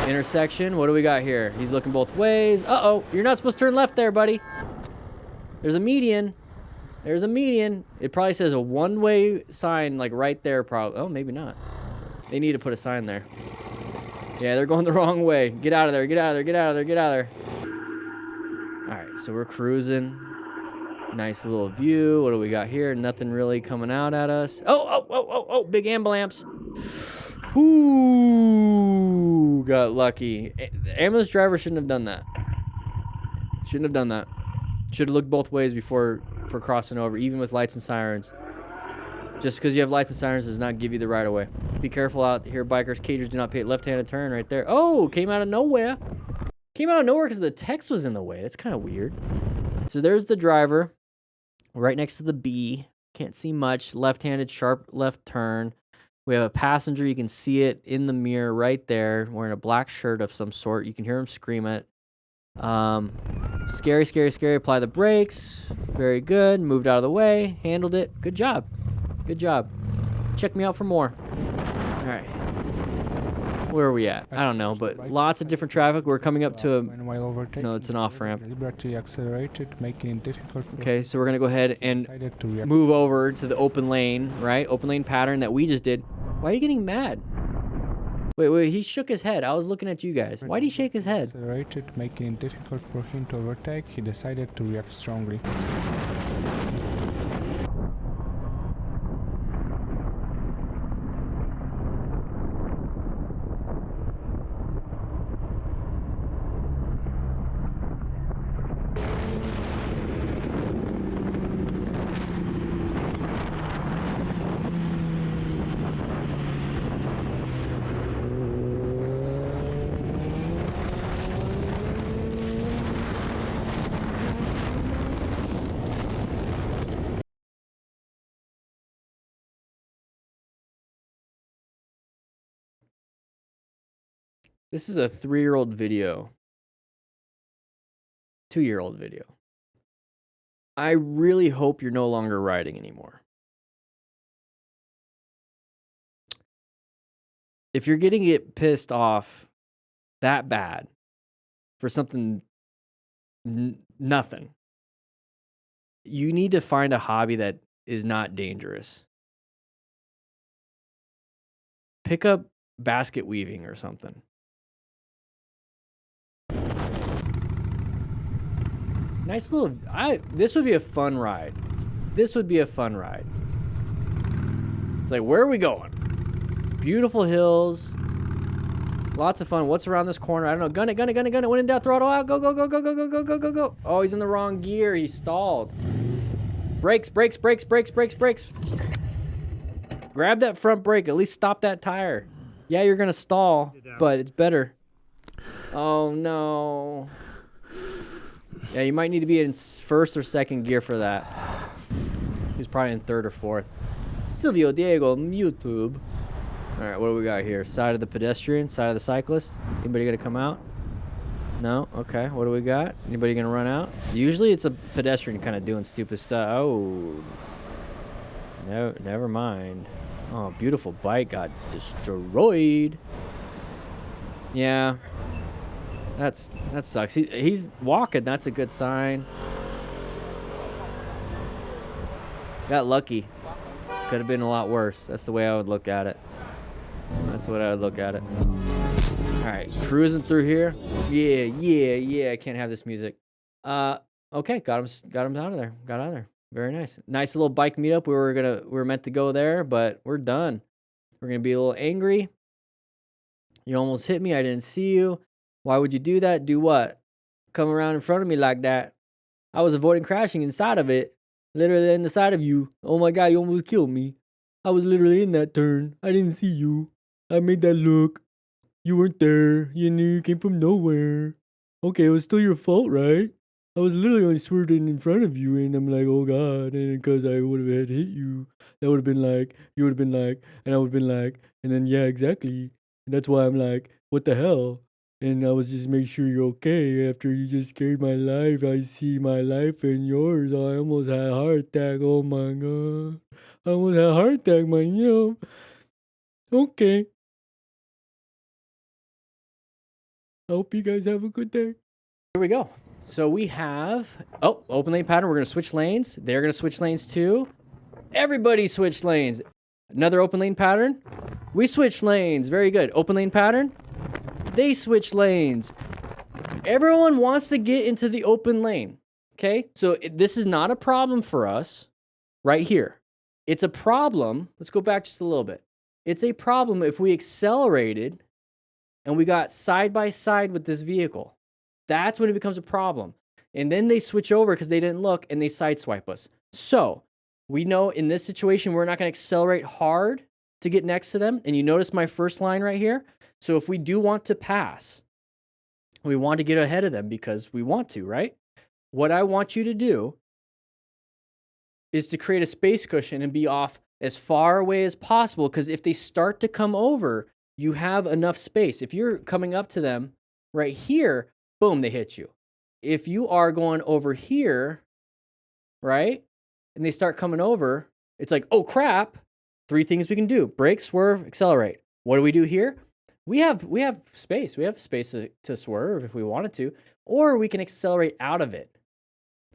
Intersection. What do we got here? He's looking both ways. Uh-oh, you're not supposed to turn left there, buddy. There's a median. There's a median. It probably says a one-way sign, like right there, probably. Oh, maybe not. They need to put a sign there. Yeah, they're going the wrong way. Get out of there, get out of there, get out of there, get out of there. All right, so we're cruising. Nice little view. What do we got here? Nothing really coming out at us. Oh, big ambulance. Ooh, got lucky. The ambulance driver shouldn't have done that. Shouldn't have done that. Should have looked both ways before crossing over, even with lights and sirens. Just because you have lights and sirens does not give you the right of way. Be careful out here, bikers. Cagers do not pay left-handed turn right there. Oh, came out of nowhere. Came out of nowhere because the text was in the way. That's kind of weird. So there's the driver right next to the B. Can't see much. Left-handed, sharp left turn. We have a passenger. You can see it in the mirror right there, wearing a black shirt of some sort. You can hear him scream it. Scary, scary, scary. Apply the brakes. Very good. Moved out of the way. Handled it. Good job. Good job. Check me out for more. All right. Where are we at? I don't know, but lots of different traffic. We're coming up to a... No, it's an off-ramp. Deliberately accelerated, making it difficult for Okay, so we're going to go ahead and move over to the open lane, right? Open lane pattern that we just did. Why are you getting mad? Wait, he shook his head. I was looking at you guys. Why did he shake his head? Accelerated, making it difficult for him to overtake. He decided to react strongly. This is a 3-year-old video. 2-year-old video. I really hope you're no longer riding anymore. If you're getting it pissed off that bad for something nothing, you need to find a hobby that is not dangerous. Pick up basket weaving or something. Nice little... this would be a fun ride. This would be a fun ride. It's like, where are we going? Beautiful hills. Lots of fun. What's around this corner? I don't know. Gun it, gun it, gun it, gun it. When in doubt, throttle out. Go, go, go, go, go, go, go, go, go, go. Oh, he's in the wrong gear. He stalled. Brakes, brakes, brakes, brakes, brakes, brakes. Grab that front brake. At least stop that tire. Yeah, you're going to stall, but it's better. Oh, no. Yeah, you might need to be in first or second gear for that. He's probably in third or fourth. Silvio Diego, YouTube. All right, what do we got here? Side of the pedestrian, side of the cyclist. Anybody gonna come out? No? Okay, what do we got? Anybody gonna run out? Usually it's a pedestrian kind of doing stupid stuff. Oh. No, never mind. Oh, beautiful bike got destroyed. Yeah. That sucks. He's walking. That's a good sign. Got lucky. Could have been a lot worse. That's the way I would look at it. That's the way I would look at it. All right, cruising through here. Yeah. I can't have this music. Okay, got him out of there. Got out of there. Very nice. Nice little bike meetup. We were meant to go there, but we're done. We're gonna be a little angry. You almost hit me. I didn't see you. Why would you do that? Do what? Come around in front of me like that. I was avoiding crashing inside of it. Literally in the side of you. Oh my God, you almost killed me. I was literally in that turn. I didn't see you. I made that look. You weren't there. You knew you came from nowhere. Okay, it was still your fault, right? I was literally only swerving in front of you, and I'm like, oh God, and because I would have had hit you, that would have been like, you would have been like, and I would have been like, and then yeah, exactly. And that's why I'm like, what the hell? And I was just make sure you're okay. After you just scared my life, I see my life and yours. I almost had a heart attack. Oh my God. I almost had a heart attack, man. You know. Okay. I hope you guys have a good day. Here we go. So we have, open lane pattern. We're going to switch lanes. They're going to switch lanes too. Everybody switched lanes. Another open lane pattern. We switched lanes. Very good. Open lane pattern. They switch lanes. Everyone wants to get into the open lane. Okay, so this is not a problem for us right here. It's a problem. Let's go back just a little bit. It's a problem if we accelerated and we got side by side with this vehicle. That's when it becomes a problem. And then they switch over because they didn't look and they sideswipe us. So we know in this situation, we're not going to accelerate hard to get next to them. And you notice my first line right here. So if we do want to pass, we want to get ahead of them because we want to, right? What I want you to do is to create a space cushion and be off as far away as possible, because if they start to come over, you have enough space. If you're coming up to them right here, boom, they hit you. If you are going over here, right, and they start coming over, it's like, oh crap, 3 things we can do: brake, swerve, accelerate. What do we do here? We have space. We have space to swerve if we wanted to, or we can accelerate out of it.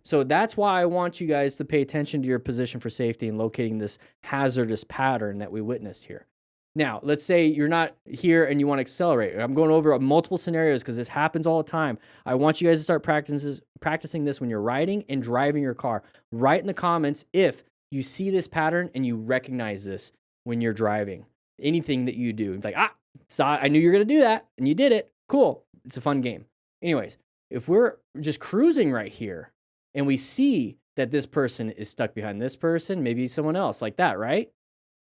So that's why I want you guys to pay attention to your position for safety and locating this hazardous pattern that we witnessed here. Now, let's say you're not here and you want to accelerate. I'm going over multiple scenarios because this happens all the time. I want you guys to start practicing this when you're riding and driving your car. Write in the comments if you see this pattern and you recognize this when you're driving. Anything that you do. It's like, I knew you were going to do that, and you did it. Cool. It's a fun game. Anyways, if we're just cruising right here and we see that this person is stuck behind this person, maybe someone else like that, right?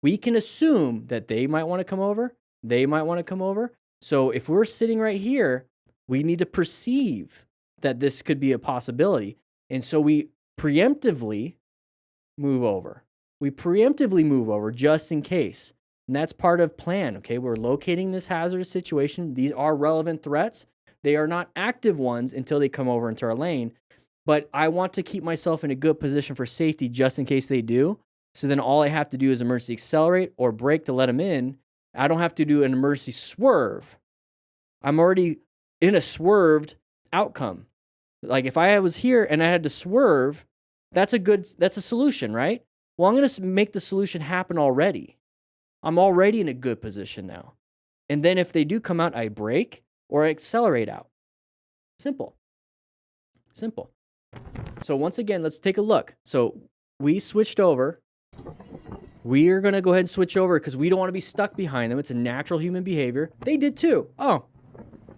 We can assume that they might want to come over. They might want to come over. So if we're sitting right here, we need to perceive that this could be a possibility. And so we preemptively move over. We preemptively move over just in case. And that's part of plan, okay? We're locating this hazardous situation. These are relevant threats. They are not active ones until they come over into our lane. But I want to keep myself in a good position for safety just in case they do. So then all I have to do is emergency accelerate or brake to let them in. I don't have to do an emergency swerve. I'm already in a swerved outcome. Like if I was here and I had to swerve, that's a solution, right? Well, I'm going to make the solution happen already. I'm already in a good position now. And then if they do come out, I brake or I accelerate out. Simple. Simple. So once again, let's take a look. So we switched over. We are going to go ahead and switch over because we don't want to be stuck behind them. It's a natural human behavior. They did too. Oh,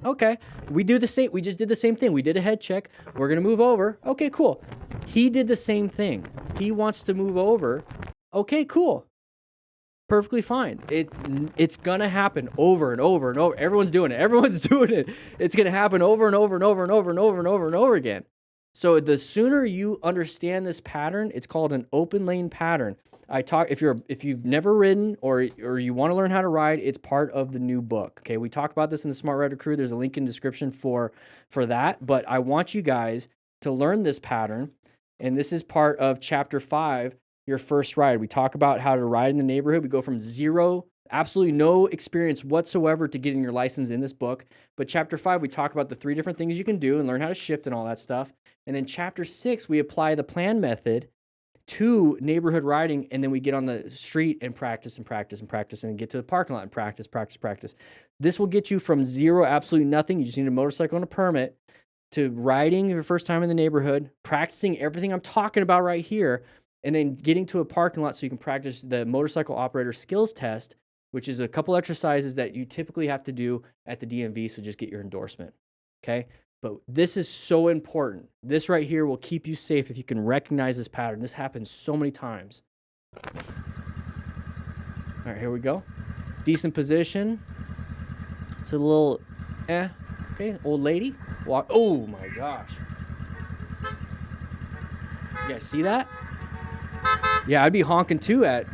okay. We do the same. We just did the same thing. We did a head check. We're going to move over. Okay, cool. He did the same thing. He wants to move over. Okay, cool. Perfectly fine. It's going to happen over and over and over. Everyone's doing it. Everyone's doing it. It's going to happen over and over and over and over and over and over and over again. So the sooner you understand this pattern, it's called an open lane pattern. If you've never ridden or you want to learn how to ride, it's part of the new book. Okay, we talk about this in the Smart Rider Crew. There's a link in the description for that. But I want you guys to learn this pattern, and this is part of Chapter 5, your first ride. We talk about how to ride in the neighborhood. We go from zero, absolutely no experience whatsoever, to getting your license in this book. But Chapter 5, we talk about the 3 different things you can do and learn how to shift and all that stuff. And then Chapter 6, we apply the plan method to neighborhood riding, and then we get on the street and practice and practice and practice and get to the parking lot and practice. This will get you from zero, absolutely nothing. You just need a motorcycle and a permit, to riding your first time in the neighborhood, practicing everything I'm talking about right here, and then getting to a parking lot so you can practice the motorcycle operator skills test, which is a couple exercises that you typically have to do at the DMV, so just get your endorsement, okay? But this is so important. This right here will keep you safe if you can recognize this pattern. This happens so many times. All right, here we go. Decent position. It's a little, okay, old lady. Walk. Oh my gosh. You guys see that? Yeah, I'd be honking too at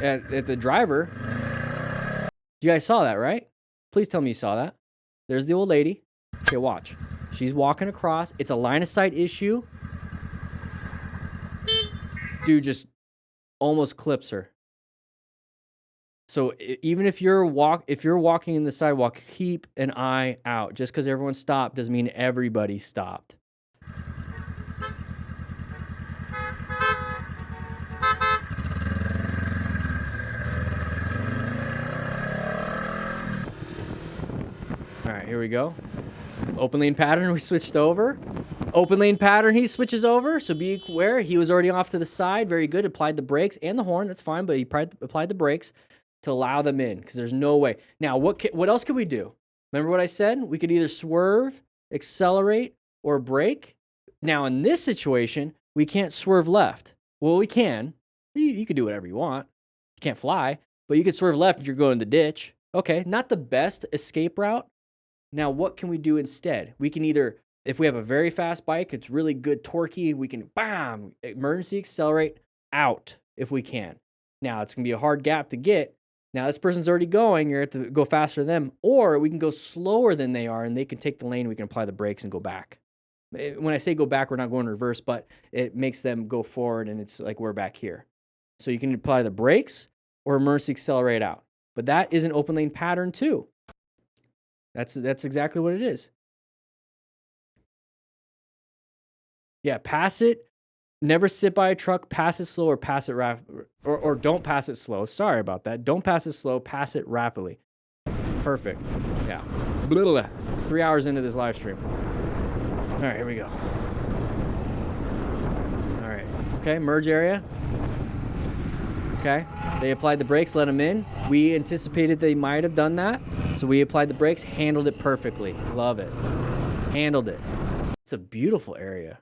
the driver. You guys saw that, right? Please tell me you saw that. There's the old lady. Okay, watch. She's walking across. It's a line of sight issue. Dude just almost clips her. So even if you're walking in the sidewalk, keep an eye out. Just because everyone stopped doesn't mean everybody stopped. All right, here we go. Open lane pattern, we switched over. Open lane pattern, he switches over. So be aware, he was already off to the side. Very good. Applied the brakes and the horn. That's fine, but he applied the brakes to allow them in because there's no way. Now, what else could we do? Remember what I said? We could either swerve, accelerate, or brake. Now, in this situation, we can't swerve left. Well, we can. You can do whatever you want. You can't fly, but you can swerve left if you're going in the ditch. Okay, not the best escape route. Now, what can we do instead? We can either, if we have a very fast bike, it's really good torquey, we can, bam, emergency accelerate out if we can. Now it's going to be a hard gap to get. Now this person's already going, you're going to have to go faster than them, or we can go slower than they are and they can take the lane, we can apply the brakes and go back. When I say go back, we're not going reverse, but it makes them go forward and it's like we're back here. So you can apply the brakes or emergency accelerate out. But that is an open lane pattern too. That's exactly what it is. Yeah, pass it. Never sit by a truck, pass it slow or pass it or don't pass it slow. Sorry about that. Don't pass it slow, pass it rapidly. Perfect. Yeah. 3 hours into this live stream. All right, here we go. All right. Okay, merge area. Okay. They applied the brakes, let them in. We anticipated they might have done that. So we applied the brakes, handled it perfectly. Love it. Handled it. It's a beautiful area.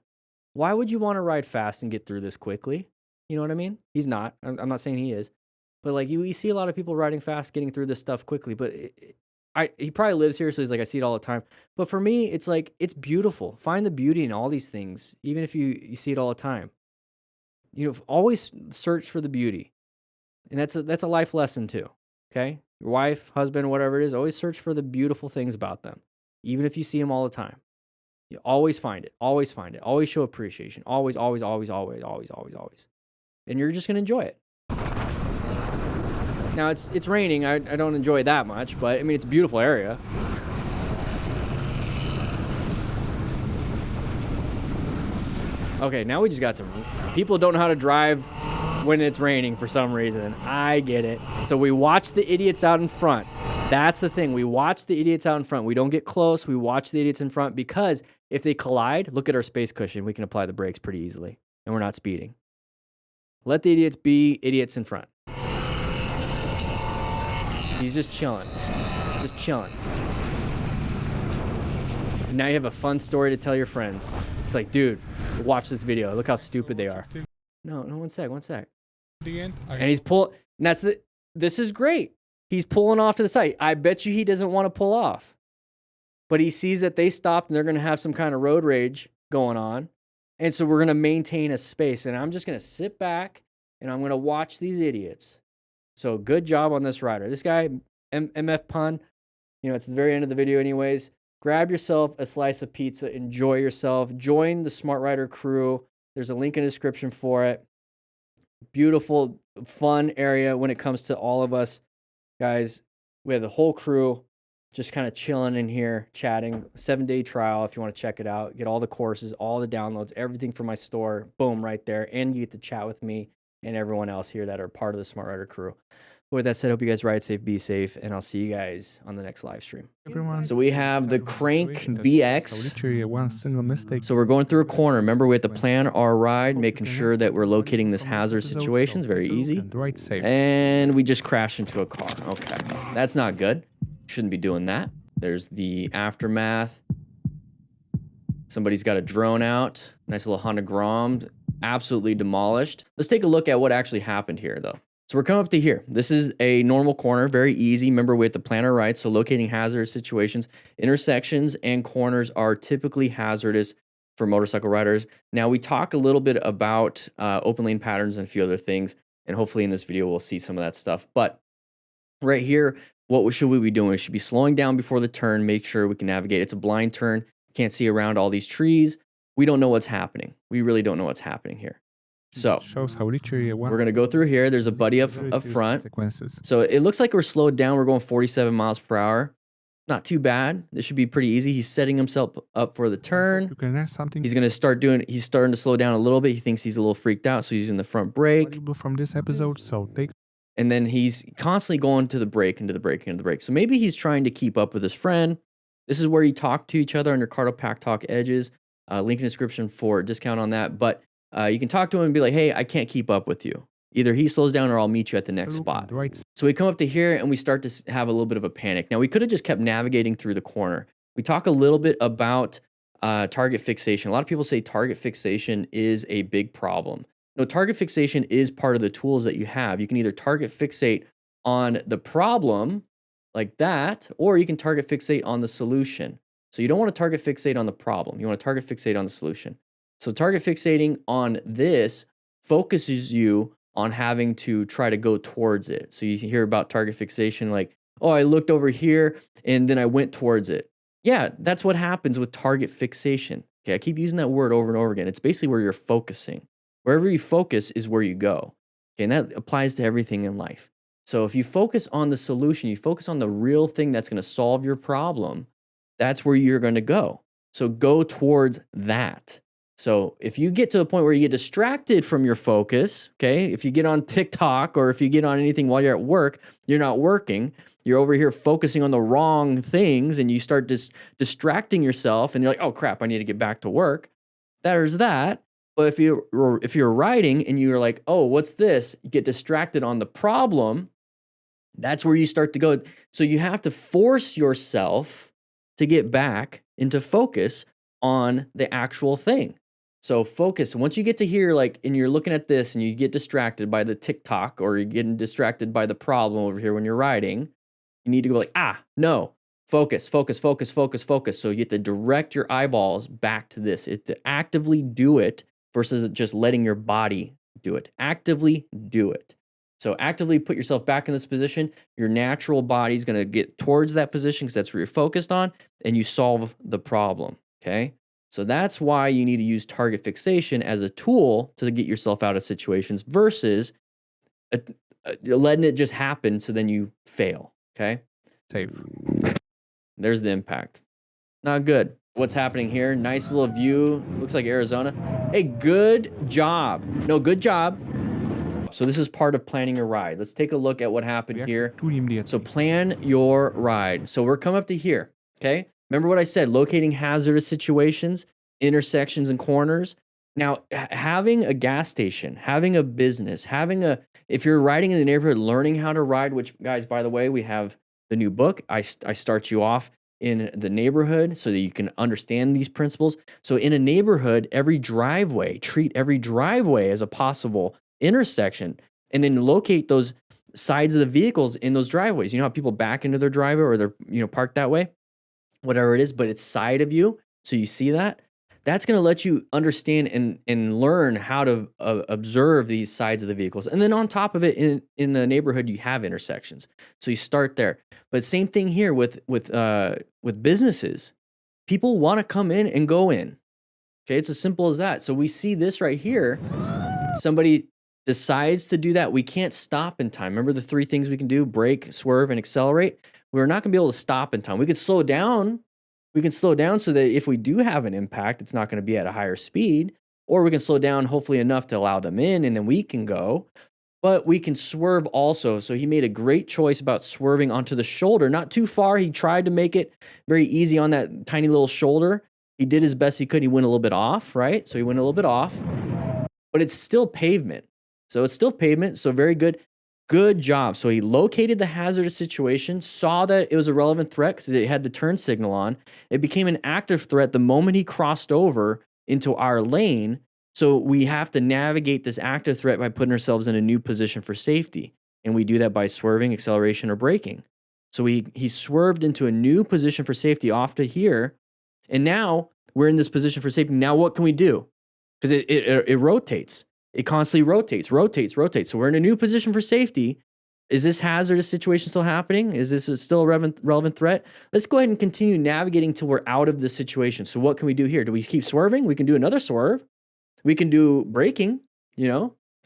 Why would you want to ride fast and get through this quickly? You know what I mean? He's not. I'm not saying he is. But like you see a lot of people riding fast, getting through this stuff quickly. But he probably lives here, so he's like, I see it all the time. But for me, it's like, it's beautiful. Find the beauty in all these things, even if you see it all the time. You know, always search for the beauty. And that's a life lesson too, okay? Your wife, husband, whatever it is, always search for the beautiful things about them, even if you see them all the time. You always find it. Always find it. Always show appreciation. Always, always, always, always, always, always, always. And you're just going to enjoy it. Now, it's raining. I don't enjoy it that much, but, I mean, it's a beautiful area. Okay, now we just got some... People don't know how to drive when it's raining for some reason. I get it. So we watch the idiots out in front. That's the thing. We watch the idiots out in front. We don't get close. We watch the idiots in front because if they collide, look at our space cushion. We can apply the brakes pretty easily, and we're not speeding. Let the idiots be idiots in front. He's just chilling. Just chilling. And now you have a fun story to tell your friends. It's like, dude, watch this video. Look how stupid they are. No, one sec. And he's pulling. This is great. He's pulling off to the side. I bet you he doesn't want to pull off. But he sees that they stopped and they're going to have some kind of road rage going on. And so we're going to maintain a space. And I'm just going to sit back and I'm going to watch these idiots. So good job on this rider. This guy, MF Pun, you know, it's the very end of the video anyways. Grab yourself a slice of pizza. Enjoy yourself. Join the Smart Rider crew. There's a link in the description for it. Beautiful, fun area when it comes to all of us. Guys, we have the whole crew just kind of chilling in here, chatting. 7-day trial if you want to check it out. Get all the courses, all the downloads, everything from my store. Boom, right there. And you get to chat with me and everyone else here that are part of the Smart Rider crew. With that said, hope you guys ride safe, be safe, and I'll see you guys on the next live stream. So we have the Crank BX. So we're going through a corner. Remember, we have to plan our ride, making sure that we're locating this hazard situations. Very easy. And we just crashed into a car. Okay, that's not good. Shouldn't be doing that. There's the aftermath. Somebody's got a drone out. Nice little Honda Grom. Absolutely demolished. Let's take a look at what actually happened here, though. So we're coming up to here. This is a normal corner, very easy. Remember, we have to plan our right, so locating hazardous situations. Intersections and corners are typically hazardous for motorcycle riders. Now, we talk a little bit about open lane patterns and a few other things, and hopefully in this video we'll see some of that stuff. But right here, what should we be doing? We should be slowing down before the turn, make sure we can navigate. It's a blind turn. Can't see around all these trees. We don't know what's happening. We really don't know what's happening here. So we're going to go through here. There's a buddy up front. So it looks like we're slowed down. We're going 47 miles per hour. Not too bad. This should be pretty easy. He's setting himself up for the turn. He's going to start doing, he's starting to slow down a little bit. He thinks he's a little freaked out, so he's using the front brake. And then he's constantly going to the brake, into the brake, into the brake. So maybe he's trying to keep up with his friend. This is where you talk to each other on your Cardo Pack Talk Edges. Link in the description for a discount on that. But you can talk to him and be like, hey, I can't keep up with you. Either he slows down or I'll meet you at the next spot. So we come up to here and we start to have a little bit of a panic. Now, we could have just kept navigating through the corner. We talk a little bit about target fixation. A lot of people say target fixation is a big problem. No, target fixation is part of the tools that you have. You can either target fixate on the problem like that, or you can target fixate on the solution. So you don't want to target fixate on the problem. You want to target fixate on the solution. So target fixating on this focuses you on having to try to go towards it. So you hear about target fixation, like, oh, I looked over here and then I went towards it. Yeah, that's what happens with target fixation. Okay, I keep using that word over and over again. It's basically where you're focusing. Wherever you focus is where you go. Okay, and that applies to everything in life. So if you focus on the solution, you focus on the real thing that's going to solve your problem, that's where you're going to go. So go towards that. So if you get to the point where you get distracted from your focus, okay, if you get on TikTok or if you get on anything while you're at work, you're not working, you're over here focusing on the wrong things and you start distracting yourself and you're like, oh crap, I need to get back to work. There's that. But if you're riding and you're like, oh, what's this? You get distracted on the problem, that's where you start to go. So you have to force yourself to get back into focus on the actual thing. So focus, once you get to here, like, and you're looking at this and you get distracted by the TikTok or you're getting distracted by the problem over here when you're riding, you need to go like, no, focus, focus, focus, focus, focus. So you have to direct your eyeballs back to this. To actively do it versus just letting your body do it. Actively do it. So actively put yourself back in this position. Your natural body's going to get towards that position because that's where you're focused on, and you solve the problem, okay? So that's why you need to use target fixation as a tool to get yourself out of situations versus letting it just happen so then you fail, okay? Safe. There's the impact. Not good. What's happening here? Nice little view. Looks like Arizona. Hey, good job. No, good job. So this is part of planning your ride. Let's take a look at what happened here. So plan your ride. So we're coming up to here, okay? Remember what I said, locating hazardous situations, intersections, and corners. Now, having a gas station, having a business, if you're riding in the neighborhood, learning how to ride, which, guys, by the way, we have the new book. I start you off in the neighborhood so that you can understand these principles. So in a neighborhood, treat every driveway as a possible intersection, and then locate those sides of the vehicles in those driveways. You know how people back into their driveway or they're parked that way, whatever it is, but it's side of you. So you see that. That's going to let you understand and learn how to observe these sides of the vehicles. And then on top of it, in the neighborhood, you have intersections. So you start there. But same thing here with businesses. People want to come in and go in. Okay, it's as simple as that. So we see this right here. Somebody decides to do that. We can't stop in time. Remember the three things we can do: brake, swerve, and accelerate. We're not going to be able to stop in time. We could slow down. We can slow down so that if we do have an impact, it's not going to be at a higher speed, or we can slow down hopefully enough to allow them in and then we can go. But we can swerve also. So he made a great choice about swerving onto the shoulder, not too far. He tried to make it very easy on that tiny little shoulder. He did his best he could. He went a little bit off, right? So he went a little bit off, but it's still pavement. So it's still pavement. So very good. Good job. So he located the hazardous situation, saw that it was a relevant threat because it had the turn signal on. It became an active threat the moment he crossed over into our lane. So we have to navigate this active threat by putting ourselves in a new position for safety. And we do that by swerving, acceleration, or braking. So he swerved into a new position for safety off to here. And now we're in this position for safety. Now what can we do? Because it rotates. It constantly rotates. So we're in a new position for safety. Is this hazardous situation still happening? Is this still a relevant threat? Let's go ahead and continue navigating till we're out of this situation. So what can we do here? Do we keep swerving? We can do another swerve. We can do braking, it's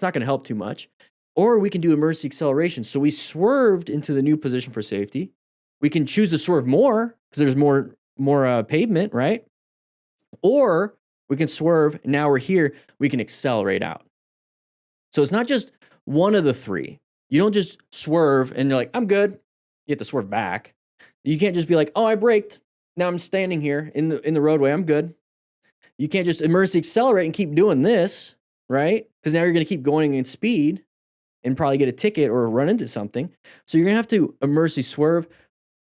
not going to help too much. Or we can do emergency acceleration. So we swerved into the new position for safety. We can choose to swerve more because there's more pavement, right? Or we can swerve. Now we're here. We can accelerate out. So it's not just one of the three. You don't just swerve and you're like, I'm good. You have to swerve back. You can't just be like, oh, I braked. Now I'm standing here in the roadway. I'm good. You can't just emergency accelerate and keep doing this, right? Because now you're going to keep going in speed and probably get a ticket or run into something. So you're going to have to emergency swerve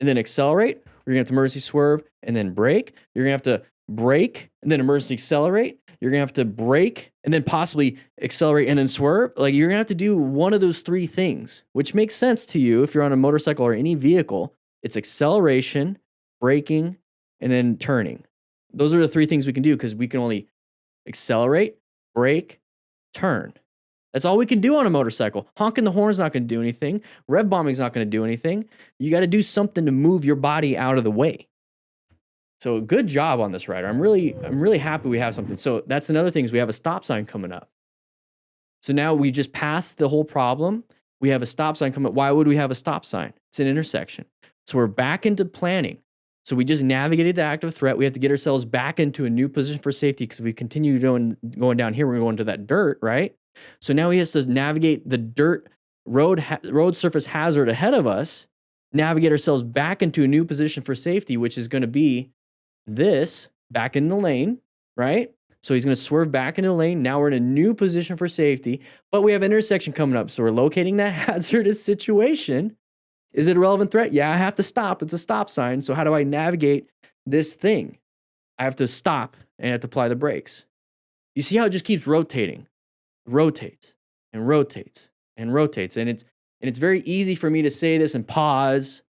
and then accelerate. You're going to have to emergency swerve and then brake. You're going to have to brake and then emergency accelerate. You're going to have to brake and then possibly accelerate and then swerve. Like, you're going to have to do one of those three things, which makes sense to you if you're on a motorcycle or any vehicle. It's acceleration, braking, and then turning. Those are the three things we can do because we can only accelerate, brake, turn. That's all we can do on a motorcycle. Honking the horn's not going to do anything. Rev bombing's not going to do anything. You got to do something to move your body out of the way. So good job on this rider. I'm really happy we have something. So that's another thing is we have a stop sign coming up. So now we just passed the whole problem. We have a stop sign coming up. Why would we have a stop sign? It's an intersection. So we're back into planning. So we just navigated the active threat. We have to get ourselves back into a new position for safety because if we continue going down here, we're going to that dirt, right? So now he has to navigate the dirt road surface hazard ahead of us, navigate ourselves back into a new position for safety, which is going to be this back in the lane, right? So he's going to swerve back into the lane. Now we're in a new position for safety, but we have an intersection coming up. So we're locating that hazardous situation. Is it a relevant threat? Yeah, I have to stop. It's a stop sign. So how do I navigate this thing? I have to stop and I have to apply the brakes. You see how it just keeps rotating, rotates and rotates and rotates. And it's very easy for me to say this and pause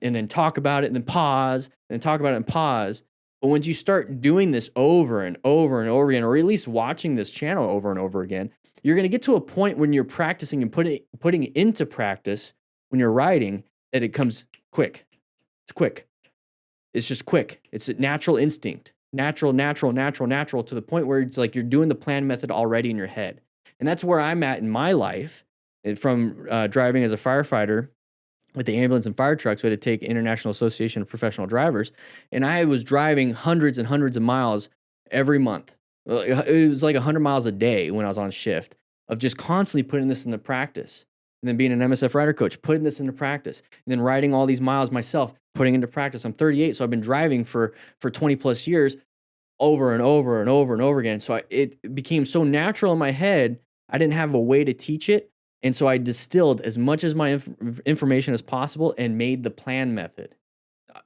and then talk about it and then pause and then talk about it and pause. But once you start doing this over and over and over again, or at least watching this channel over and over again, you're going to get to a point when you're practicing and putting it into practice when you're riding that it comes quick. It's quick. It's just quick. It's a natural instinct. Natural to the point where it's like you're doing the plan method already in your head. And that's where I'm at in my life from driving as a firefighter with the ambulance and fire trucks. We had to take International Association of Professional Drivers. And I was driving hundreds and hundreds of miles every month. It was like 100 miles a day when I was on shift of just constantly putting this into practice. And then being an MSF rider coach, putting this into practice. And then riding all these miles myself, putting into practice. I'm 38, so I've been driving for 20 plus years over and over and over and over again. So it became so natural in my head, I didn't have a way to teach it. And so I distilled as much as my information as possible and made the plan method.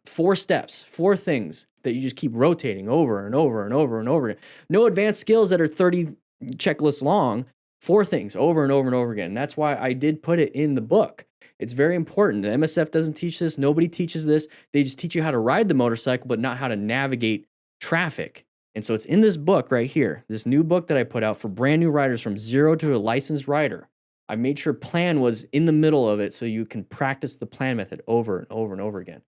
4 steps, 4 things that you just keep rotating over and over and over and over again. No advanced skills that are 30 checklists long. 4 things over and over and over again. And that's why I did put it in the book. It's very important. The MSF doesn't teach this. Nobody teaches this. They just teach you how to ride the motorcycle, but not how to navigate traffic. And so it's in this book right here, this new book that I put out for brand new riders from 0 to a licensed rider. I made sure plan was in the middle of it so you can practice the plan method over and over and over again.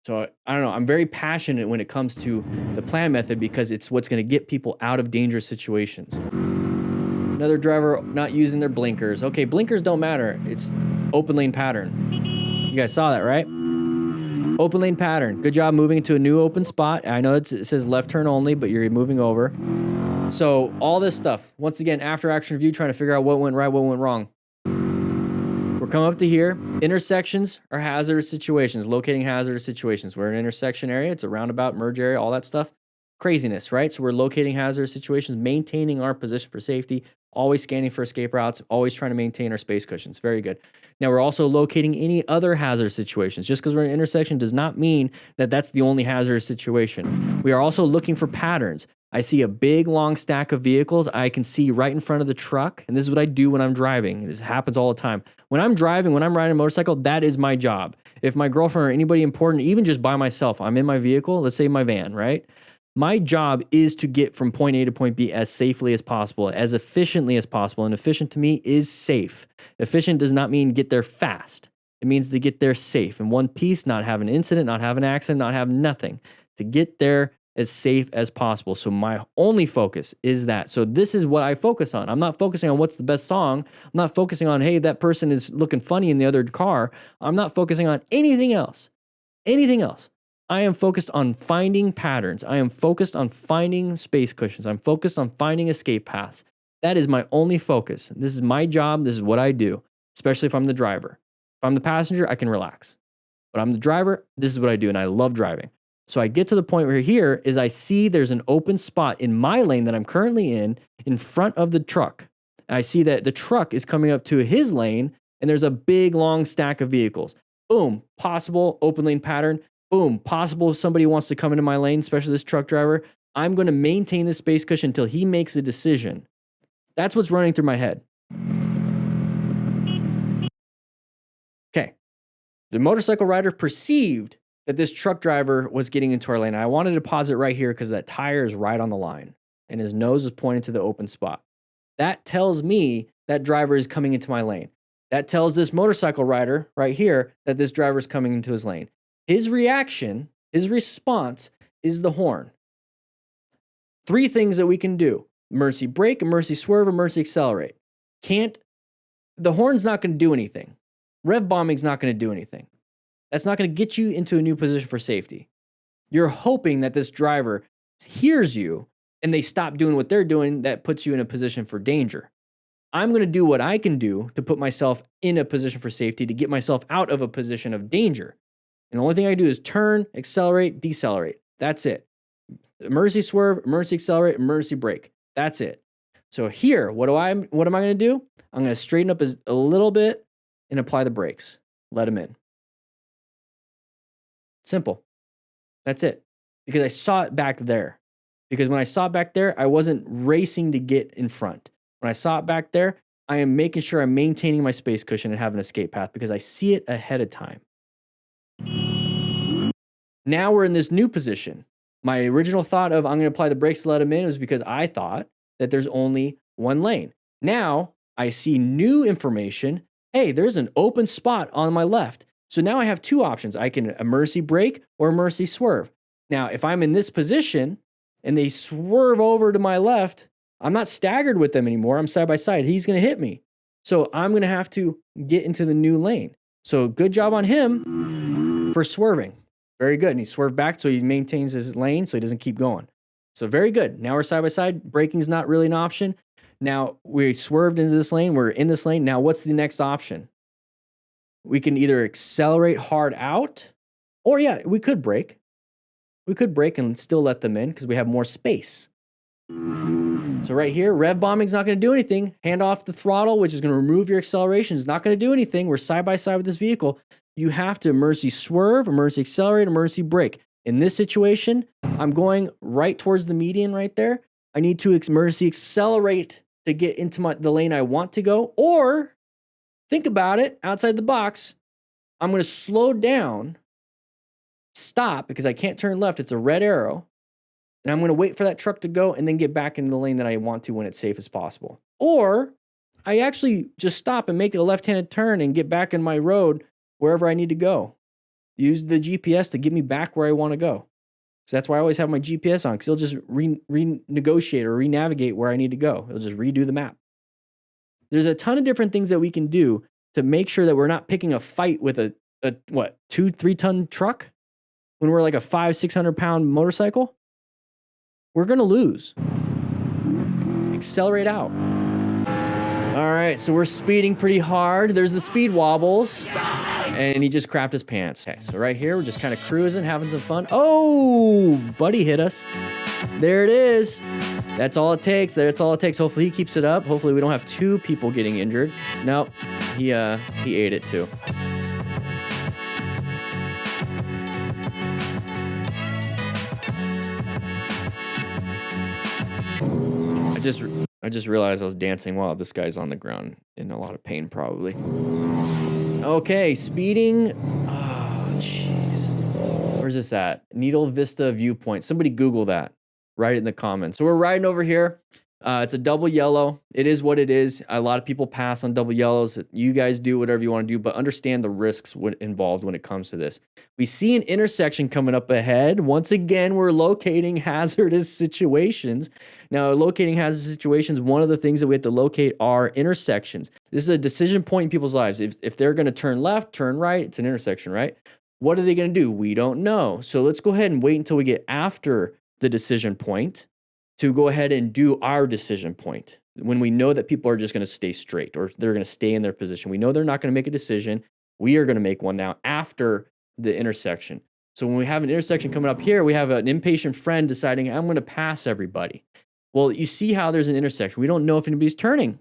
So I don't know, I'm very passionate when it comes to the plan method because it's what's going to get people out of dangerous situations. Another driver not using their blinkers. Okay, blinkers don't matter. It's open lane pattern. You guys saw that, right? Open lane pattern. Good job moving into a new open spot. I know it says left turn only, but you're moving over. So all this stuff, once again, after action review, trying to figure out what went right, what went wrong. We're coming up to here. Intersections are hazardous situations, locating hazardous situations. We're in an intersection area. It's a roundabout, merge area, all that stuff. Craziness, right? So we're locating hazardous situations, maintaining our position for safety, always scanning for escape routes, always trying to maintain our space cushions. Very good. Now we're also locating any other hazardous situations. Just because we're in an intersection does not mean that that's the only hazardous situation. We are also looking for patterns. I see a big long stack of vehicles I can see right in front of the truck. And this is what I do when I'm driving. This happens all the time. When I'm driving, when I'm riding a motorcycle, that is my job. If my girlfriend or anybody important, even just by myself, I'm in my vehicle, let's say my van, right? My job is to get from point A to point B as safely as possible, as efficiently as possible. And efficient to me is safe. Efficient does not mean get there fast. It means to get there safe in one piece, not have an incident, not have an accident, not have nothing. To get there as safe as possible. So my only focus is that. So this is what I focus on. I'm not focusing on what's the best song. I'm not focusing on, hey, that person is looking funny in the other car. I'm not focusing on anything else. Anything else. I am focused on finding patterns. I am focused on finding space cushions. I'm focused on finding escape paths. That is my only focus. This is my job. This is what I do, especially if I'm the driver. If I'm the passenger, I can relax. But I'm the driver, this is what I do, and I love driving. So I get to the point where here is I see there's an open spot in my lane that I'm currently in front of the truck. I see that the truck is coming up to his lane, and there's a big, long stack of vehicles. Boom, possible open lane pattern. Boom, possible if somebody wants to come into my lane, especially this truck driver. I'm going to maintain this space cushion until he makes a decision. That's what's running through my head. Okay. The motorcycle rider perceived that this truck driver was getting into our lane. I wanted to pause it right here because that tire is right on the line and his nose is pointing to the open spot. That tells me that driver is coming into my lane. That tells this motorcycle rider right here that this driver is coming into his lane. His reaction, his response is the horn. 3 things that we can do: emergency brake, emergency swerve, emergency accelerate. The horn's not going to do anything. Rev bombing's not going to do anything. That's not going to get you into a new position for safety. You're hoping that this driver hears you and they stop doing what they're doing that puts you in a position for danger. I'm going to do what I can do to put myself in a position for safety, to get myself out of a position of danger. And the only thing I do is turn, accelerate, decelerate. That's it. Emergency swerve, emergency accelerate, emergency brake. That's it. So here, what am I going to do? I'm going to straighten up a little bit and apply the brakes. Let them in. Simple. That's it. Because I saw it back there. Because when I saw it back there, I wasn't racing to get in front. When I saw it back there, I am making sure I'm maintaining my space cushion and have an escape path because I see it ahead of time. Now we're in this new position. My original thought of I'm going to apply the brakes to let him in was because I thought that there's only one lane. Now I see new information. Hey, there's an open spot on my left. So now I have 2 options. I can emergency brake or emergency swerve. Now, if I'm in this position and they swerve over to my left, I'm not staggered with them anymore. I'm side by side. He's going to hit me. So I'm going to have to get into the new lane. So good job on him for swerving. Very good. And he swerved back so he maintains his lane so he doesn't keep going. So very good. Now we're side by side. Braking's not really an option. Now we swerved into this lane. We're in this lane. Now what's the next option? We can either accelerate hard out or we could brake. We could brake and still let them in because we have more space. So right here, rev bombing's not going to do anything. Hand off the throttle, which is going to remove your acceleration. It's not going to do anything. We're side by side with this vehicle. You have to emergency swerve, emergency accelerate, emergency brake. In this situation, I'm going right towards the median right there. I need to emergency accelerate to get into the lane I want to go. Or think about it outside the box. I'm going to slow down, stop because I can't turn left. It's a red arrow. And I'm going to wait for that truck to go and then get back into the lane that I want to when it's safe as possible. Or I actually just stop and make a left-handed turn and get back in my road wherever I need to go. Use the GPS to get me back where I want to go. So that's why I always have my GPS on, because it'll just renegotiate or re-navigate where I need to go. It'll just redo the map. There's a ton of different things that we can do to make sure that we're not picking a fight with a 2-3 ton truck when we're like a 500-600 pound motorcycle. We're going to lose. Accelerate out. All right, so we're speeding pretty hard. There's the speed wobbles. And he just crapped his pants. Okay, so right here, we're just kind of cruising, having some fun. Oh, buddy hit us. There it is. That's all it takes. That's all it takes. Hopefully he keeps it up. Hopefully we don't have 2 people getting injured. No, he ate it too. I just realized I was dancing while this guy's on the ground in a lot of pain, probably. Okay, speeding. Oh, jeez. Where's this at? Needle Vista Viewpoint. Somebody Google that. Write it in the comments. So we're riding over here. It's a double yellow. It is what it is. A lot of people pass on double yellows. You guys do whatever you want to do, but understand the risks involved when it comes to this. We see an intersection coming up ahead. Once again, we're locating hazardous situations. Now, locating hazardous situations, one of the things that we have to locate are intersections. This is a decision point in people's lives. If they're going to turn left, turn right, it's an intersection, right? What are they going to do? We don't know. So let's go ahead and wait until we get after the decision point to go ahead and do our decision point. When we know that people are just going to stay straight or they're going to stay in their position. We know they're not going to make a decision. We are going to make one now after the intersection. So when we have an intersection coming up here, we have an impatient friend deciding, I'm going to pass everybody. Well, you see how there's an intersection. We don't know if anybody's turning.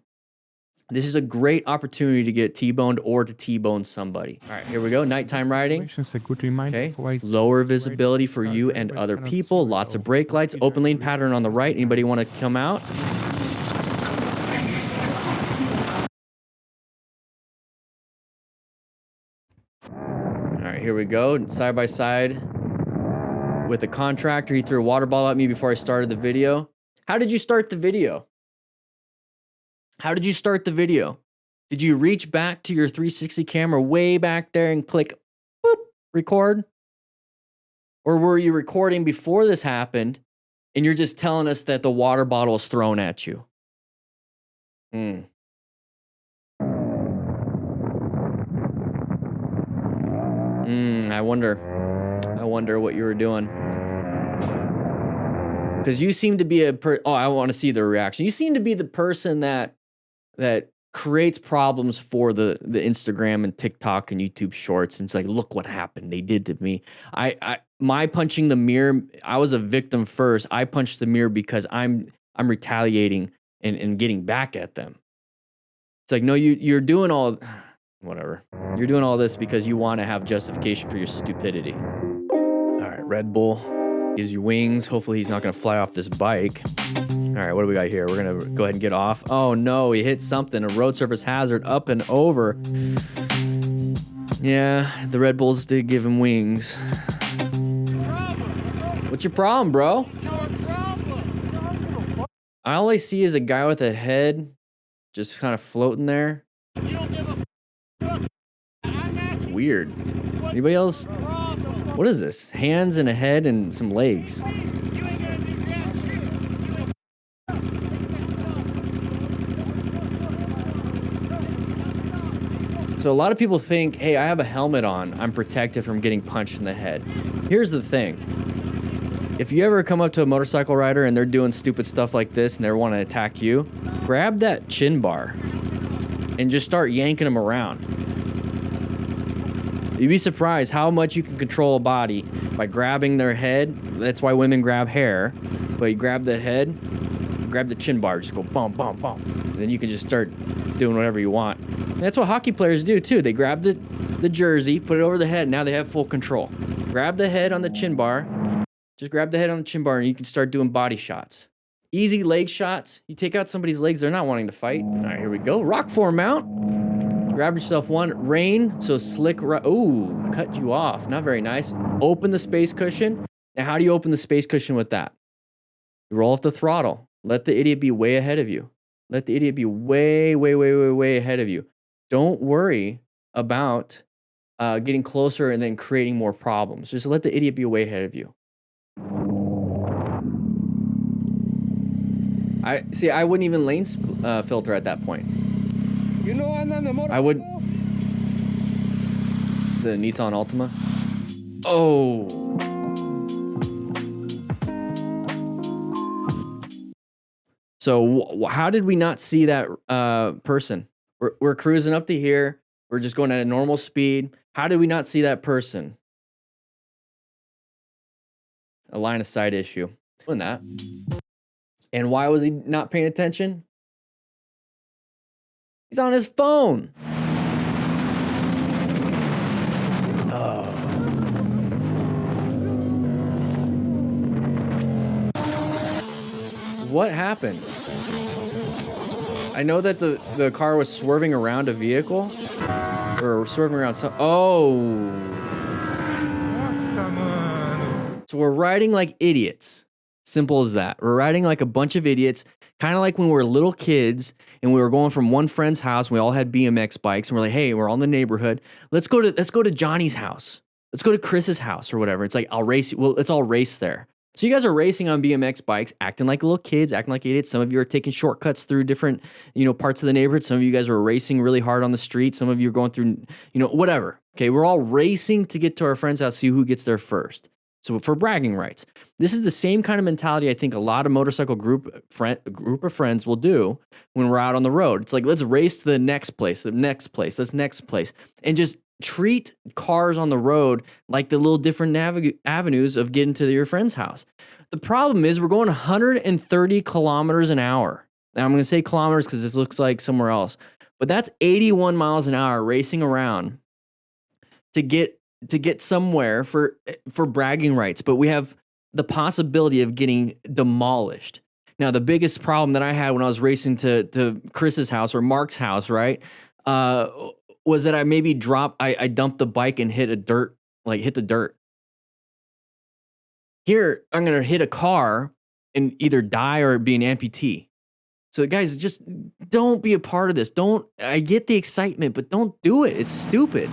This is a great opportunity to get T-boned or to T-bone somebody. All right, here we go. Nighttime riding. Okay. Lower visibility for you and other people. Lots of brake lights. Open lane pattern on the right. Anybody want to come out? All right, here we go. Side by side with a contractor. He threw a water bottle at me before I started the video. How did you start the video? How did you start the video? Did you reach back to your 360 camera way back there and click boop, record? Or were you recording before this happened and you're just telling us that the water bottle was thrown at you? I wonder what you were doing. Because you seem to be I want to see the reaction. You seem to be the person that creates problems for the Instagram and TikTok and YouTube shorts. And it's like, look what happened. They did to me. My punching the mirror, I was a victim first. I punched the mirror because I'm retaliating and getting back at them. It's like, no, you're doing all, whatever. You're doing all this because you want to have justification for your stupidity. All right, Red Bull gives you wings. Hopefully he's not going to fly off this bike. All right, what do we got here? We're going to go ahead and get off. Oh no, he hit something. A road surface hazard up and over. Yeah, the Red Bulls did give him wings. What's your problem, bro? All I see is a guy with a head just kind of floating there. It's weird. Anybody else? What is this? Hands and a head and some legs. So a lot of people think, hey, I have a helmet on. I'm protected from getting punched in the head. Here's the thing. If you ever come up to a motorcycle rider and they're doing stupid stuff like this and they want to attack you, grab that chin bar and just start yanking them around. You'd be surprised how much you can control a body by grabbing their head. That's why women grab hair. But you grab the head, grab the chin bar, just go bum, bum, bum. And then you can just start doing whatever you want. And that's what hockey players do too. They grab the jersey, put it over the head. Now they have full control. Grab the head on the chin bar. Just grab the head on the chin bar and you can start doing body shots. Easy leg shots. You take out somebody's legs, they're not wanting to fight. All right, here we go. Rock form mount. Grab yourself one. Rain, so slick. Ooh, cut you off. Not very nice. Open the space cushion. Now, how do you open the space cushion with that? You roll off the throttle. Let the idiot be way ahead of you. Let the idiot be way, way, way, way, way ahead of you. Don't worry about getting closer and then creating more problems. Just let the idiot be way ahead of you. I wouldn't even lane filter at that point. You know I'm on the motor. I would. The Nissan Altima. Oh. So how did we not see that person? We're cruising up to here. We're just going at a normal speed. How did we not see that person? A line of sight issue. Doing that. And why was he not paying attention? He's on his phone. Oh. What happened? I know that the car was swerving around a vehicle. Or swerving around some... Oh. Come on. So we're riding like idiots. Simple as that. We're riding like a bunch of idiots, kind of like when we were little kids and we were going from one friend's house. And we all had BMX bikes, and we're like, "Hey, we're all in the neighborhood. Let's go to Johnny's house. Let's go to Chris's house or whatever." It's like, "I'll race you." Well, let's all race there. So you guys are racing on BMX bikes, acting like little kids, acting like idiots. Some of you are taking shortcuts through different, parts of the neighborhood. Some of you guys are racing really hard on the street. Some of you are going through, whatever. Okay, we're all racing to get to our friend's house, see who gets there first. So for bragging rights, this is the same kind of mentality I think a lot of motorcycle group of friends will do when we're out on the road. It's like, let's race to the next place, and just treat cars on the road like the little different avenues of getting to your friend's house. The problem is we're going 130 kilometers an hour. Now I'm going to say kilometers because this looks like somewhere else, but that's 81 miles an hour racing around to get somewhere for bragging rights, but we have the possibility of getting demolished. Now, the biggest problem that I had when I was racing to Chris's house or Mark's house, right, was that I maybe I dumped the bike and hit the dirt. Here, I'm going to hit a car and either die or be an amputee. So guys, just don't be a part of this. I get the excitement, but don't do it. It's stupid.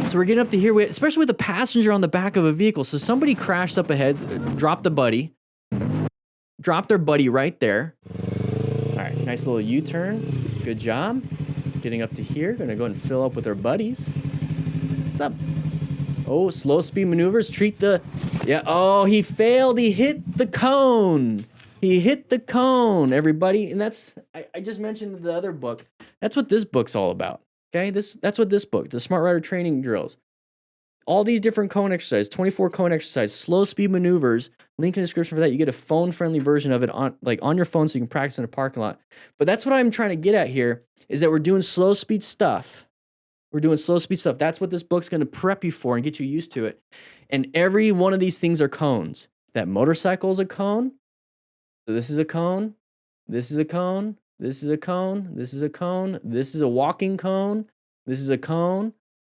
So we're getting up to here, especially with a passenger on the back of a vehicle. So somebody crashed up ahead, dropped their buddy right there. All right, nice little U-turn. Good job. Getting up to here, gonna go ahead and fill up with our buddies. What's up? Oh, slow speed maneuvers, oh, he failed, he hit the cone. He hit the cone, everybody. And I just mentioned the other book. That's what this book's all about, okay? That's what this book, the Smart Rider Training Drills. All these different cone exercises, 24 cone exercises, slow speed maneuvers, link in the description for that. You get a phone-friendly version of it on your phone so you can practice in a parking lot. But that's what I'm trying to get at here, is that we're doing slow speed stuff. That's what this book's going to prep you for and get you used to it. And every one of these things are cones. That motorcycle is a cone. So this is a cone. This is a cone. This is a cone. This is a cone. This is a walking cone. This is a cone.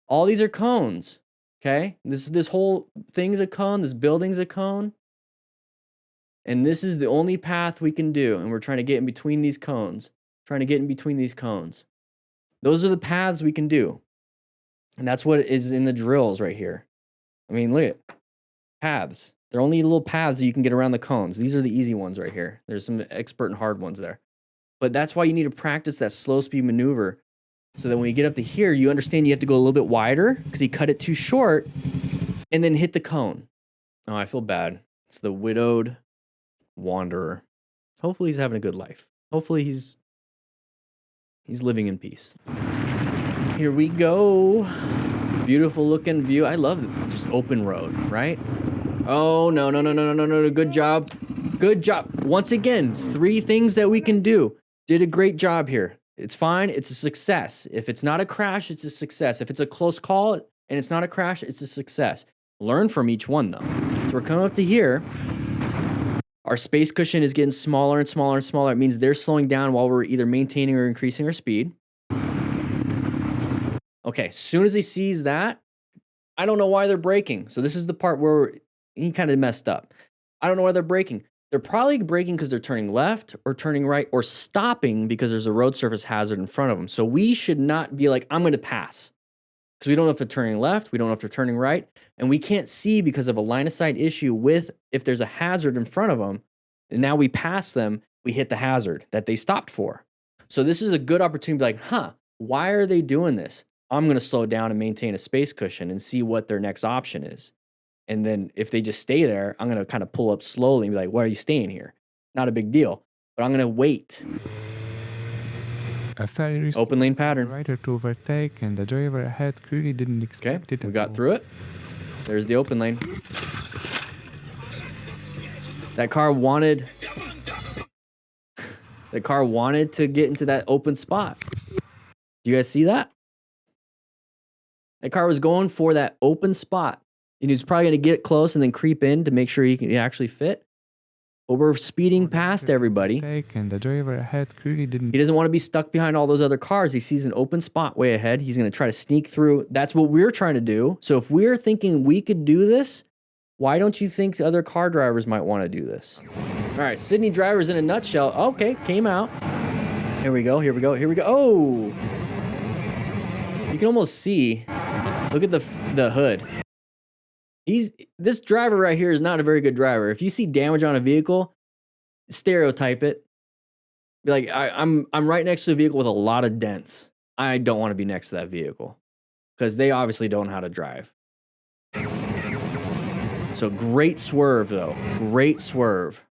All these are cones. Okay? This whole thing's a cone. This building's a cone. And this is the only path we can do. And we're trying to get in between these cones. Those are the paths we can do. And that's what is in the drills right here. I mean, look at paths. They're only little paths that you can get around the cones. These are the easy ones right here. There's some expert and hard ones there. But that's why you need to practice that slow speed maneuver so that when you get up to here, you understand you have to go a little bit wider because he cut it too short and then hit the cone. Oh, I feel bad. It's the widowed wanderer. Hopefully he's having a good life. Hopefully he's living in peace. Here we go. Beautiful looking view. I love just open road, right? Oh, no. Good job. Once again, 3 things that we can do. Did a great job here. It's fine. It's a success. If it's not a crash, it's a success. If it's a close call and it's not a crash, it's a success. Learn from each one, though. So we're coming up to here. Our space cushion is getting smaller and smaller and smaller. It means they're slowing down while we're either maintaining or increasing our speed. Okay, as soon as he sees that, I don't know why they're braking. So this is the part where he kind of messed up. I don't know why they're braking. They're probably braking because they're turning left or turning right or stopping because there's a road surface hazard in front of them. So we should not be like, I'm going to pass. Because we don't know if they're turning left, we don't know if they're turning right, and we can't see because of a line of sight issue with if there's a hazard in front of them, and now we pass them, we hit the hazard that they stopped for. So this is a good opportunity to be like, why are they doing this? I'm going to slow down and maintain a space cushion and see what their next option is. And then if they just stay there, I'm going to kind of pull up slowly and be like, why are you staying here? Not a big deal, but I'm going to wait. A fairly risky Open lane pattern. rider to overtake, and the driver ahead clearly didn't expect it. We got through it. There's the open lane. That car wanted to get into that open spot. Do you guys see that? That car was going for that open spot. And he was probably going to get close and then creep in to make sure he can actually fit. But we're speeding past everybody. And the driver ahead clearly didn't. He doesn't want to be stuck behind all those other cars. He sees an open spot way ahead. He's going to try to sneak through. That's what we're trying to do. So if we're thinking we could do this, why don't you think the other car drivers might want to do this? All right, Sydney drivers in a nutshell. Okay, came out. Here we go. Oh! You can almost see. Look at the hood. This driver right here is not a very good driver. If you see damage on a vehicle, stereotype it. Be like, I'm right next to a vehicle with a lot of dents. I don't want to be next to that vehicle because they obviously don't know how to drive. So great swerve, though. Great swerve.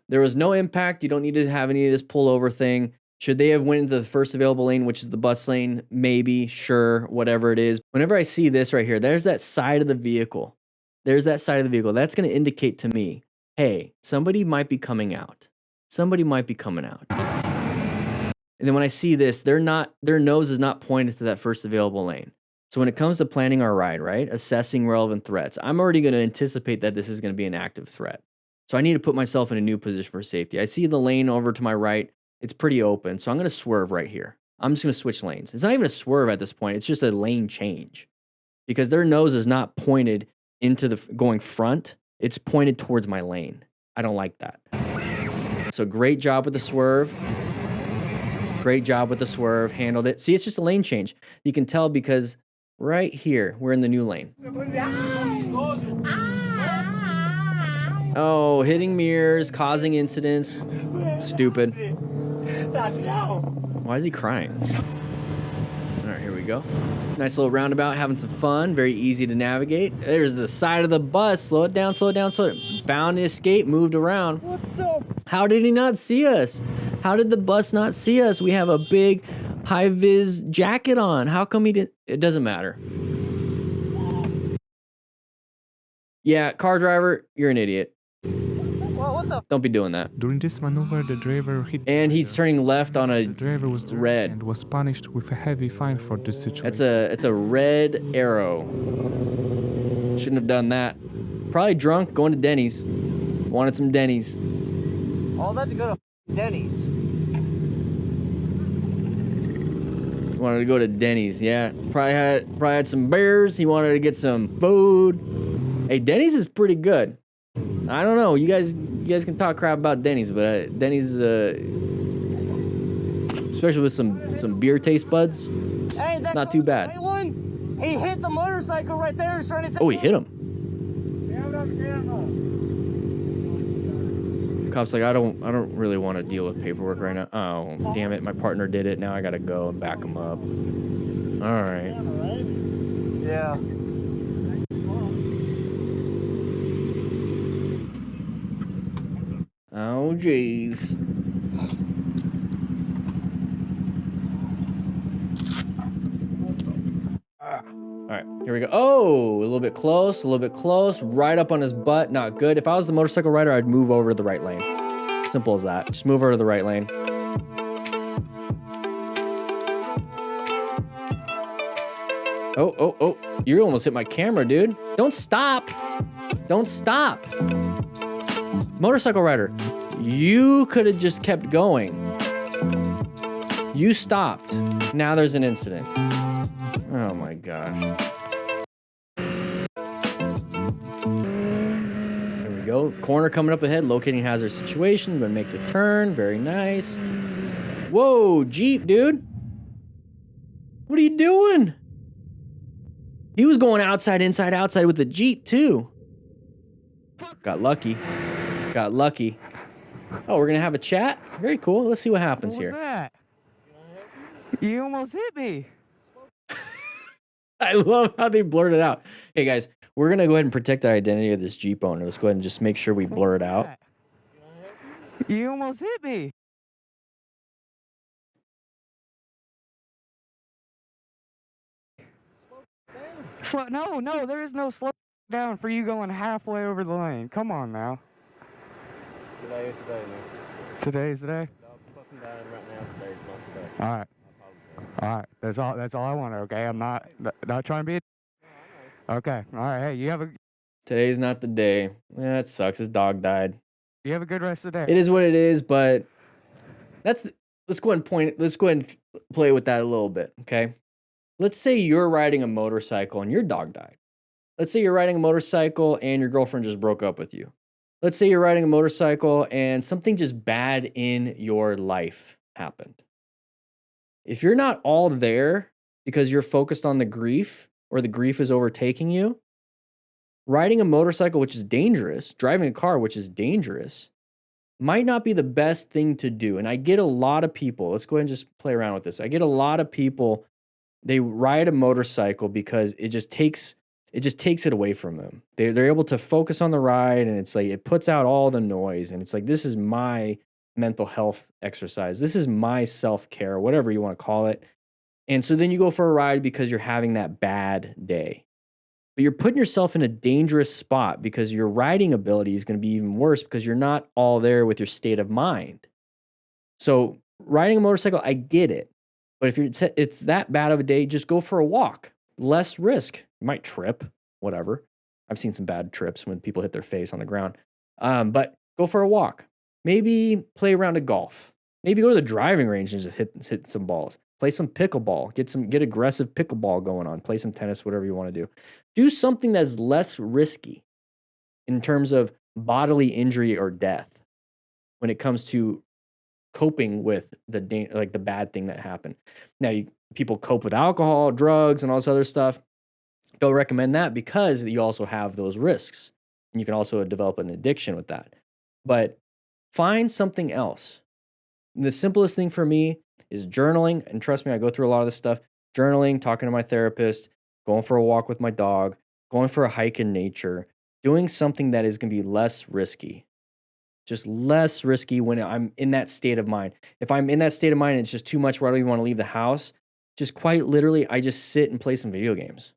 There was no impact. You don't need to have any of this pullover thing. Should they have went into the first available lane, which is the bus lane? Maybe, sure, whatever it is. Whenever I see this right here, there's that side of the vehicle. That's going to indicate to me, hey, somebody might be coming out. And then when I see this, their nose is not pointed to that first available lane. So when it comes to planning our ride, right, assessing relevant threats, I'm already going to anticipate that this is going to be an active threat. So I need to put myself in a new position for safety. I see the lane over to my right. It's pretty open, so I'm going to swerve right here. I'm just going to switch lanes. It's not even a swerve at this point. It's just a lane change because their nose is not pointed into the going front. It's pointed towards my lane. I don't like that. So great job with the swerve. Great job with the swerve. Handled it. See, it's just a lane change. You can tell because right here, we're in the new lane. Oh, hitting mirrors, causing incidents. Stupid. Why is he crying? All right, here we go. Nice little roundabout, having some fun. Very easy to navigate. There's the side of the bus. Slow it down, slow it down, slow it down. Found the escape, moved around. How did he not see us? How did the bus not see us? We have a big high-vis jacket on. How come he didn't? It doesn't matter. Yeah, car driver, you're an idiot. Don't be doing that. During this maneuver, the driver hit. And he's turning left on a The driver was red. and was punished with a heavy fine for this situation. It's a red arrow. Shouldn't have done that. Probably drunk, going to Denny's. Wanted some Denny's. All that to go to Denny's. Wanted to go to Denny's. Yeah, probably had some beers. He wanted to get some food. Hey, Denny's is pretty good. I don't know. You guys can talk crap about Denny's, but Denny's is especially with some beer taste buds. Hey, that not too bad. One, he hit the motorcycle right there. He's trying to. Oh, he hit him. Cop's like, I don't really want to deal with paperwork right now. Oh, damn it. My partner did it. Now I got to go and back him up. All right. Yeah. Oh, jeez. All right, here we go. Oh, a little bit close, right up on his butt. Not good. If I was the motorcycle rider, I'd move over to the right lane. Simple as that. Just move over to the right lane. Oh, you almost hit my camera, dude. Don't stop. Don't stop. Motorcycle rider, you could have just kept going. You stopped. Now there's an incident. Oh my gosh. There we go. Corner coming up ahead, locating hazard situation. Gonna make the turn. Very nice. Whoa, Jeep, dude. What are you doing? He was going outside, inside, outside with the Jeep too. Got lucky. Got lucky. Oh, we're gonna have a chat? Very cool. Let's see what happens here. What was that? You almost hit me. I love how they blurred it out. Hey guys, we're gonna go ahead and protect the identity of this Jeep owner. Let's go ahead and just make sure we blur it out. You almost hit me. No, there is no slow down for you going halfway over the lane. Come on now. Today, man. Today's the day. Dog's fucking dying right now. Today's not today. All right. All right. That's all I wanted. Okay. I'm not trying to be. Okay. All right. Hey, you have a. Today's not the day. Yeah, it sucks. His dog died. You have a good rest of the day. It is what it is, but let's go ahead and play with that a little bit, okay? Let's say you're riding a motorcycle and your dog died. Let's say you're riding a motorcycle and your girlfriend just broke up with you. Let's say you're riding a motorcycle and something just bad in your life happened. If you're not all there because you're focused on the grief or the grief is overtaking you, riding a motorcycle, which is dangerous, driving a car, which is dangerous, might not be the best thing to do. And I get a lot of people, let's go ahead and just play around with this. I get a lot of people, they ride a motorcycle because it just takes it away from them. They're able to focus on the ride, and it's like it puts out all the noise, and it's like, this is my mental health exercise. This is my self-care, whatever you want to call it. And so then you go for a ride because you're having that bad day. But you're putting yourself in a dangerous spot because your riding ability is going to be even worse because you're not all there with your state of mind. So riding a motorcycle, I get it. But if it's that bad of a day, just go for a walk. Less risk. You might trip, whatever. I've seen some bad trips when people hit their face on the ground. But go for a walk. Maybe play a round of golf. Maybe go to the driving range and just hit some balls. Play some pickleball. Get aggressive pickleball going on. Play some tennis, whatever you want to do. Do something that's less risky in terms of bodily injury or death. when it comes to coping with the bad thing that happened. Now, people cope with alcohol, drugs, and all this other stuff. Don't recommend that because you also have those risks. And you can also develop an addiction with that. But find something else. And the simplest thing for me is journaling. And trust me, I go through a lot of this stuff. Journaling, talking to my therapist, going for a walk with my dog, going for a hike in nature, doing something that is going to be less risky. Just less risky when I'm in that state of mind. If I'm in that state of mind and it's just too much where I don't even want to leave the house, just quite literally, I just sit and play some video games.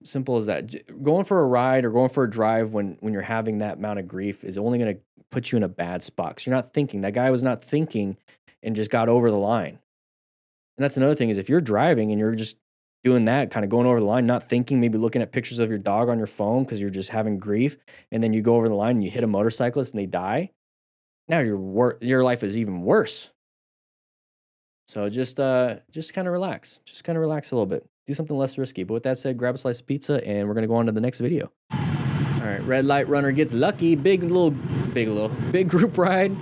Simple as that. Going for a ride or going for a drive when you're having that amount of grief is only going to put you in a bad spot because you're not thinking. That guy was not thinking and just got over the line. And that's another thing is if you're driving and you're just doing that, kind of going over the line, not thinking, maybe looking at pictures of your dog on your phone because you're just having grief, and then you go over the line and you hit a motorcyclist and they die, now your life is even worse. So just kind of relax. Just kind of relax a little bit. Do something less risky. But with that said, grab a slice of pizza and we're going to go on to the next video. All right, red light runner gets lucky. Big group ride.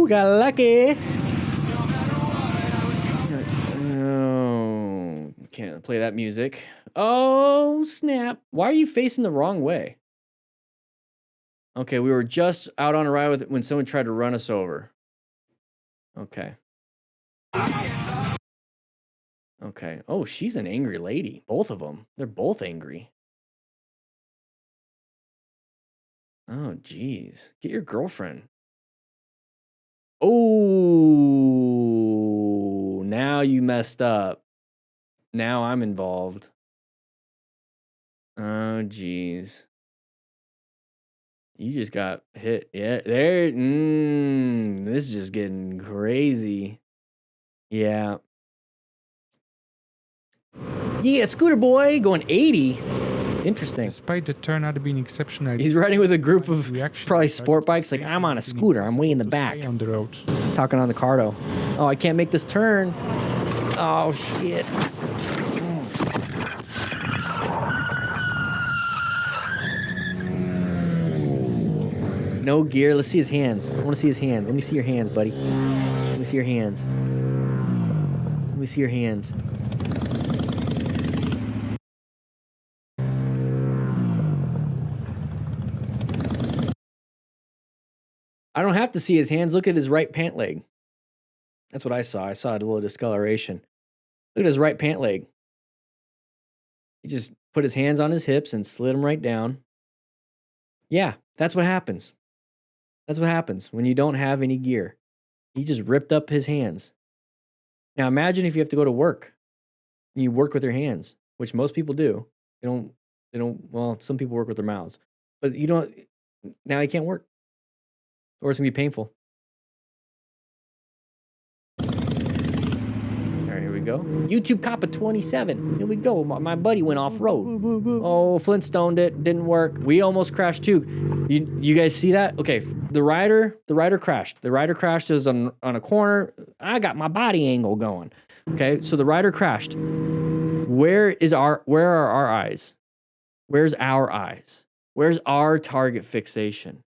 Got lucky. Oh, can't play that music. Oh, snap. Why are you facing the wrong way? Okay, we were just out on a ride with it when someone tried to run us over. Okay. Okay. Oh, she's an angry lady. Both of them. They're both angry. Oh, geez. Get your girlfriend. Oh, now you messed up. Now I'm involved. Oh, geez. You just got hit. Yeah, there. This is just getting crazy. Yeah. Yeah, scooter boy going 80. Interesting. Despite the turnout being exceptional, he's riding with a group of reaction probably sport bikes. Like, I'm on a scooter. I'm way in the back. on the road. Talking on the cardo. Oh, I can't make this turn. Oh, shit. No gear. Let's see his hands. I want to see his hands. Let me see your hands, buddy. Let me see your hands. Let me see your hands. I don't have to see his hands. Look at his right pant leg. That's what I saw. I saw a little discoloration. Look at his right pant leg. He just put his hands on his hips and slid them right down. Yeah, that's what happens. That's what happens when you don't have any gear. He just ripped up his hands. Now imagine if you have to go to work and you work with your hands, which most people do. They don't, well, some people work with their mouths. But you don't, now he can't work. Or it's going to be painful. All right, here we go. YouTube Coppa 27. Here we go. My buddy went off-road. Oh, Flintstoned it. Didn't work. We almost crashed too. You guys see that? Okay, the rider crashed. The rider crashed is on a corner. I got my body angle going. Okay, so the rider crashed. Where are our eyes? Where's our eyes? Where's our target fixation?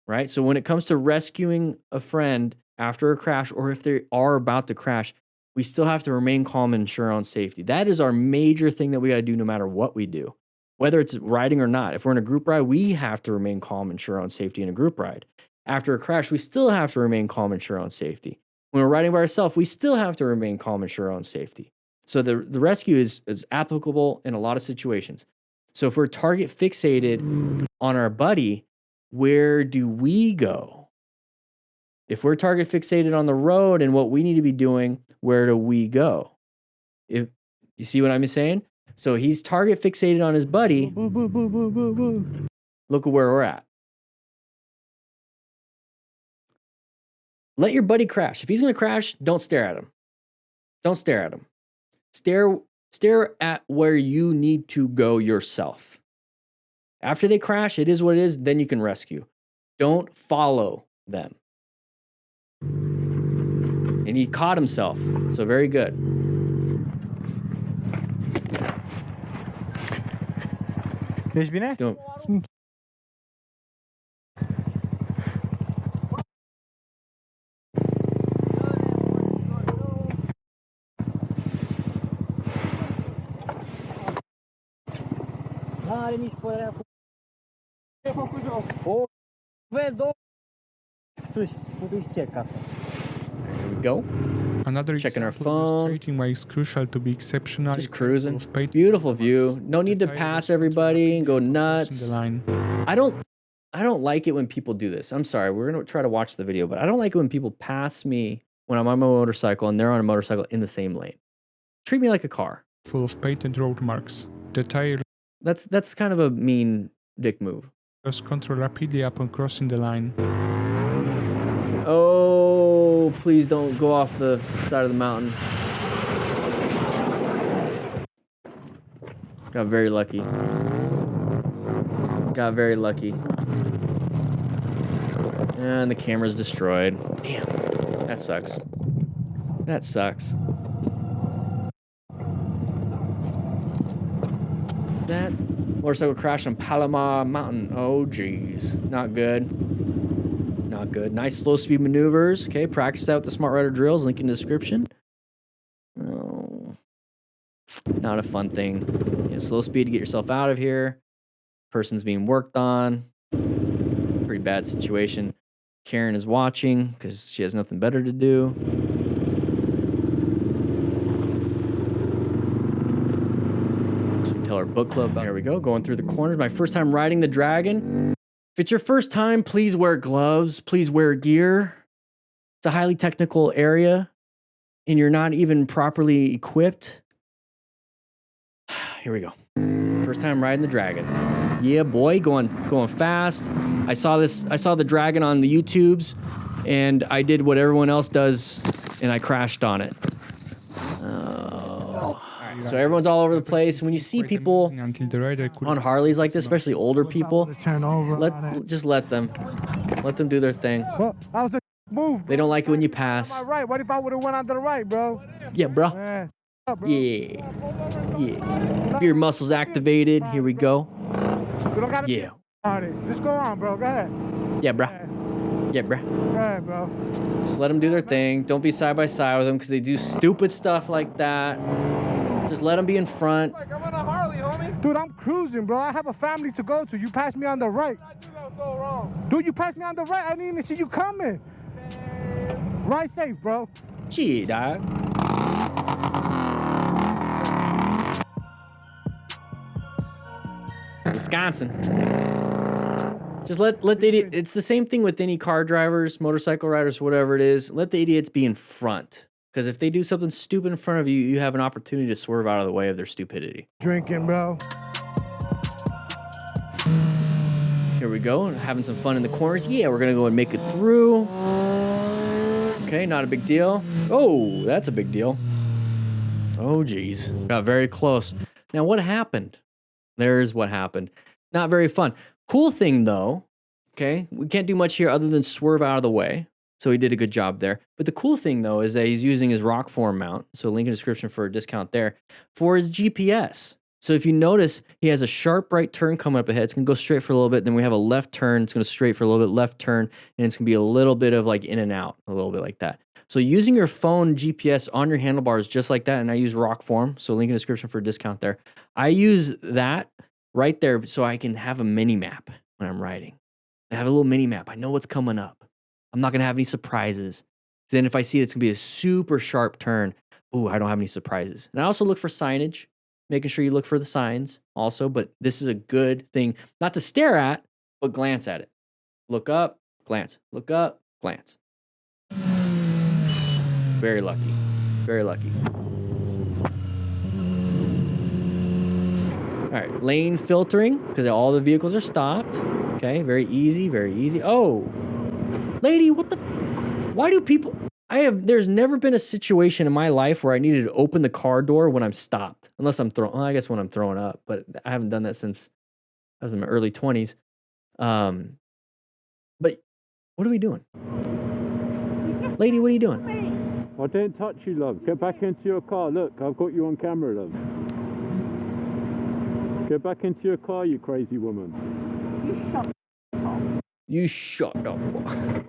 Right? So when it comes to rescuing a friend after a crash, or if they are about to crash, we still have to remain calm and ensure our own safety. That is our major thing that we got to do no matter what we do, whether it's riding or not. If we're in a group ride, we have to remain calm and ensure our own safety in a group ride. After a crash, we still have to remain calm and ensure our own safety. When we're riding by ourselves, we still have to remain calm and ensure our own safety. So the rescue is applicable in a lot of situations. So if we're target fixated on our buddy, where do we go? If we're target fixated on the road and what we need to be doing, where do we go? If you see what I'm saying? So he's target fixated on his buddy. Look at where we're at. Let your buddy crash. If he's going to crash, don't stare at him. Don't stare at him. Stare at where you need to go yourself. After they crash, it is what it is, then you can rescue. Don't follow them. And he caught himself, so very good. Ich bin He's doing. N-are nici părerea cu... Ce făcut eu? O, vezi, două... Tu-și cer casa. There we go. Another Checking our example phone. illustrating why it's crucial to be exceptional. Just cruising. of paid Beautiful view. No need to Detail pass was everybody and go crossing nuts. the line. I don't like it when people do this. I'm sorry. We're gonna try to watch the video, but I don't like it when people pass me when I'm on my motorcycle and they're on a motorcycle in the same lane. Treat me like a car. Full of painted road marks. The tire That's kind of a mean dick move. lost control rapidly upon crossing the line. Oh, please don't go off the side of the mountain. Got very lucky. Got very lucky. And the camera's destroyed. Damn. That sucks. That sucks. That's motorcycle crash on Palomar Mountain. Oh, geez. Not good. Not good. Nice slow speed maneuvers. Okay, practice that with the Smart Rider drills. Link in the description. Oh, not a fun thing. Yeah, slow speed to get yourself out of here. Person's being worked on. Pretty bad situation. Karen is watching because she has nothing better to do. Tell our book club. There we go. Going through the corners. My first time riding the Dragon. If it's your first time, please wear gloves. Please wear gear. It's a highly technical area and you're not even properly equipped. Here we go. First time riding the Dragon. Yeah, boy, going fast. I saw the Dragon on the YouTubes and I did what everyone else does and I crashed on it. So everyone's all over the place. When you see people on Harleys like this, especially older people, just let them do their thing. Well, I was a move. They don't like it when you pass. My right. What if I would have went on to the right, bro? Yeah, bro. Yeah. Yeah. Your muscles activated. Here we go. You don't gotta Yeah. Just go on, bro. Go ahead. Yeah, bro. Yeah, bro. Go ahead, bro. Just let them do their thing. Don't be side by side with them because they do stupid stuff like that. Just let them be in front. I'm on a Harley, homie. Dude, I'm cruising, bro. I have a family to go to. You passed me on the right. I do that so wrong. Dude, you passed me on the right. I didn't even see you coming. Ride safe, bro. Gee, dog. Wisconsin. Just let the idiot. It's the same thing with any car drivers, motorcycle riders, whatever it is. Let the idiots be in front. Because if they do something stupid in front of you, you have an opportunity to swerve out of the way of their stupidity. Drinking, bro. Here we go, having some fun in the corners. Yeah, we're gonna go and make it through. Okay, not a big deal. Oh, that's a big deal. Oh, geez. Got very close. Now, what happened? There's what happened. Not very fun. Cool thing, though, okay? We can't do much here other than swerve out of the way. So he did a good job there. But the cool thing, though, is that he's using his rock form mount. So link in the description for a discount there for his GPS. So if you notice, he has a sharp right turn coming up ahead. It's going to go straight for a little bit. Then we have a left turn. It's going to straight for a little bit, left turn. And it's going to be a little bit of like in and out, a little bit like that. So using your phone GPS on your handlebars just like that, and I use rock form. So link in the description for a discount there. I use that right there so I can have a mini map when I'm riding. I have a little mini map. I know what's coming up. I'm not going to have any surprises. Then if I see it's going to be a super sharp turn, ooh, I don't have any surprises. And I also look for signage, making sure you look for the signs also. But this is a good thing, not to stare at, but glance at it. Look up, glance. Look up, glance. Very lucky. Very lucky. All right, lane filtering, because all the vehicles are stopped. Okay, very easy, very easy. Oh, lady, what the? Why do people? There's never been a situation in my life where I needed to open the car door when I'm stopped. Unless I'm throwing, well, I guess when I'm throwing up, but I haven't done that since I was in my early 20s. But what are we doing? Lady, what are you doing? I didn't touch you, love. Get back into your car. Look, I've got you on camera, love. Get back into your car, you crazy woman. You shut up.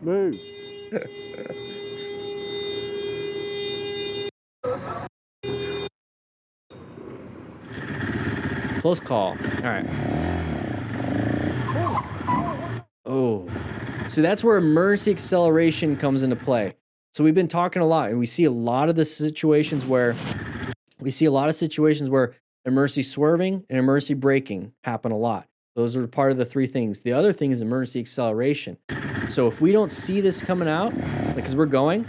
Move. Close call. All right. Oh. See, that's where emergency acceleration comes into play. So we've been talking a lot, and we see a lot of the situations where emergency swerving and emergency braking happen a lot. Those are part of the three things. The other thing is emergency acceleration. So if we don't see this coming out, like as we're going,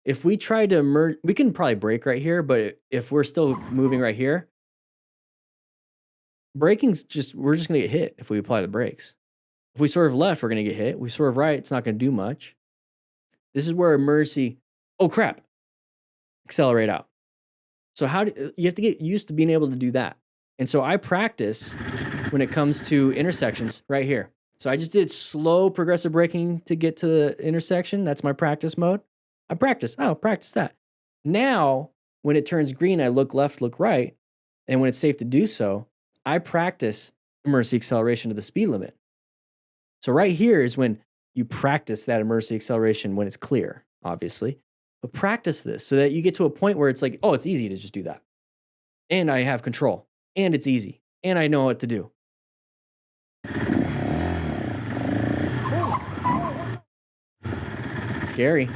if we try to we can probably brake right here, but if we're still moving right here, braking's we're just gonna get hit if we apply the brakes. If we swerve left, we're gonna get hit. We swerve right, it's not gonna do much. This is where emergency, oh crap, accelerate out. So you have to get used to being able to do that. And so I practice when it comes to intersections right here. So I just did slow progressive braking to get to the intersection. That's my practice mode. I practice that. Now, when it turns green, I look left, look right. And when it's safe to do so, I practice emergency acceleration to the speed limit. So right here is when you practice that emergency acceleration when it's clear, obviously. But practice this so that you get to a point where it's like, oh, it's easy to just do that. And I have control. And it's easy. And I know what to do. Scary.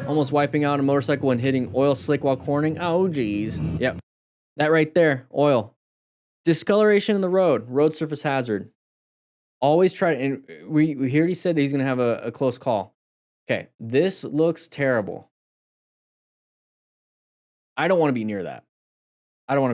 Almost wiping out a motorcycle and hitting oil slick while cornering. Oh, geez. Yep. That right there, oil. Discoloration in the road surface hazard. Always try to, and we already said that he's going to have a close call. Okay, this looks terrible. I don't want to be near that. I don't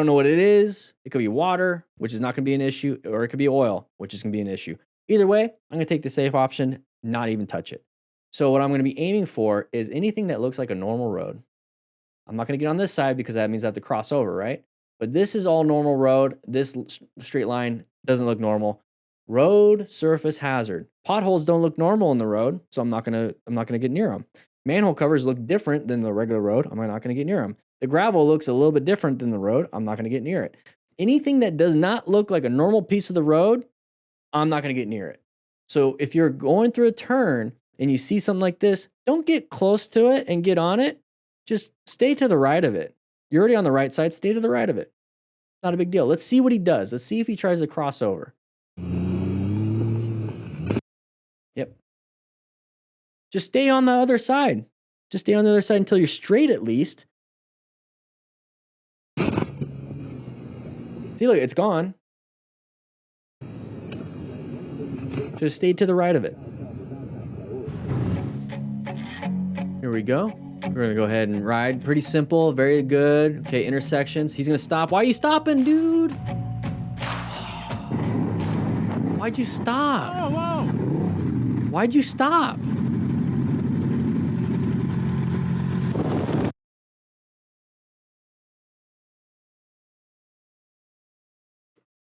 know what it is. It could be water, which is not going to be an issue, or it could be oil, which is going to be an issue. Either way, I'm going to take the safe option, not even touch it. So what I'm going to be aiming for is anything that looks like a normal road. I'm not going to get on this side because that means I have to cross over, right? But this is all normal road. This straight line doesn't look normal. Road surface hazard. Potholes don't look normal in the road, so I'm not gonna get near them. Manhole covers look different than the regular road. I'm not gonna get near them. The gravel looks a little bit different than the road. I'm not gonna get near it. Anything that does not look like a normal piece of the road, I'm not gonna get near it. So if you're going through a turn and you see something like this, don't get close to it and get on it. Just stay to the right of it. You're already on the right side, stay to the right of it. Not a big deal. Let's see what he does. Let's see if he tries to cross over. Yep. Just stay on the other side. Just stay on the other side until you're straight at least. See, look, it's gone. Just stay to the right of it. Here we go. We're gonna go ahead and ride. Pretty simple, very good. Okay, intersections. He's gonna stop. Why are you stopping, dude? Why'd you stop? Whoa. Why'd you stop?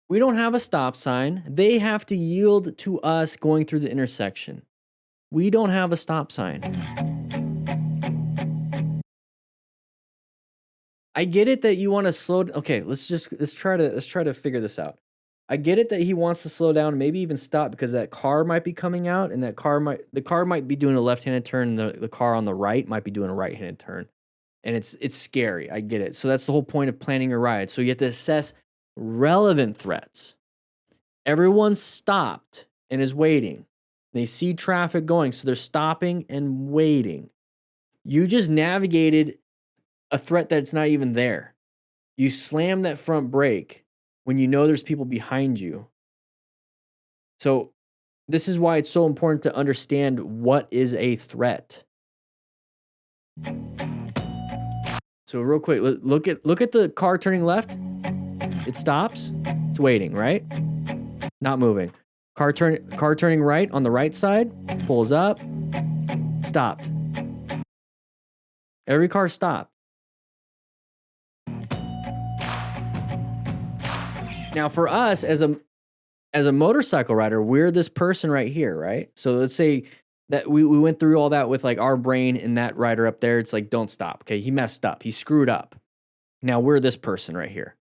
We don't have a stop sign. They have to yield to us going through the intersection. We don't have a stop sign. I get it that you want to slow. Okay, let's try to figure this out. I get it that he wants to slow down, maybe even stop because that car might be coming out, and the car might be doing a left-handed turn, and the car on the right might be doing a right-handed turn, and it's scary. I get it. So that's the whole point of planning a ride. So you have to assess relevant threats. Everyone's stopped and is waiting. They see traffic going, so they're stopping and waiting. You just navigated a threat that's not even there. You slam that front brake when you know there's people behind you. So this is why it's so important to understand what is a threat. So real quick, look at the car turning left. It stops. It's waiting, right? Not moving. Car turning right on the right side, pulls up, stopped. Every car stopped. Now, for us as a motorcycle rider, we're this person right here, right? So let's say that we went through all that with like our brain and that rider up there. It's like, don't stop. Okay. He messed up. He screwed up. Now we're this person right here.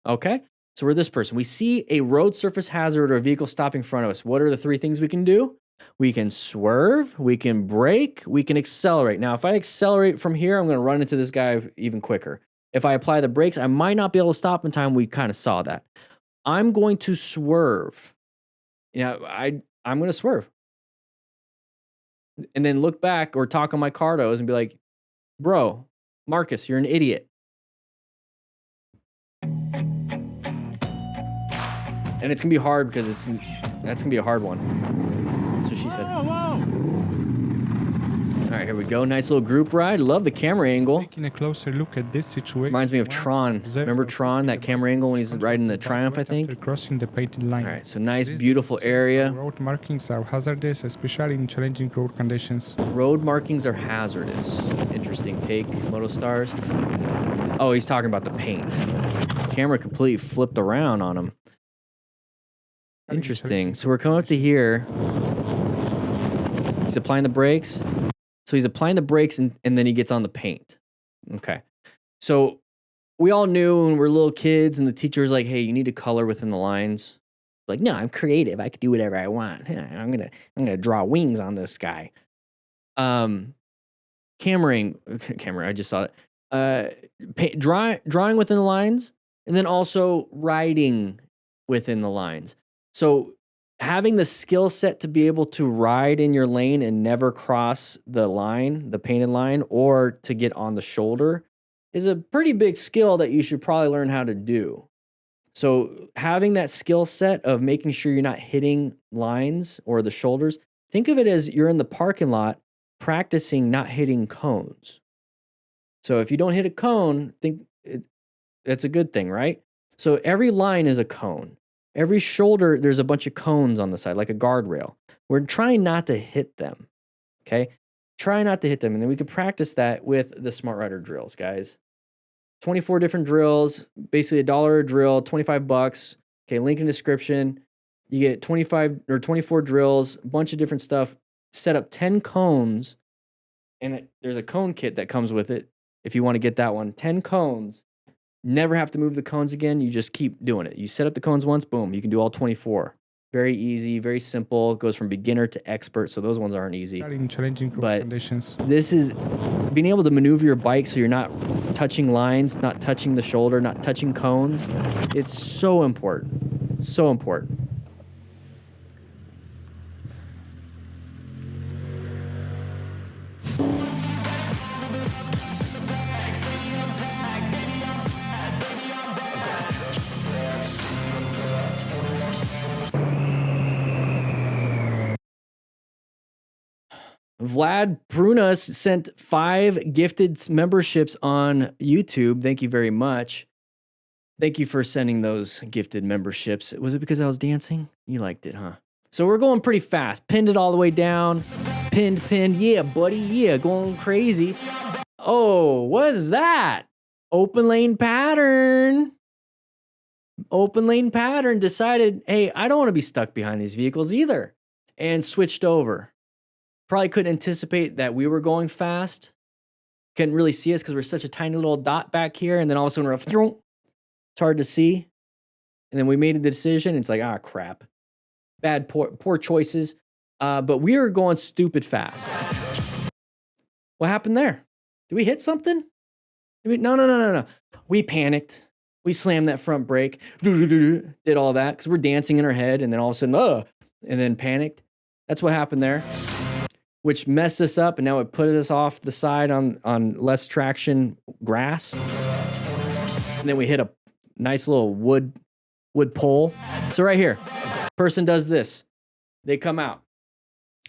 Okay. So we're this person. We see a road surface hazard or a vehicle stopping in front of us. What are the 3 things we can do? We can swerve, we can brake, we can accelerate. Now, if I accelerate from here, I'm going to run into this guy even quicker. If I apply the brakes, I might not be able to stop in time. We kind of saw that. I'm going to swerve. I'm going to swerve. And then look back or talk on my cardos and be like, bro, Marcus, you're an idiot. And it's going to be hard because that's going to be a hard one. That's what she said. All right, here we go. Nice little group ride. Love the camera angle. Taking a closer look at this situation. Reminds me of Tron. Remember Tron, that camera angle when he's riding the Triumph, I think? Crossing the painted line. All right, so nice, beautiful area. Road markings are hazardous, especially in challenging road conditions. Road markings are hazardous. Interesting take, Motostars. Oh, he's talking about the paint. Camera completely flipped around on him. Interesting. So we're coming up to here. He's applying the brakes. So he's applying the brakes and then he gets on the paint. Okay. So we all knew when we were little kids and the teacher was like, hey, you need to color within the lines. Like, no, I'm creative. I can do whatever I want. I'm gonna draw wings on this guy. Camera, I just saw it. Drawing within the lines and then also riding within the lines. So having the skill set to be able to ride in your lane and never cross the line, the painted line, or to get on the shoulder is a pretty big skill that you should probably learn how to do. So having that skill set of making sure you're not hitting lines or the shoulders, think of it as you're in the parking lot practicing not hitting cones. So if you don't hit a cone, that's a good thing, right? So every line is a cone. Every shoulder, there's a bunch of cones on the side, like a guardrail. We're trying not to hit them, okay? Try not to hit them, and then we can practice that with the Smart Rider drills, guys. 24 different drills, basically $1 a drill, 25 bucks. Okay, link in the description. You get 25 or 24 drills, a bunch of different stuff. Set up 10 cones, and there's a cone kit that comes with it if you want to get that one. 10 cones. Never have to move the cones again. You just keep doing it. You set up the cones once, boom, you can do all 24. Very easy, very simple. It goes from beginner to expert, so those ones aren't easy. In challenging road conditions. This is being able to maneuver your bike so you're not touching lines, not touching the shoulder, not touching cones. It's so important. So important. Vlad Prunas sent 5 gifted memberships on YouTube. Thank you very much. Thank you for sending those gifted memberships. Was it because I was dancing? You liked it, huh? So we're going pretty fast. Pinned it all the way down. Pinned. Yeah, buddy. Yeah, going crazy. Oh, what is that? Open lane pattern. Open lane pattern decided, hey, I don't want to be stuck behind these vehicles either. And switched over. Probably couldn't anticipate that we were going fast. Couldn't really see us because we're such a tiny little dot back here. And then all of a sudden it's hard to see. And then we made the decision. It's like, crap. Poor choices. But we were going stupid fast. What happened there? Did we hit something? No. We panicked. We slammed that front brake. Did all that because we're dancing in our head. And then all of a sudden, and then panicked. That's what happened there. Which messed us up, and now it put us off the side on less traction grass. And then we hit a nice little wood pole. So right here, person does this. They come out.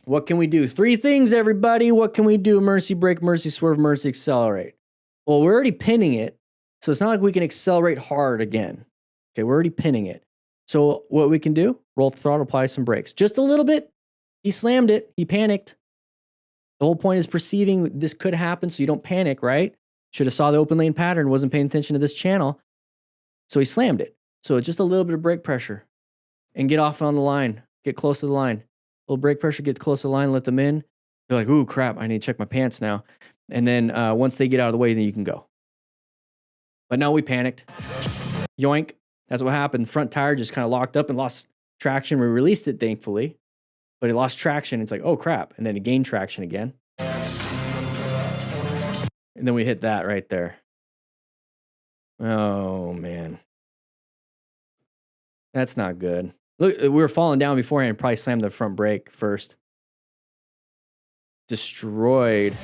What can we do? 3 things, everybody. What can we do? Mercy brake, mercy swerve, mercy accelerate. Well, we're already pinning it, so it's not like we can accelerate hard again. Okay, we're already pinning it. So what we can do, roll the throttle, apply some brakes. Just a little bit. He slammed it. He panicked. The whole point is perceiving this could happen so you don't panic, right? Should have saw the open lane pattern, wasn't paying attention to this channel. So he slammed it. So just a little bit of brake pressure and get off on the line. Get close to the line. A little brake pressure, get close to the line, let them in. They're like, ooh, crap, I need to check my pants now. And then once they get out of the way, then you can go. But no, we panicked. Yoink. That's what happened. The front tire just kind of locked up and lost traction. We released it, thankfully. But it lost traction. It's like, oh, crap. And then it gained traction again. And then we hit that right there. Oh, man. That's not good. Look, we were falling down beforehand and probably slammed the front brake first. Destroyed.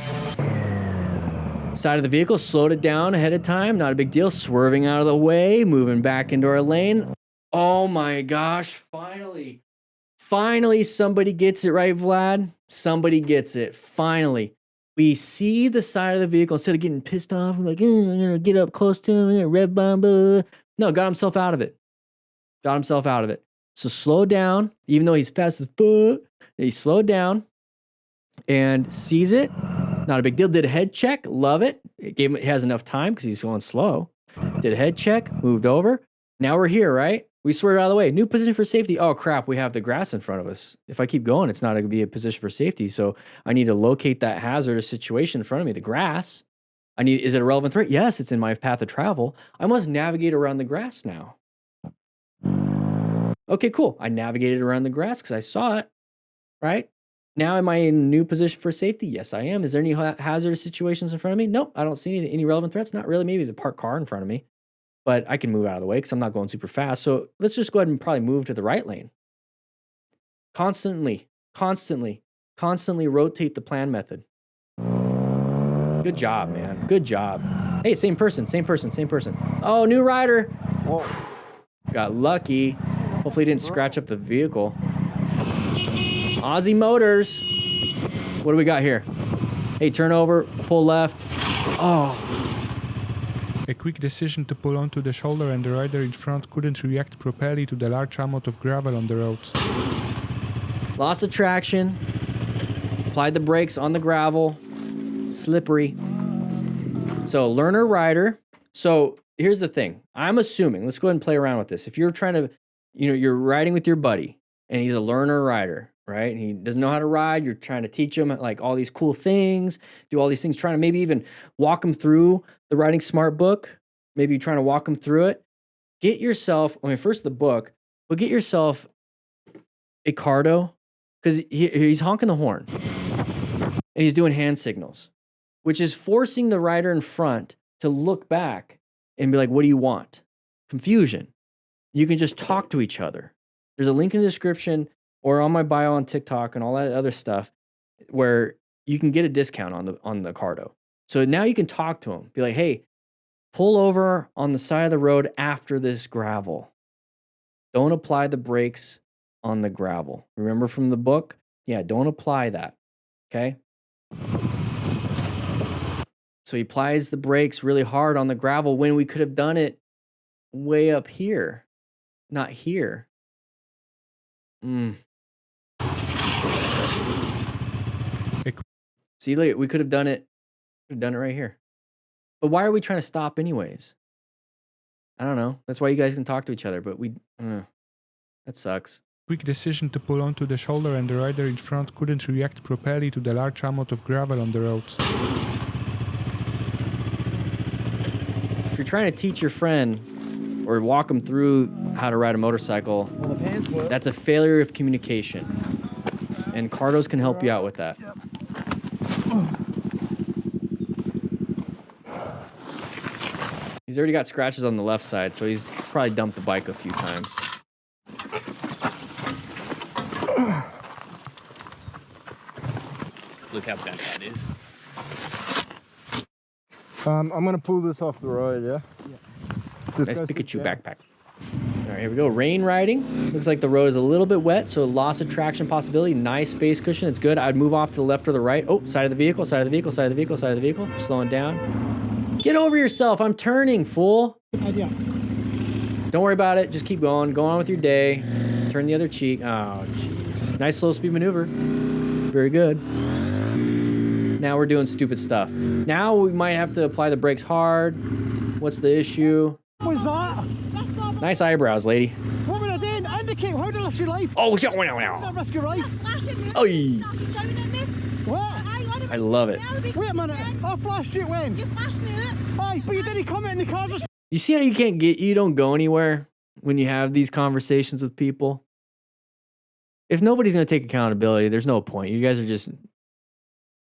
Side of the vehicle, slowed it down ahead of time. Not a big deal. Swerving out of the way, moving back into our lane. Oh my gosh, finally. Finally, somebody gets it right, Vlad. Somebody gets it. Finally. We see the side of the vehicle. Instead of getting pissed off, we're like, I'm going to get up close to him, I'm gonna rev bomb. No, got himself out of it. Got himself out of it. So slow down, even though he's fast as fuck. He slowed down and sees it. Not a big deal. Did a head check. Love it. It has enough time because he's going slow. Did a head check. Moved over. Now we're here, right? We swerved out of the way. New position for safety. Oh, crap. We have the grass in front of us. If I keep going, it's not going to be a position for safety. So I need to locate that hazardous situation in front of me. The grass. Is it a relevant threat? Yes, it's in my path of travel. I must navigate around the grass now. Okay, cool. I navigated around the grass because I saw it, right? Now, am I in a new position for safety? Yes, I am. Is there any hazardous situations in front of me? Nope, I don't see any relevant threats. Not really. Maybe the parked car in front of me. But I can move out of the way because I'm not going super fast. So let's just go ahead and probably move to the right lane. Constantly rotate the plan method. Good job, man. Good job. Hey, same person. Oh, new rider. Whoa. Got lucky. Hopefully he didn't scratch up the vehicle. Aussie Motors. What do we got here? Hey, turn over, pull left. Oh. A quick decision to pull onto the shoulder and the rider in front couldn't react properly to the large amount of gravel on the roads. Loss of traction. Applied the brakes on the gravel. Slippery. So learner rider. So here's the thing. I'm assuming, let's go ahead and play around with this. If you're trying to, you're riding with your buddy and he's a learner rider, right? He doesn't know how to ride. You're trying to teach him like all these cool things, do all these things, trying to maybe even walk him through the Riding Smart book. Maybe you're trying to walk him through it. Get yourself, first the book, but get yourself a Cardo because he's honking the horn and he's doing hand signals, which is forcing the rider in front to look back and be like, what do you want? Confusion. You can just talk to each other. There's a link in the description or on my bio on TikTok and all that other stuff where you can get a discount on the Cardo. So now you can talk to him. Be like, hey, pull over on the side of the road after this gravel. Don't apply the brakes on the gravel. Remember from the book? Yeah, don't apply that. Okay? So he applies the brakes really hard on the gravel when we could have done it way up here, not here. See, look, we could have done it. Right here. But why are we trying to stop anyways? I don't know. That's why you guys can talk to each other, but that sucks. Quick decision to pull onto the shoulder and the rider in front couldn't react properly to the large amount of gravel on the roads. If you're trying to teach your friend or walk them through how to ride a motorcycle, that's a failure of communication. And Cardos can help you out with that. He's already got scratches on the left side, so he's probably dumped the bike a few times. Look how bent that is. I'm gonna pull this off the road, yeah? Nice Pikachu backpack. All right, here we go. Rain riding. Looks like the road is a little bit wet, so loss of traction possibility. Nice space cushion. It's good. I'd move off to the left or the right. Oh, side of the vehicle, side of the vehicle, side of the vehicle, side of the vehicle. Slowing down. Get over yourself. I'm turning, fool. Don't worry about it. Just keep going. Go on with your day. Turn the other cheek. Oh, jeez. Nice slow speed maneuver. Very good. Now we're doing stupid stuff. Now we might have to apply the brakes hard. What's the issue? What's that? Nice eyebrows, lady. What would I do? Indicate how to risk your life. Oh, no. Not risk your life. Oi. What? I love it. Wait a minute, I flashed it when? You flashed me it. Aye, but you didn't comment in the car just... You see how you don't go anywhere when you have these conversations with people? If nobody's going to take accountability, there's no point. You guys are just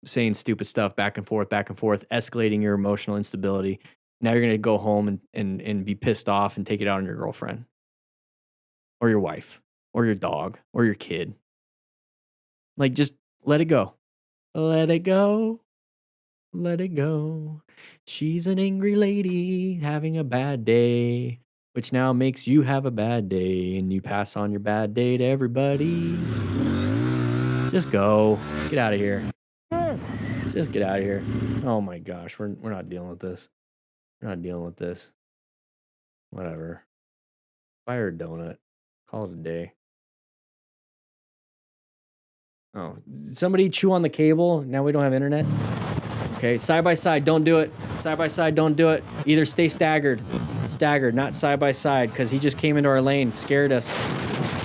saying stupid stuff back and forth, escalating your emotional instability. Now you're going to go home and be pissed off and take it out on your girlfriend or your wife or your dog or your kid. Like, just let it go. Let it go. Let it go. She's an angry lady having a bad day, which now makes you have a bad day, and you pass on your bad day to everybody. Just go. Get out of here. Just get out of here. Oh my gosh, we're not dealing with this. We're not dealing with this. Whatever. Fire a donut. Call it a day. Oh, did somebody chew on the cable? Now we don't have internet? Okay, side by side, don't do it. Side by side, don't do it. Either stay staggered. Staggered, not side by side, because he just came into our lane, scared us.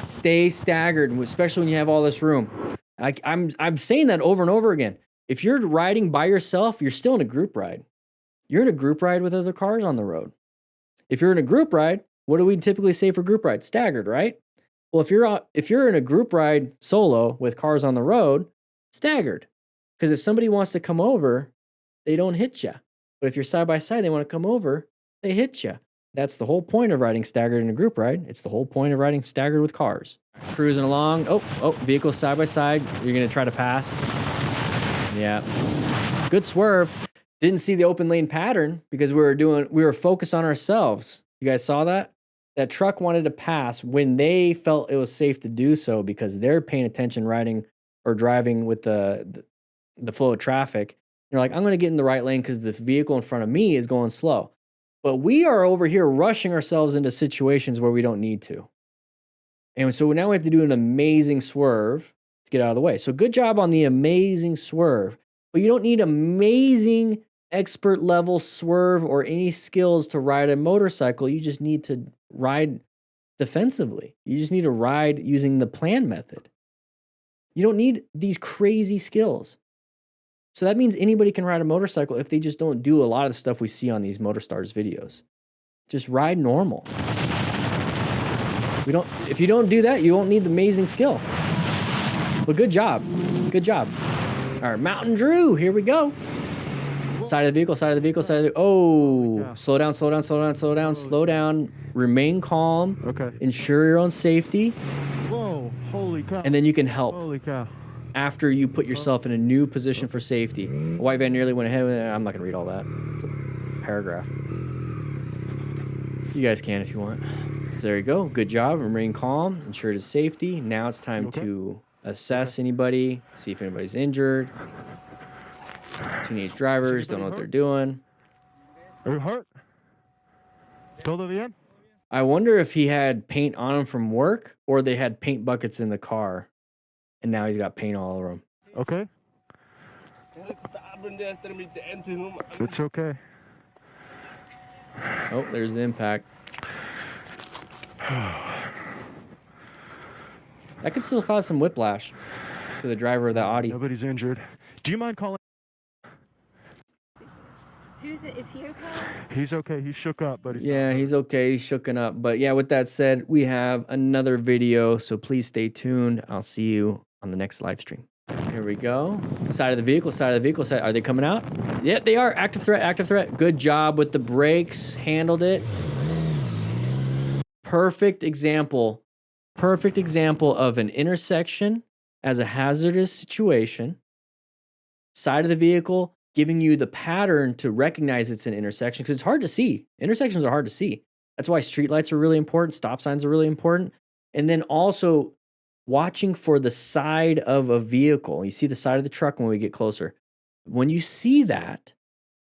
Stay staggered, especially when you have all this room. I'm saying that over and over again. If you're riding by yourself, you're still in a group ride. You're in a group ride with other cars on the road. If you're in a group ride, what do we typically say for group rides? Staggered, right? Well, if you're in a group ride solo with cars on the road, staggered. Because if somebody wants to come over, they don't hit you. But if you're side by side, they want to come over, they hit you. That's the whole point of riding staggered in a group ride. It's the whole point of riding staggered with cars. Cruising along. Oh, vehicles side by side. You're going to try to pass. Yeah. Good swerve. Didn't see the open lane pattern because we were focused on ourselves. You guys saw that? That truck wanted to pass when they felt it was safe to do so because they're paying attention riding or driving with the flow of traffic. They're like, I'm going to get in the right lane because the vehicle in front of me is going slow. But we are over here rushing ourselves into situations where we don't need to. And so now we have to do an amazing swerve to get out of the way. So good job on the amazing swerve. But you don't need amazing expert level swerve or any skills to ride a motorcycle. You just need to ride defensively. You just need to ride using the plan method. You don't need these crazy skills. So that means anybody can ride a motorcycle if they just don't do a lot of the stuff we see on these MotorStars videos. Just ride normal. If you don't do that, you won't need the amazing skill. But good job. Good job. All right, Mountain Drew, here we go. Side of the vehicle, side of the vehicle, side of the vehicle. Oh, yeah. Slow down, slow down, slow down, slow down, slow down. Remain calm. Okay. Ensure your own safety. Whoa, holy cow. And then you can help. Holy cow. After you put yourself in a new position for safety. A white van nearly went ahead. I'm not going to read all that. It's a paragraph. You guys can if you want. So there you go. Good job. Remain calm. Ensure his safety. Now it's time to assess anybody, see if anybody's injured. Teenage drivers don't know what they're doing. Are you hurt? Todo bien? I wonder if he had paint on him from work or they had paint buckets in the car. And now he's got paint all over him. Okay. It's okay. Oh, there's the impact. That could still cause some whiplash to the driver of that Audi. Nobody's injured. Do you mind calling? Who's it? Is he okay? He's okay. He's shook up, but he's okay. He's shooken up. But yeah, with that said, we have another video, so please stay tuned. I'll see you on the next live stream. Here we go. Side of the vehicle, side of the vehicle. Are they coming out? Yeah, they are. Active threat, active threat. Good job with the brakes. Handled it. Perfect example of an intersection as a hazardous situation. Side of the vehicle giving you the pattern to recognize it's an intersection because it's hard to see. Intersections are hard to see. That's why streetlights are really important. Stop signs are really important. And then also watching for the side of a vehicle. You see the side of the truck when we get closer. When you see that,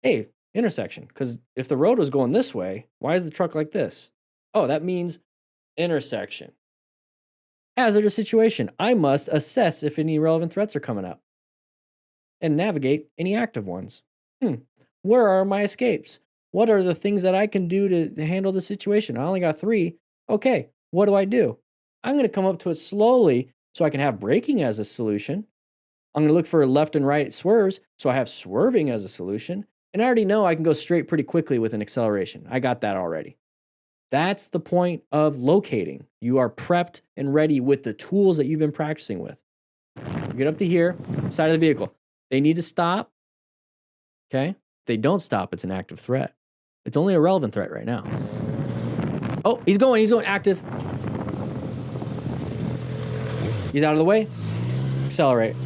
hey, intersection. Because if the road was going this way, why is the truck like this? Oh, that means intersection. Hazardous situation. I must assess if any relevant threats are coming up and navigate any active ones. Where are my escapes? What are the things that I can do to handle the situation? I only got 3. Okay, what do? I'm going to come up to it slowly so I can have braking as a solution. I'm going to look for left and right swerves. So I have swerving as a solution. And I already know I can go straight pretty quickly with an acceleration. I got that already. That's the point of locating. You are prepped and ready with the tools that you've been practicing with. You get up to here, side of the vehicle. They need to stop. Okay? If they don't stop, it's an active threat. It's only a relevant threat right now. Oh, he's going active. He's out of the way. Accelerate.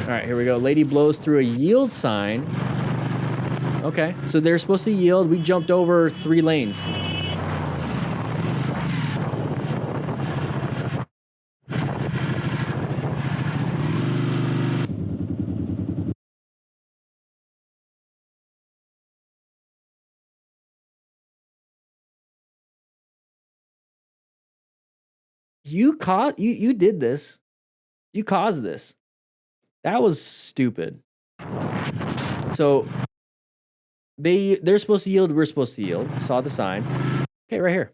All right, here we go. Lady blows through a yield sign. Okay, so they're supposed to yield. We jumped over 3 lanes. You did this. You caused this. That was stupid. So they're supposed to yield, we're supposed to yield. Saw the sign. Okay, right here.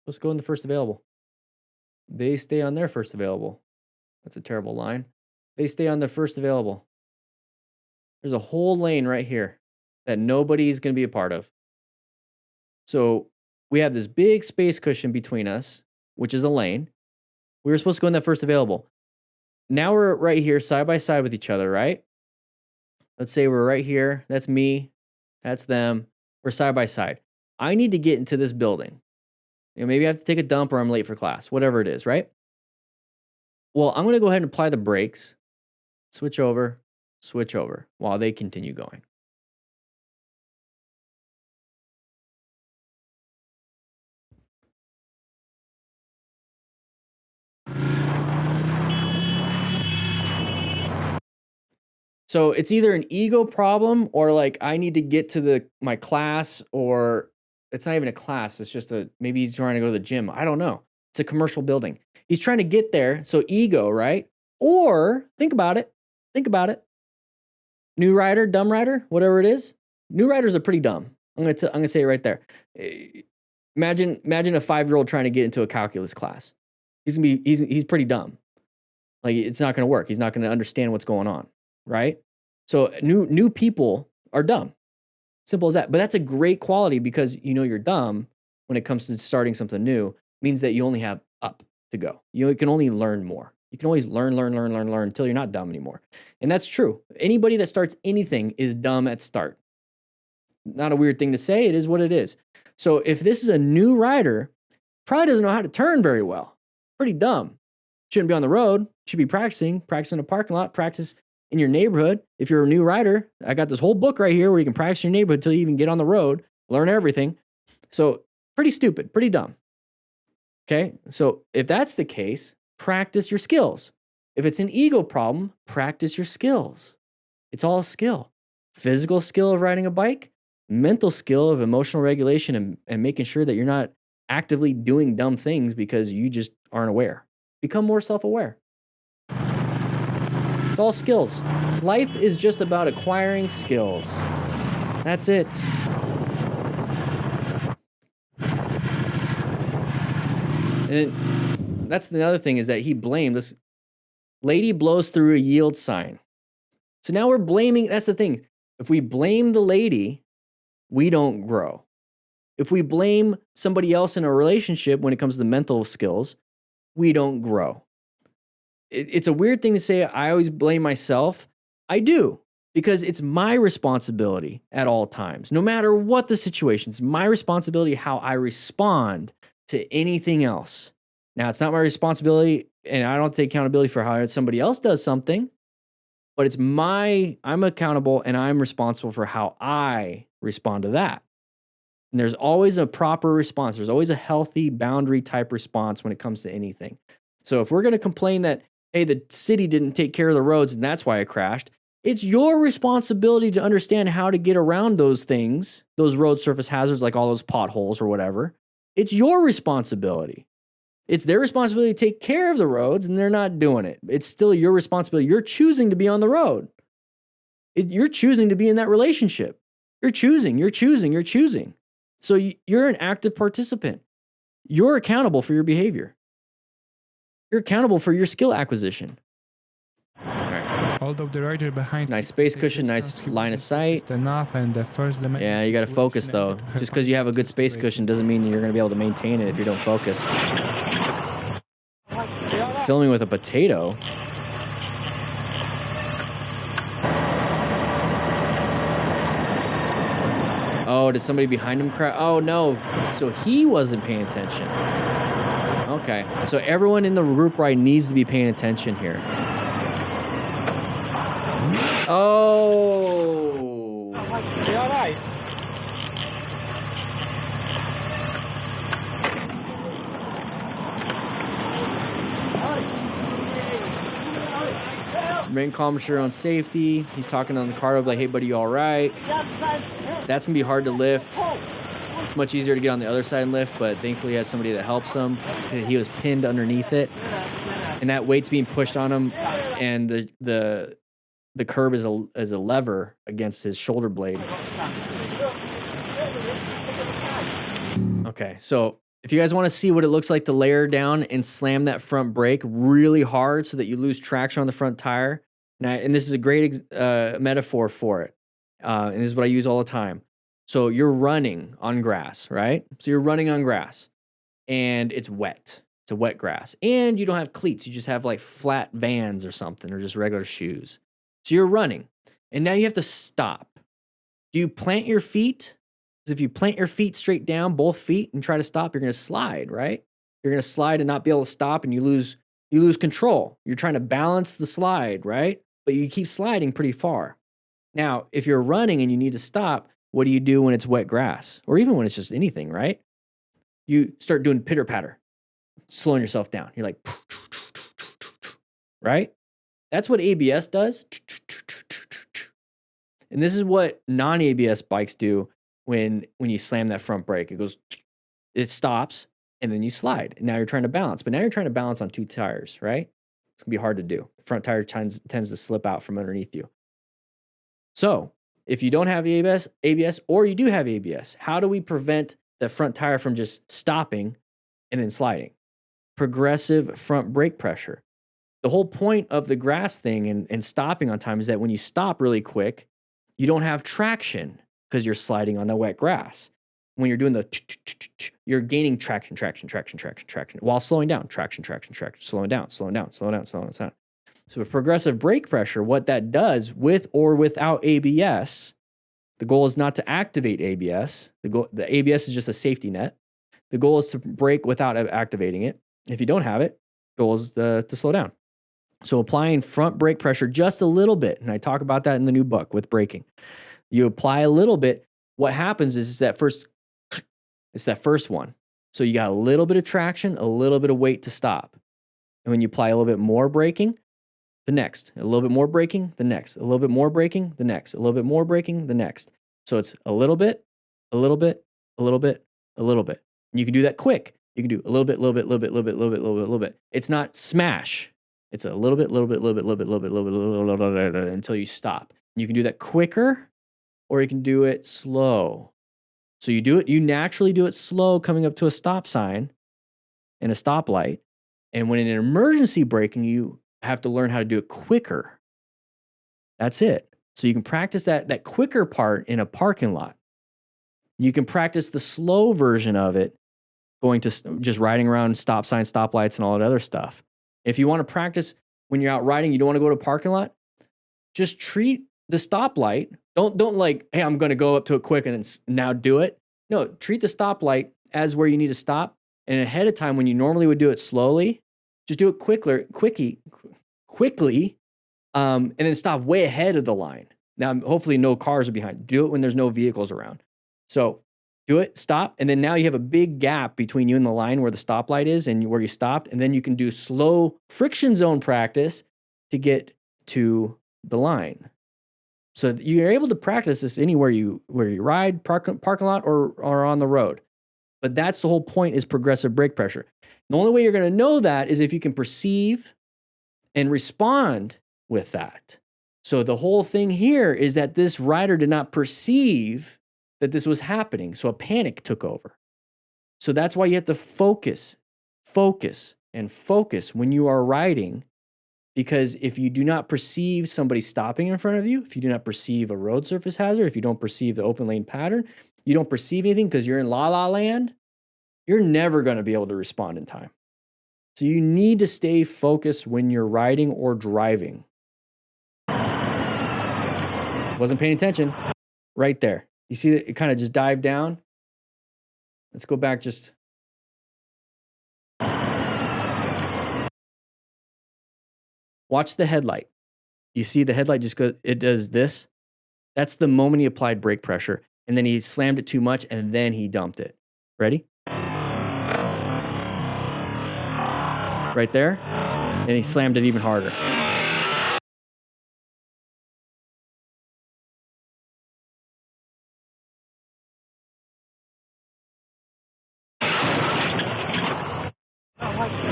Let's go in the first available. They stay on their first available. That's a terrible line. They stay on their first available. There's a whole lane right here that nobody's going to be a part of. So we have this big space cushion between us, which is a lane. We were supposed to go in that first available. Now we're right here side by side with each other, right? Let's say we're right here. That's me. That's them. We're side by side. I need to get into this building. Maybe I have to take a dump or I'm late for class, whatever it is, right? Well, I'm going to go ahead and apply the brakes, switch over while they continue going. So it's either an ego problem or like I need to get to my class, or it's not even a class. It's just maybe he's trying to go to the gym. I don't know. It's a commercial building. He's trying to get there. So ego, right? Or think about it. New rider, dumb rider, whatever it is. New riders are pretty dumb. I'm gonna say it right there. Imagine a 5-year-old trying to get into a calculus class. He's pretty dumb. Like it's not gonna work. He's not gonna understand what's going on, right? So new people are dumb. Simple as that. But that's a great quality because you're dumb when it comes to starting something new. Means that you only have up to go. You can only learn more. You can always learn until you're not dumb anymore. And that's true. Anybody that starts anything is dumb at start. Not a weird thing to say. It is what it is. So if this is a new rider, probably doesn't know how to turn very well. Pretty dumb. Shouldn't be on the road. Should be practicing in a parking lot, practice in your neighborhood. If you're a new rider, I got this whole book right here where you can practice in your neighborhood until you even get on the road, learn everything. So pretty stupid, pretty dumb. Okay, so if that's the case, practice your skills. If it's an ego problem, practice your skills. It's all a skill. Physical skill of riding a bike, mental skill of emotional regulation and making sure that you're not actively doing dumb things because you just aren't aware. Become more self-aware. It's all skills. Life is just about acquiring skills. That's it. And that's the other thing is that he blamed this lady blows through a yield sign. So now we're blaming, that's the thing. If we blame the lady, we don't grow. If we blame somebody else in a relationship when it comes to the mental skills, we don't grow. It's a weird thing to say, I always blame myself. I do, because it's my responsibility at all times. No matter what the situation, it's my responsibility how I respond to anything else. Now, it's not my responsibility, and I don't take accountability for how somebody else does something, but I'm accountable and I'm responsible for how I respond to that. And there's always a proper response. There's always a healthy boundary type response when it comes to anything. So if we're going to complain that, hey, the city didn't take care of the roads and that's why I crashed, it's your responsibility to understand how to get around those things, those road surface hazards like all those potholes or whatever. It's your responsibility. It's their responsibility to take care of the roads and they're not doing it. It's still your responsibility. You're choosing to be on the road. You're choosing to be in that relationship. You're choosing. So you're an active participant. You're accountable for your behavior. You're accountable for your skill acquisition. Although the rider behind Nice space take cushion, distance, nice he line of wasn't focused sight. enough, and the first dimension Yeah, you got to focus situation though. ended with Just because you have a good just space braking. cushion doesn't mean you're going to be able to maintain it if you don't focus. Filming with a potato. Oh, did somebody behind him crash? Oh no, so he wasn't paying attention. Okay, so everyone in the group ride needs to be paying attention here. Oh. Remain calm, sure on safety. He's talking on the car, like, hey buddy, you all right? That's gonna be hard to lift. It's much easier to get on the other side and lift, but thankfully he has somebody that helps him. He was pinned underneath it, and that weight's being pushed on him, and the curb is a lever against his shoulder blade. Okay, so if you guys want to see what it looks like to layer down and slam that front brake really hard so that you lose traction on the front tire, and this is a great metaphor for it, and this is what I use all the time. So you're running on grass, right? So you're running on grass, and it's wet. It's a wet grass, and you don't have cleats. You just have like flat Vans or something, or just regular shoes. So you're running, and now you have to stop. Do you plant your feet? Because if you plant your feet straight down, both feet, and try to stop, you're going to slide, right? You're going to slide and not be able to stop, and you lose control. You're trying to balance the slide, right? But you keep sliding pretty far. Now, if you're running and you need to stop, what do you do when it's wet grass? Or even when it's just anything, right? You start doing pitter-patter, slowing yourself down. You're like, right? That's what ABS does. And this is what non-ABS bikes do when you slam that front brake. It stops, and then you slide. And now you're trying to balance. But now you're trying to balance on two tires, right? It's going to be hard to do. The front tire tends to slip out from underneath you. So if you don't have ABS, or you do have ABS, how do we prevent the front tire from just stopping and then sliding? Progressive front brake pressure. The whole point of the grass thing and stopping on time is that when you stop really quick, you don't have traction because you're sliding on the wet grass. When you're doing you're gaining traction while slowing down. Traction, slowing down. So with progressive brake pressure, what that does with or without ABS, the goal is not to activate ABS. The ABS is just a safety net. The goal is to brake without activating it. If you don't have it, the goal is to slow down. So applying front brake pressure just a little bit, and I talk about that in the new book with braking. You apply a little bit. What happens is it's that first one. So you got a little bit of traction, a little bit of weight to stop. And when you apply a little bit more braking, the next, a little bit more braking, the next, a little bit more braking, the next, a little bit more braking, the next. So it's a little bit, a little bit, a little bit, a little bit. And you can do that quick. You can do a little bit, little bit, little bit, little bit, little bit, little bit, little bit. It's not smash. It's a little bit, little bit, little bit, little bit, little bit, little bit, until you stop. You can do that quicker, or you can do it slow. So you naturally do it slow coming up to a stop sign and a stoplight. And when in an emergency braking, you have to learn how to do it quicker. That's it. So you can practice that quicker part in a parking lot. You can practice the slow version of it, going to just riding around stop signs, stoplights, and all that other stuff. If you want to practice when you're out riding, you don't want to go to a parking lot, just treat the stoplight. Don't like, hey, I'm going to go up to it quick and then now do it. No, treat the stoplight as where you need to stop. And ahead of time, when you normally would do it slowly, just do it quickly, and then stop way ahead of the line. Now, hopefully no cars are behind. Do it when there's no vehicles around. So do it, stop, and then now you have a big gap between you and the line where the stoplight is and where you stopped, and then you can do slow friction zone practice to get to the line. So you're able to practice this anywhere where you ride, parking lot, or on the road. But that's the whole point, is progressive brake pressure. The only way you're going to know that is if you can perceive and respond with that. So the whole thing here is that this rider did not perceive that this was happening. So a panic took over. So that's why you have to focus when you are riding Because if you do not perceive somebody stopping in front of you, if you do not perceive a road surface hazard, if you don't perceive the open lane pattern, you don't perceive anything because you're in la la land, you're never going to be able to respond in time. So you need to stay focused when you're riding or driving. Wasn't paying attention. Right there. You see that it kind of just dived down? Let's go back just. Watch the headlight. You see the headlight just goes, it does this. That's the moment he applied brake pressure. And then he slammed it too much and then he dumped it. Ready? Right there. And he slammed it even harder.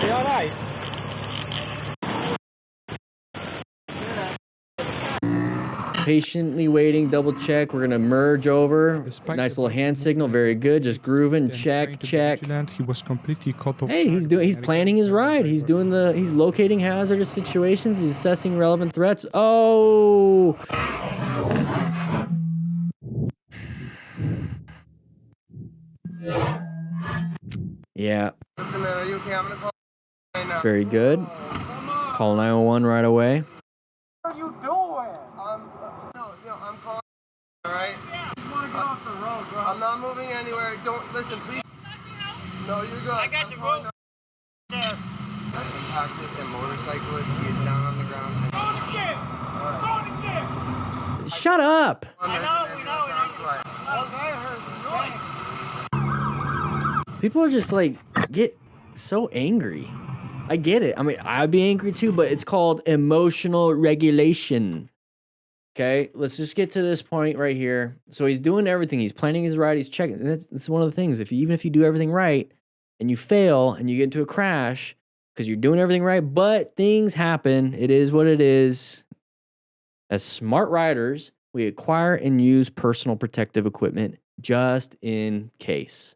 You all right? Patiently waiting, double check. We're gonna merge over. Despite Nice the little hand signal, very good. Just grooving, and trying check, to be check. vigilant, he was completely caught off Hey, he's guard. planning his ride. He's locating hazardous situations. He's assessing relevant threats. Oh. Yeah. Listen, man, are you okay? I'm gonna call right now. Very good. Call 911 right away. What are you doing? I'm calling. All right. Yeah. You wanna get off the road, bro? I'm not moving anywhere. Don't listen, please. No, you're good. I got the road. Impacted a motorcyclist. He is down on the ground. Go to jail. Go to jail. Shut up. I know. People are just like, get so angry. I get it. I mean, I'd be angry too, but it's called emotional regulation. Okay, let's just get to this point right here. So he's doing everything. He's planning his ride. He's checking. And that's one of the things. Even if you do everything right and you fail and you get into a crash because you're doing everything right, but things happen. It is what it is. As smart riders, we acquire and use personal protective equipment just in case.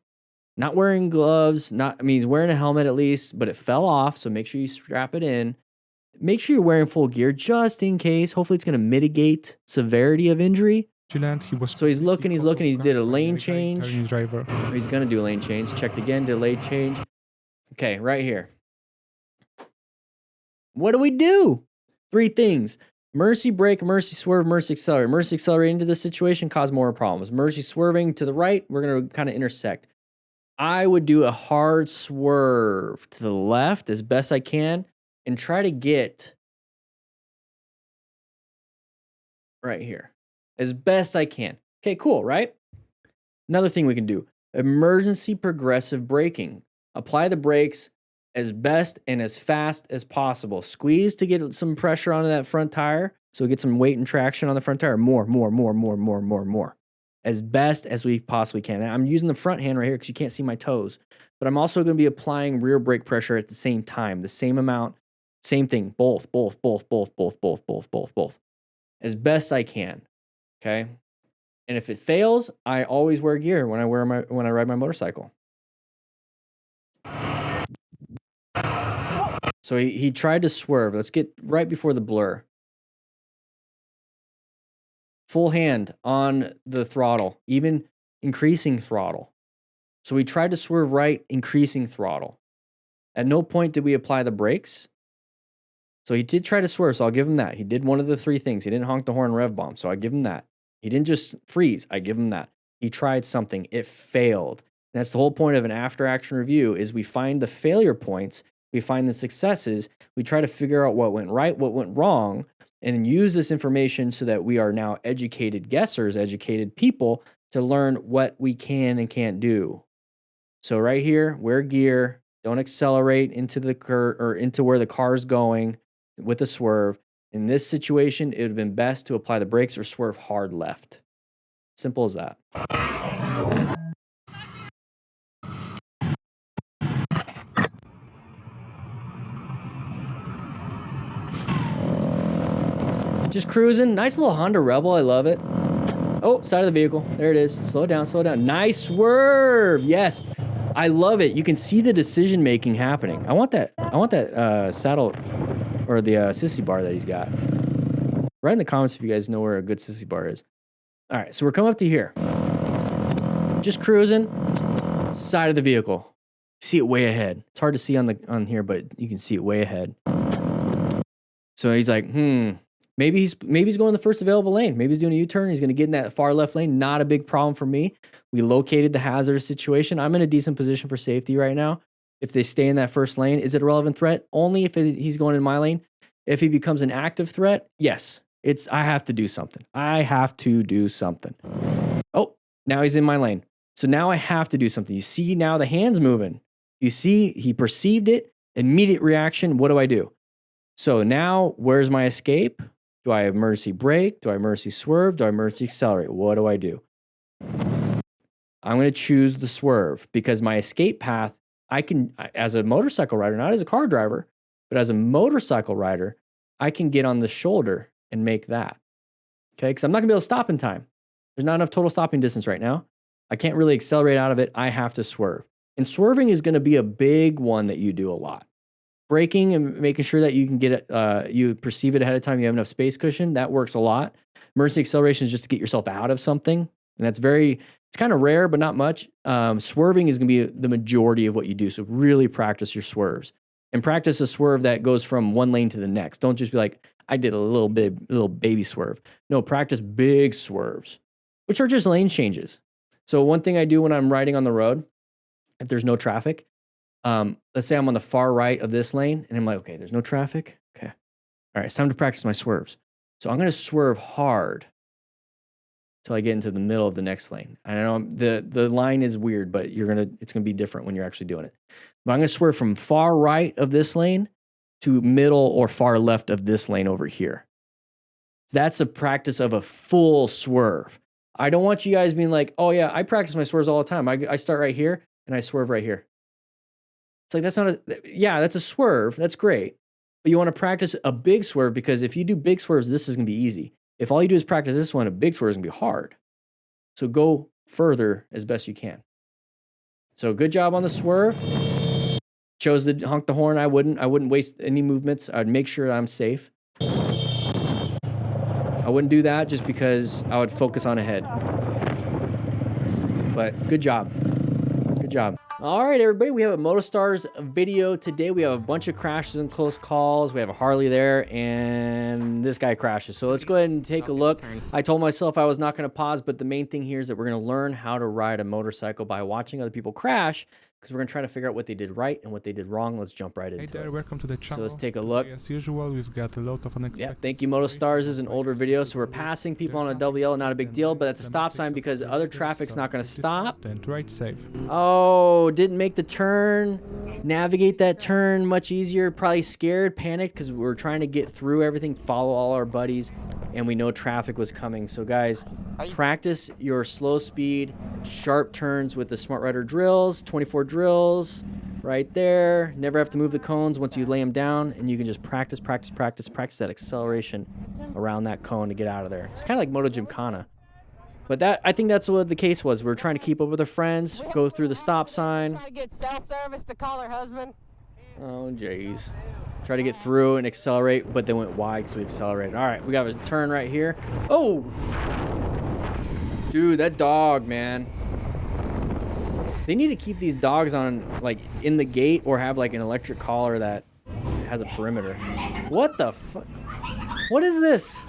Not wearing gloves, he's wearing a helmet at least, but it fell off, so make sure you strap it in. Make sure you're wearing full gear just in case. Hopefully it's going to mitigate severity of injury. So he's looking, he did a lane change. He's going to do a lane change. Checked again, did a lane change. Okay, right here. What do we do? 3 things. Mercy brake, mercy swerve, mercy accelerate. Mercy accelerate into this situation, cause more problems. Mercy swerving to the right, we're going to kind of intersect. I would do a hard swerve to the left as best I can and try to get right here as best I can. Okay, cool, right? Another thing we can do, emergency progressive braking. Apply the brakes as best and as fast as possible. Squeeze to get some pressure onto that front tire so we get some weight and traction on the front tire. More. As best as we possibly can. And I'm using the front hand right here because you can't see my toes. But I'm also going to be applying rear brake pressure at the same time. The same amount, same thing. Both. As best I can. Okay? And if it fails, I always wear gear when I ride my motorcycle. So he tried to swerve. Let's get right before the blur. Full hand on the throttle, even increasing throttle. So we tried to swerve right, increasing throttle. At no point did we apply the brakes. So he did try to swerve, so I'll give him that. He did one of the 3 things. He didn't honk the horn, rev bomb, so I give him that. He didn't just freeze, I give him that. He tried something, it failed. And that's the whole point of an after-action review is we find the failure points, we find the successes, we try to figure out what went right, what went wrong, and then use this information so that we are now educated guessers, educated people to learn what we can and can't do. So right here, wear gear, don't accelerate into the curve or into where the car's going with a swerve. In this situation, it would have been best to apply the brakes or swerve hard left. Simple as that. Just cruising. Nice little Honda Rebel. I love it. Oh, side of the vehicle. There it is. Slow down, slow down. Nice swerve. Yes. I love it. You can see the decision making happening. I want that saddle or the sissy bar that he's got. Write in the comments if you guys know where a good sissy bar is. All right, so we're coming up to here. Just cruising, side of the vehicle. See it way ahead. It's hard to see on here, but you can see it way ahead. So he's like, maybe he's going the first available lane. Maybe he's doing a U-turn. He's going to get in that far left lane. Not a big problem for me. We located the hazardous situation. I'm in a decent position for safety right now. If they stay in that first lane, is it a relevant threat? Only if he's going in my lane. If he becomes an active threat, yes. I have to do something. I have to do something. Oh, now he's in my lane. So now I have to do something. You see now the hand's moving. You see he perceived it. Immediate reaction. What do I do? So now where's my escape? Do I emergency brake? Do I emergency swerve? Do I emergency accelerate? What do I do? I'm going to choose the swerve because my escape path, I can, as a motorcycle rider, not as a car driver, but as a motorcycle rider, I can get on the shoulder and make that. Okay, because I'm not gonna be able to stop in time. There's not enough total stopping distance right now. I can't really accelerate out of it. I have to swerve. And swerving is gonna be a big one that you do a lot. Braking and making sure that you can get it, you perceive it ahead of time, you have enough space cushion, that works a lot. Emergency acceleration is just to get yourself out of something. And that's it's kind of rare, but not much. Swerving is gonna be the majority of what you do. So really practice your swerves. And practice a swerve that goes from one lane to the next. Don't just be like, I did a little baby swerve. No, practice big swerves, which are just lane changes. So one thing I do when I'm riding on the road, if there's no traffic, let's say I'm on the far right of this lane, and I'm like, okay, there's no traffic. Okay. All right, it's time to practice my swerves. So I'm going to swerve hard until I get into the middle of the next lane. I know the line is weird, but it's going to be different when you're actually doing it. But I'm going to swerve from far right of this lane to middle or far left of this lane over here. That's a practice of a full swerve. I don't want you guys being like, oh yeah, I practice my swerves all the time. I start right here and I swerve right here. It's like, that's a swerve. That's great. But you want to practice a big swerve because if you do big swerves, this is going to be easy. If all you do is practice this one, a big swerve is going to be hard. So go further as best you can. So good job on the swerve. Chose to honk the horn. I wouldn't waste any movements. I'd make sure I'm safe. I wouldn't do that just because I would focus on ahead. But good job. Good job. All right, everybody, we have a MotoStars video today. We have a bunch of crashes and close calls. We have a Harley there, and this guy crashes. So let's go ahead and take a look. I told myself I was not going to pause, but the main thing here is that we're going to learn how to ride a motorcycle by watching other people crash, because we're going to try to figure out what they did right and what they did wrong. Let's jump right into it. Hey there, welcome to the channel. So let's take a look. As usual, we've got a lot of unexpected. Yeah, thank you, MotoStars is an older video, so we're passing people on a double yellow, not a big deal, but that's a stop sign because other traffic's not going to stop. And ride safe. Oh, didn't make the turn. Navigate that turn much easier. Probably scared, panicked because we're trying to get through everything, follow all our buddies, and we know traffic was coming. So guys, practice your slow speed, sharp turns with the Smart Rider drills, 24 drills right there. Never have to move the cones once you lay them down, and you can just practice that acceleration around that cone to get out of there. It's kind of like Moto Gymkhana. But I think that's what the case was. We're trying to keep up with our friends, go through the stop sign. Try to get cell service to call her husband. Oh, jeez. Try to get through and accelerate, but they went wide because we accelerated. All right, we got a turn right here. Oh! Dude, that dog, man. They need to keep these dogs on, like, in the gate or have, like, an electric collar that has a perimeter. What the fuck? What is this?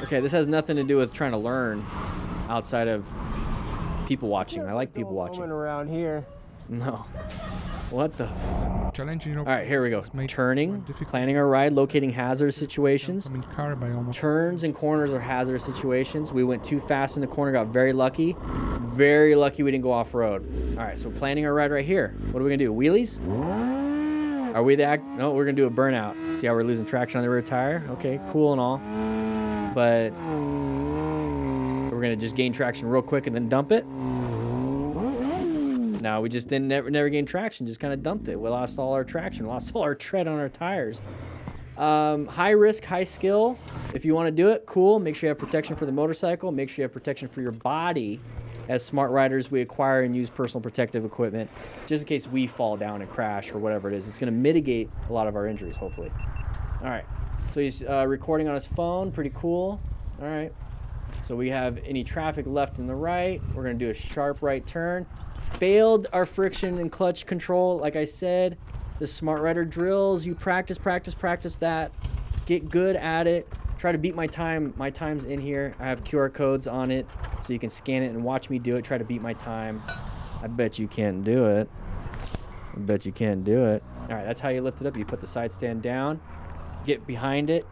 Okay, this has nothing to do with trying to learn outside of people watching. I like people watching. Around here. No. What the? Challenging. All right, here we go. Turning, planning our ride, locating hazardous situations. Turns and corners are hazardous situations. We went too fast in the corner, got very lucky. Very lucky we didn't go off road. All right, so we're planning our ride right here. What are we gonna do? Wheelies? Are we no, we're gonna do a burnout. See how we're losing traction on the rear tire? Okay, cool and all. But we're gonna just gain traction real quick and then dump it. No, we just never gained traction, just kind of dumped it. We lost all our traction, lost all our tread on our tires. High risk, high skill. If you want to do it, cool. Make sure you have protection for the motorcycle. Make sure you have protection for your body As smart riders, we acquire and use personal protective equipment just in case we fall down and crash or whatever it is. It's going to mitigate a lot of our injuries, hopefully. All right. So he's recording on his phone. Pretty cool. All right. So we have any traffic left and the right. We're going to do a sharp right turn. Failed our friction and clutch control. Like I said, the smart rider drills. You practice that. Get good at it. Try to beat my time. My time's in here. I have QR codes on it so you can scan it and watch me do it. Try to beat my time. I bet you can't do it. I bet you can't do it. All right, that's how you lift it up. You put the side stand down, get behind it,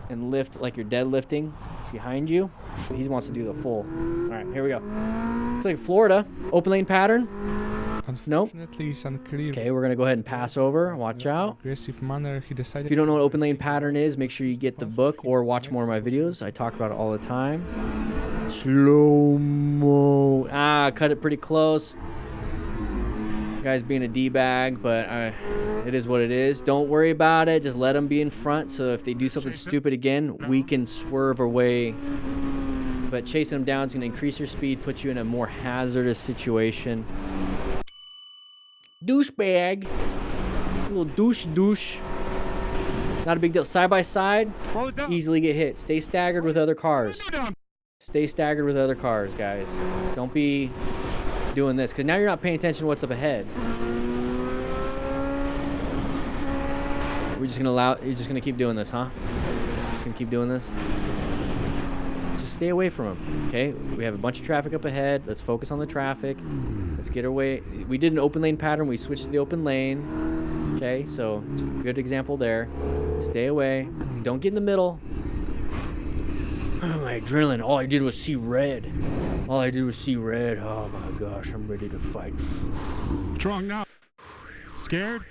and lift like you're deadlifting behind you. He wants to do the full. All right, here we go. Looks like Florida. Open lane pattern. Nope. Unfortunately, it's unclear. Okay, we're going to go ahead and pass over. Watch out. Aggressive manner, he decided. If you don't know what open lane pattern is, make sure you get the book or watch more of my videos. I talk about it all the time. Slow-mo. Ah, cut it pretty close. Guy's being a D-bag, but it is what it is. Don't worry about it. Just let them be in front, so if they do something stupid again, we can swerve away. But chasing them down is going to increase your speed, put you in a more hazardous situation. Douchebag. Little douche. Not a big deal. Side by side, easily get hit. Stay staggered with other cars. Stay staggered with other cars, guys. Don't be doing this, because now you're not paying attention to what's up ahead. You're just gonna keep doing this, huh? Just gonna keep doing this? Just stay away from them, okay? We have a bunch of traffic up ahead. Let's focus on the traffic. Let's get away. We did an open lane pattern. We switched to the open lane. Okay, so good example there. Stay away. Don't get in the middle. Oh, my adrenaline. All I did was see red. Oh my gosh, I'm ready to fight. What's wrong now? Scared?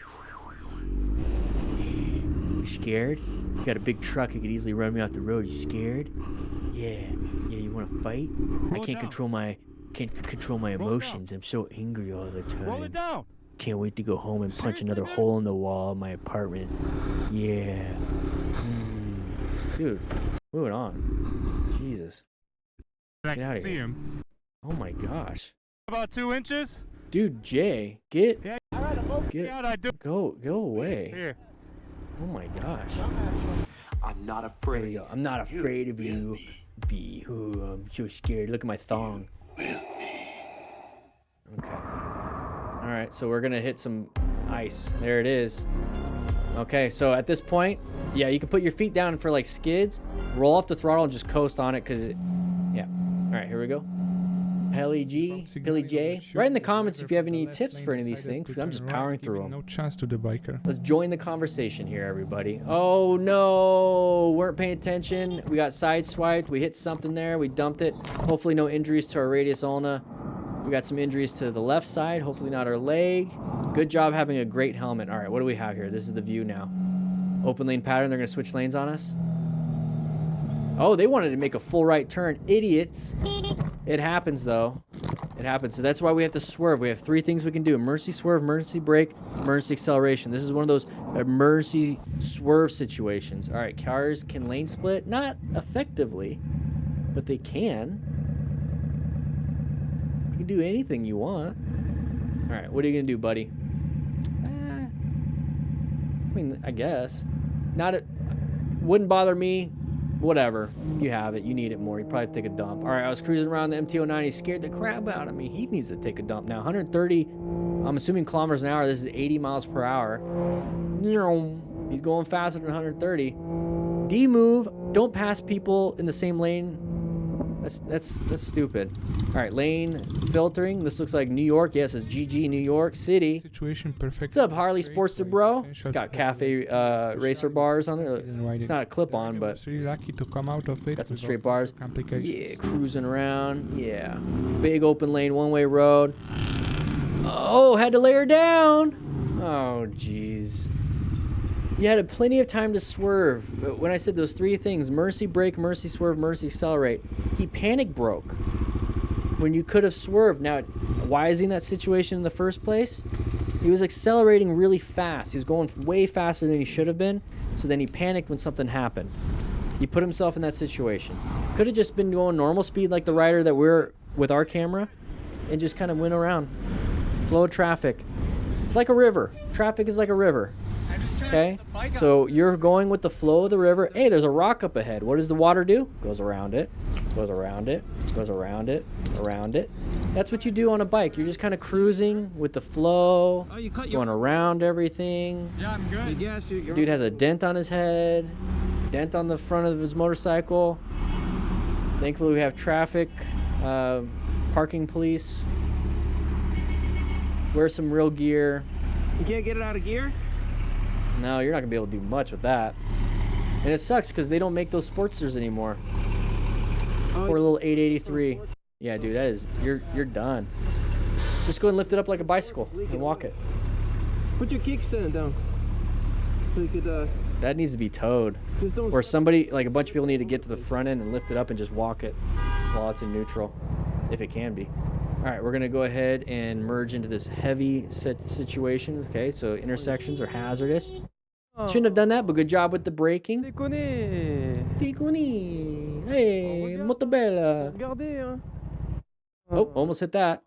You scared? You got a big truck. You could easily run me off the road. You scared? Yeah, you want to fight? I can't control my emotions. I'm so angry all the time. Roll it down. Can't wait to go home and punch another hole in the wall of my apartment. Yeah. Dude, moving on. Jesus. Get out of here. Him. Oh my gosh. About 2 inches? Dude, Jay, go away. Here. Oh my gosh. I'm not There afraid. we go. I'm not afraid of you. I'm so scared. Look at my thong. Okay. All right, so we're gonna hit some ice. There it is. Okay, so at this point, yeah, you can put your feet down for like skids, roll off the throttle, and just coast on it, yeah. All right, here we go. Pelly J. Write in the comments if you have any tips for any of these things, because I'm just powering through them. No chance to the biker. Let's join the conversation here, everybody. Oh no, weren't paying attention. We got sideswiped. We hit something there. We dumped it. Hopefully no injuries to our radius ulna. We got some injuries to the left side. Hopefully not our leg. Good job having a great helmet. All right, what do we have here? This is the view now. Open lane pattern. They're going to switch lanes on us. Oh, they wanted to make a full right turn. Idiots. It happens, though. It happens. So that's why we have to swerve. We have 3 things we can do. Emergency swerve, emergency brake, emergency acceleration. This is one of those emergency swerve situations. All right, cars can lane split. Not effectively, but they can. You can do anything you want. All right, what are you going to do, buddy? I mean, I guess. Wouldn't bother me. Whatever. You have it. You need it more. You probably take a dump. All right, I was cruising around the MT-09. He scared the crap out of me. He needs to take a dump now. 130, I'm assuming kilometers an hour. This is 80 miles per hour. He's going faster than 130. D-move. Don't pass people in the same lane. That's stupid. All right, lane filtering. This looks like New York. Yes, it's GG, New York City. Situation perfect. What's up, Harley Sportster, bro? Got cafe racer bars on there. It's not a clip-on, but really lucky to come out of it. got some straight bars. Complications. Yeah, cruising around. Yeah, big open lane, one-way road. Oh, had to lay her down. Oh, jeez. You had plenty of time to swerve. But when I said those 3 things, mercy brake, mercy swerve, mercy accelerate, he panic broke when you could have swerved. Now, why is he in that situation in the first place? He was accelerating really fast. He was going way faster than he should have been. So then he panicked when something happened. He put himself in that situation. Could have just been going normal speed like the rider that we're with our camera and just kind of went around. Flow of traffic. It's like a river. Traffic is like a river. Okay? So you're going with the flow of the river. Hey, there's a rock up ahead. What does the water do? Goes around it, goes around it, goes around it, around it. That's what you do on a bike. You're just kind of cruising with the flow, going around everything. Yeah, I'm good. Yes, Dude has a dent on his head, dent on the front of his motorcycle. Thankfully, we have traffic, parking police. Wear some real gear. You can't get it out of gear? No, you're not gonna be able to do much with that. And it sucks because they don't make those Sportsters anymore. Poor little 883. Yeah, dude, that is you're done. Just go and lift it up like a bicycle and walk it. Put your kickstand down. So you could That needs to be towed. Or somebody, like a bunch of people need to get to the front end and lift it up and just walk it while it's in neutral, if it can be. All right, we're gonna go ahead and merge into this heavy situation. Okay, so intersections are hazardous. Shouldn't have done that, but good job with the braking. Ticoni. Hey, molto bella. Oh, almost hit that.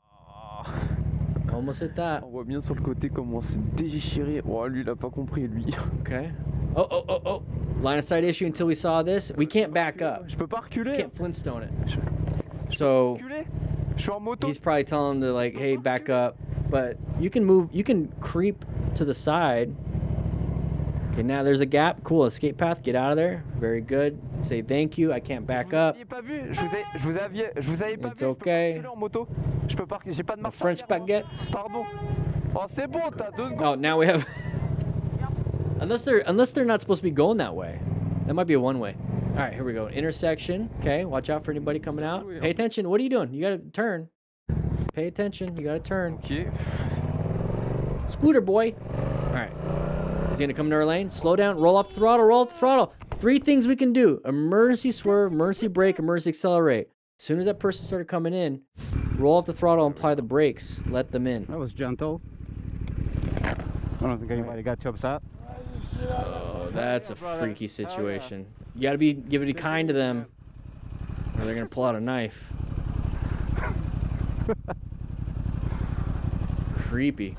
Almost hit that. On voit bien sur le côté comment c'est déchiré. Oh, lui, il a pas compris, lui. Okay. Oh. Line of sight issue until we saw this. We can't back up. Je peux pas reculer. Can't Flintstone it. So he's probably telling him to like, hey, back up. But you can move, you can creep to the side. Okay, now there's a gap. Cool, escape path. Get out of there. Very good. Say thank you. I can't back up. It's okay. A French baguette. Pardon. Oh, c'est bon, t'as 2 secondes. Oh, now we have. Unless they're not supposed to be going that way. That might be a one-way. All right, here we go. Intersection. Okay, watch out for anybody coming out. Pay attention. What are you doing? You gotta turn. Pay attention. You gotta turn. Okay. Scooter boy. All right. He's gonna come into our lane. Slow down. Roll off the throttle. Roll off the throttle. 3 things we can do: emergency swerve, emergency brake, emergency accelerate. As soon as that person started coming in, roll off the throttle and apply the brakes. Let them in. That was gentle. I don't think anybody got too upset. Oh, that's a freaky situation. You gotta be kind to them, or they're gonna pull out a knife. Creepy.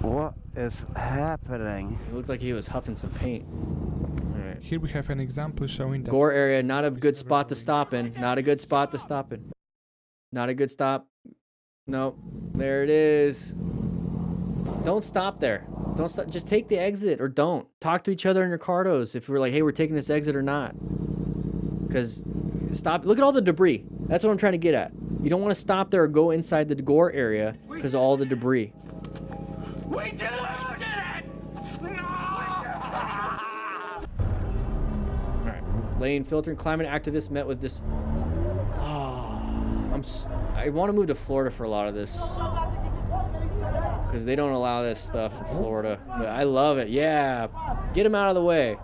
What is happening? It looked like he was huffing some paint. All right. Here we have an example showing that Gore area, not a good spot to stop in. Not a good spot to stop in. Not a good stop. No, there it is. Don't stop there. Don't stop. Just take the exit or don't. Talk to each other in your cardos if we're like, hey, we're taking this exit or not. Because stop. Look at all the debris. That's what I'm trying to get at. You don't want to stop there or go inside the Gore area because of all the debris. We did it! All right. Lane filter and climate activists met with this. Oh, I want to move to Florida for a lot of this. Because they don't allow this stuff in Florida. But I love it. Yeah. Get them out of the way.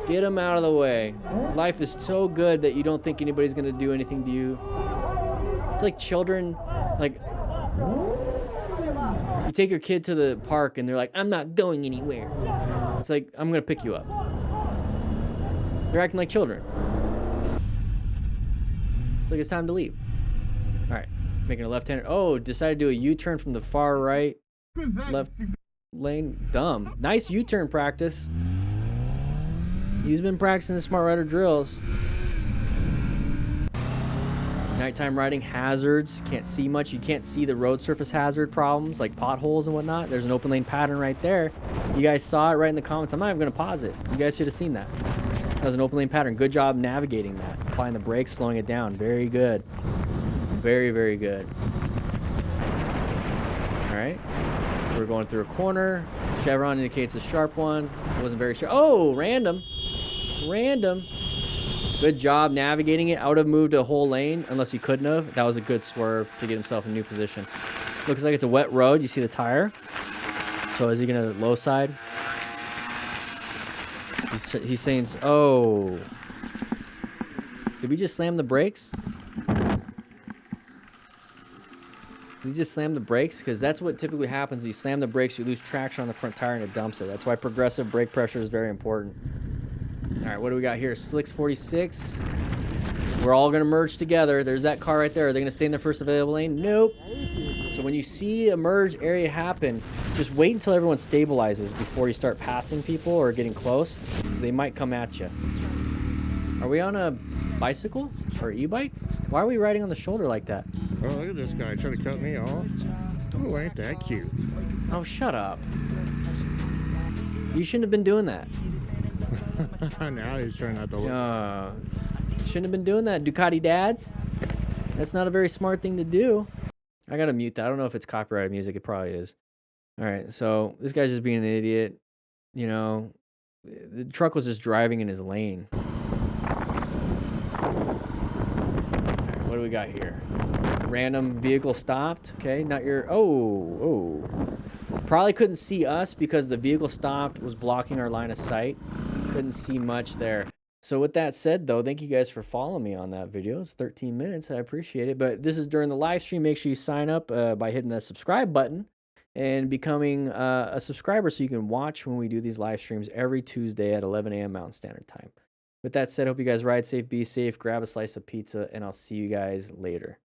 Get them out of the way. Life is so good that you don't think anybody's going to do anything to you. It's like children, like, you take your kid to the park and they're like, I'm not going anywhere. It's like, I'm going to pick you up. They're acting like children. It's like it's time to leave. All right. Making a left-hander. Oh, decided to do a U-turn from the far right left lane. Dumb. Nice U-turn practice. He's been practicing the Smart Rider drills. Nighttime riding hazards. Can't see much. You can't see the road surface hazard problems like potholes and whatnot. There's an open lane pattern right there. You guys saw it right in the comments. I'm not even going to pause it. You guys should have seen that. That was an open lane pattern. Good job navigating that. Applying the brakes, slowing it down. Very good. Very, very good. All right. So we're going through a corner. Chevron indicates a sharp one. It wasn't very sharp. Oh, random. Random. Good job navigating it. I would have moved a whole lane unless you couldn't have. That was a good swerve to get himself in a new position. Looks like it's a wet road. You see the tire? So is he going to low side? He's saying, oh. Did we just slam the brakes? Did he just slam the brakes? Because that's what typically happens. You slam the brakes, you lose traction on the front tire and it dumps it. That's why progressive brake pressure is very important. All right, what do we got here? Slicks 46. We're all gonna merge together. There's that car right there. Are they gonna stay in the first available lane? Nope. So when you see a merge area happen, just wait until everyone stabilizes before you start passing people or getting close, because they might come at you. Are we on a bicycle or e-bike? Why are we riding on the shoulder like that? Oh, look at this guy trying to cut me off. Oh, ain't that cute? Oh, shut up. You shouldn't have been doing that. Now he's trying not to look. Shouldn't have been doing that, Ducati dads. That's not a very smart thing to do. I gotta mute that. I don't know if it's copyrighted music. It probably is. All right, so this guy's just being an idiot. You know, the truck was just driving in his lane. What do we got here? Random vehicle stopped. Okay, not your... Oh. Probably couldn't see us because the vehicle stopped, was blocking our line of sight. Couldn't see much there. So with that said, though, thank you guys for following me on that video. It's 13 minutes. I appreciate it. But this is during the live stream. Make sure you sign up by hitting the subscribe button and becoming a subscriber so you can watch when we do these live streams every Tuesday at 11 a.m. Mountain Standard Time. With that said, hope you guys ride safe, be safe, grab a slice of pizza, and I'll see you guys later.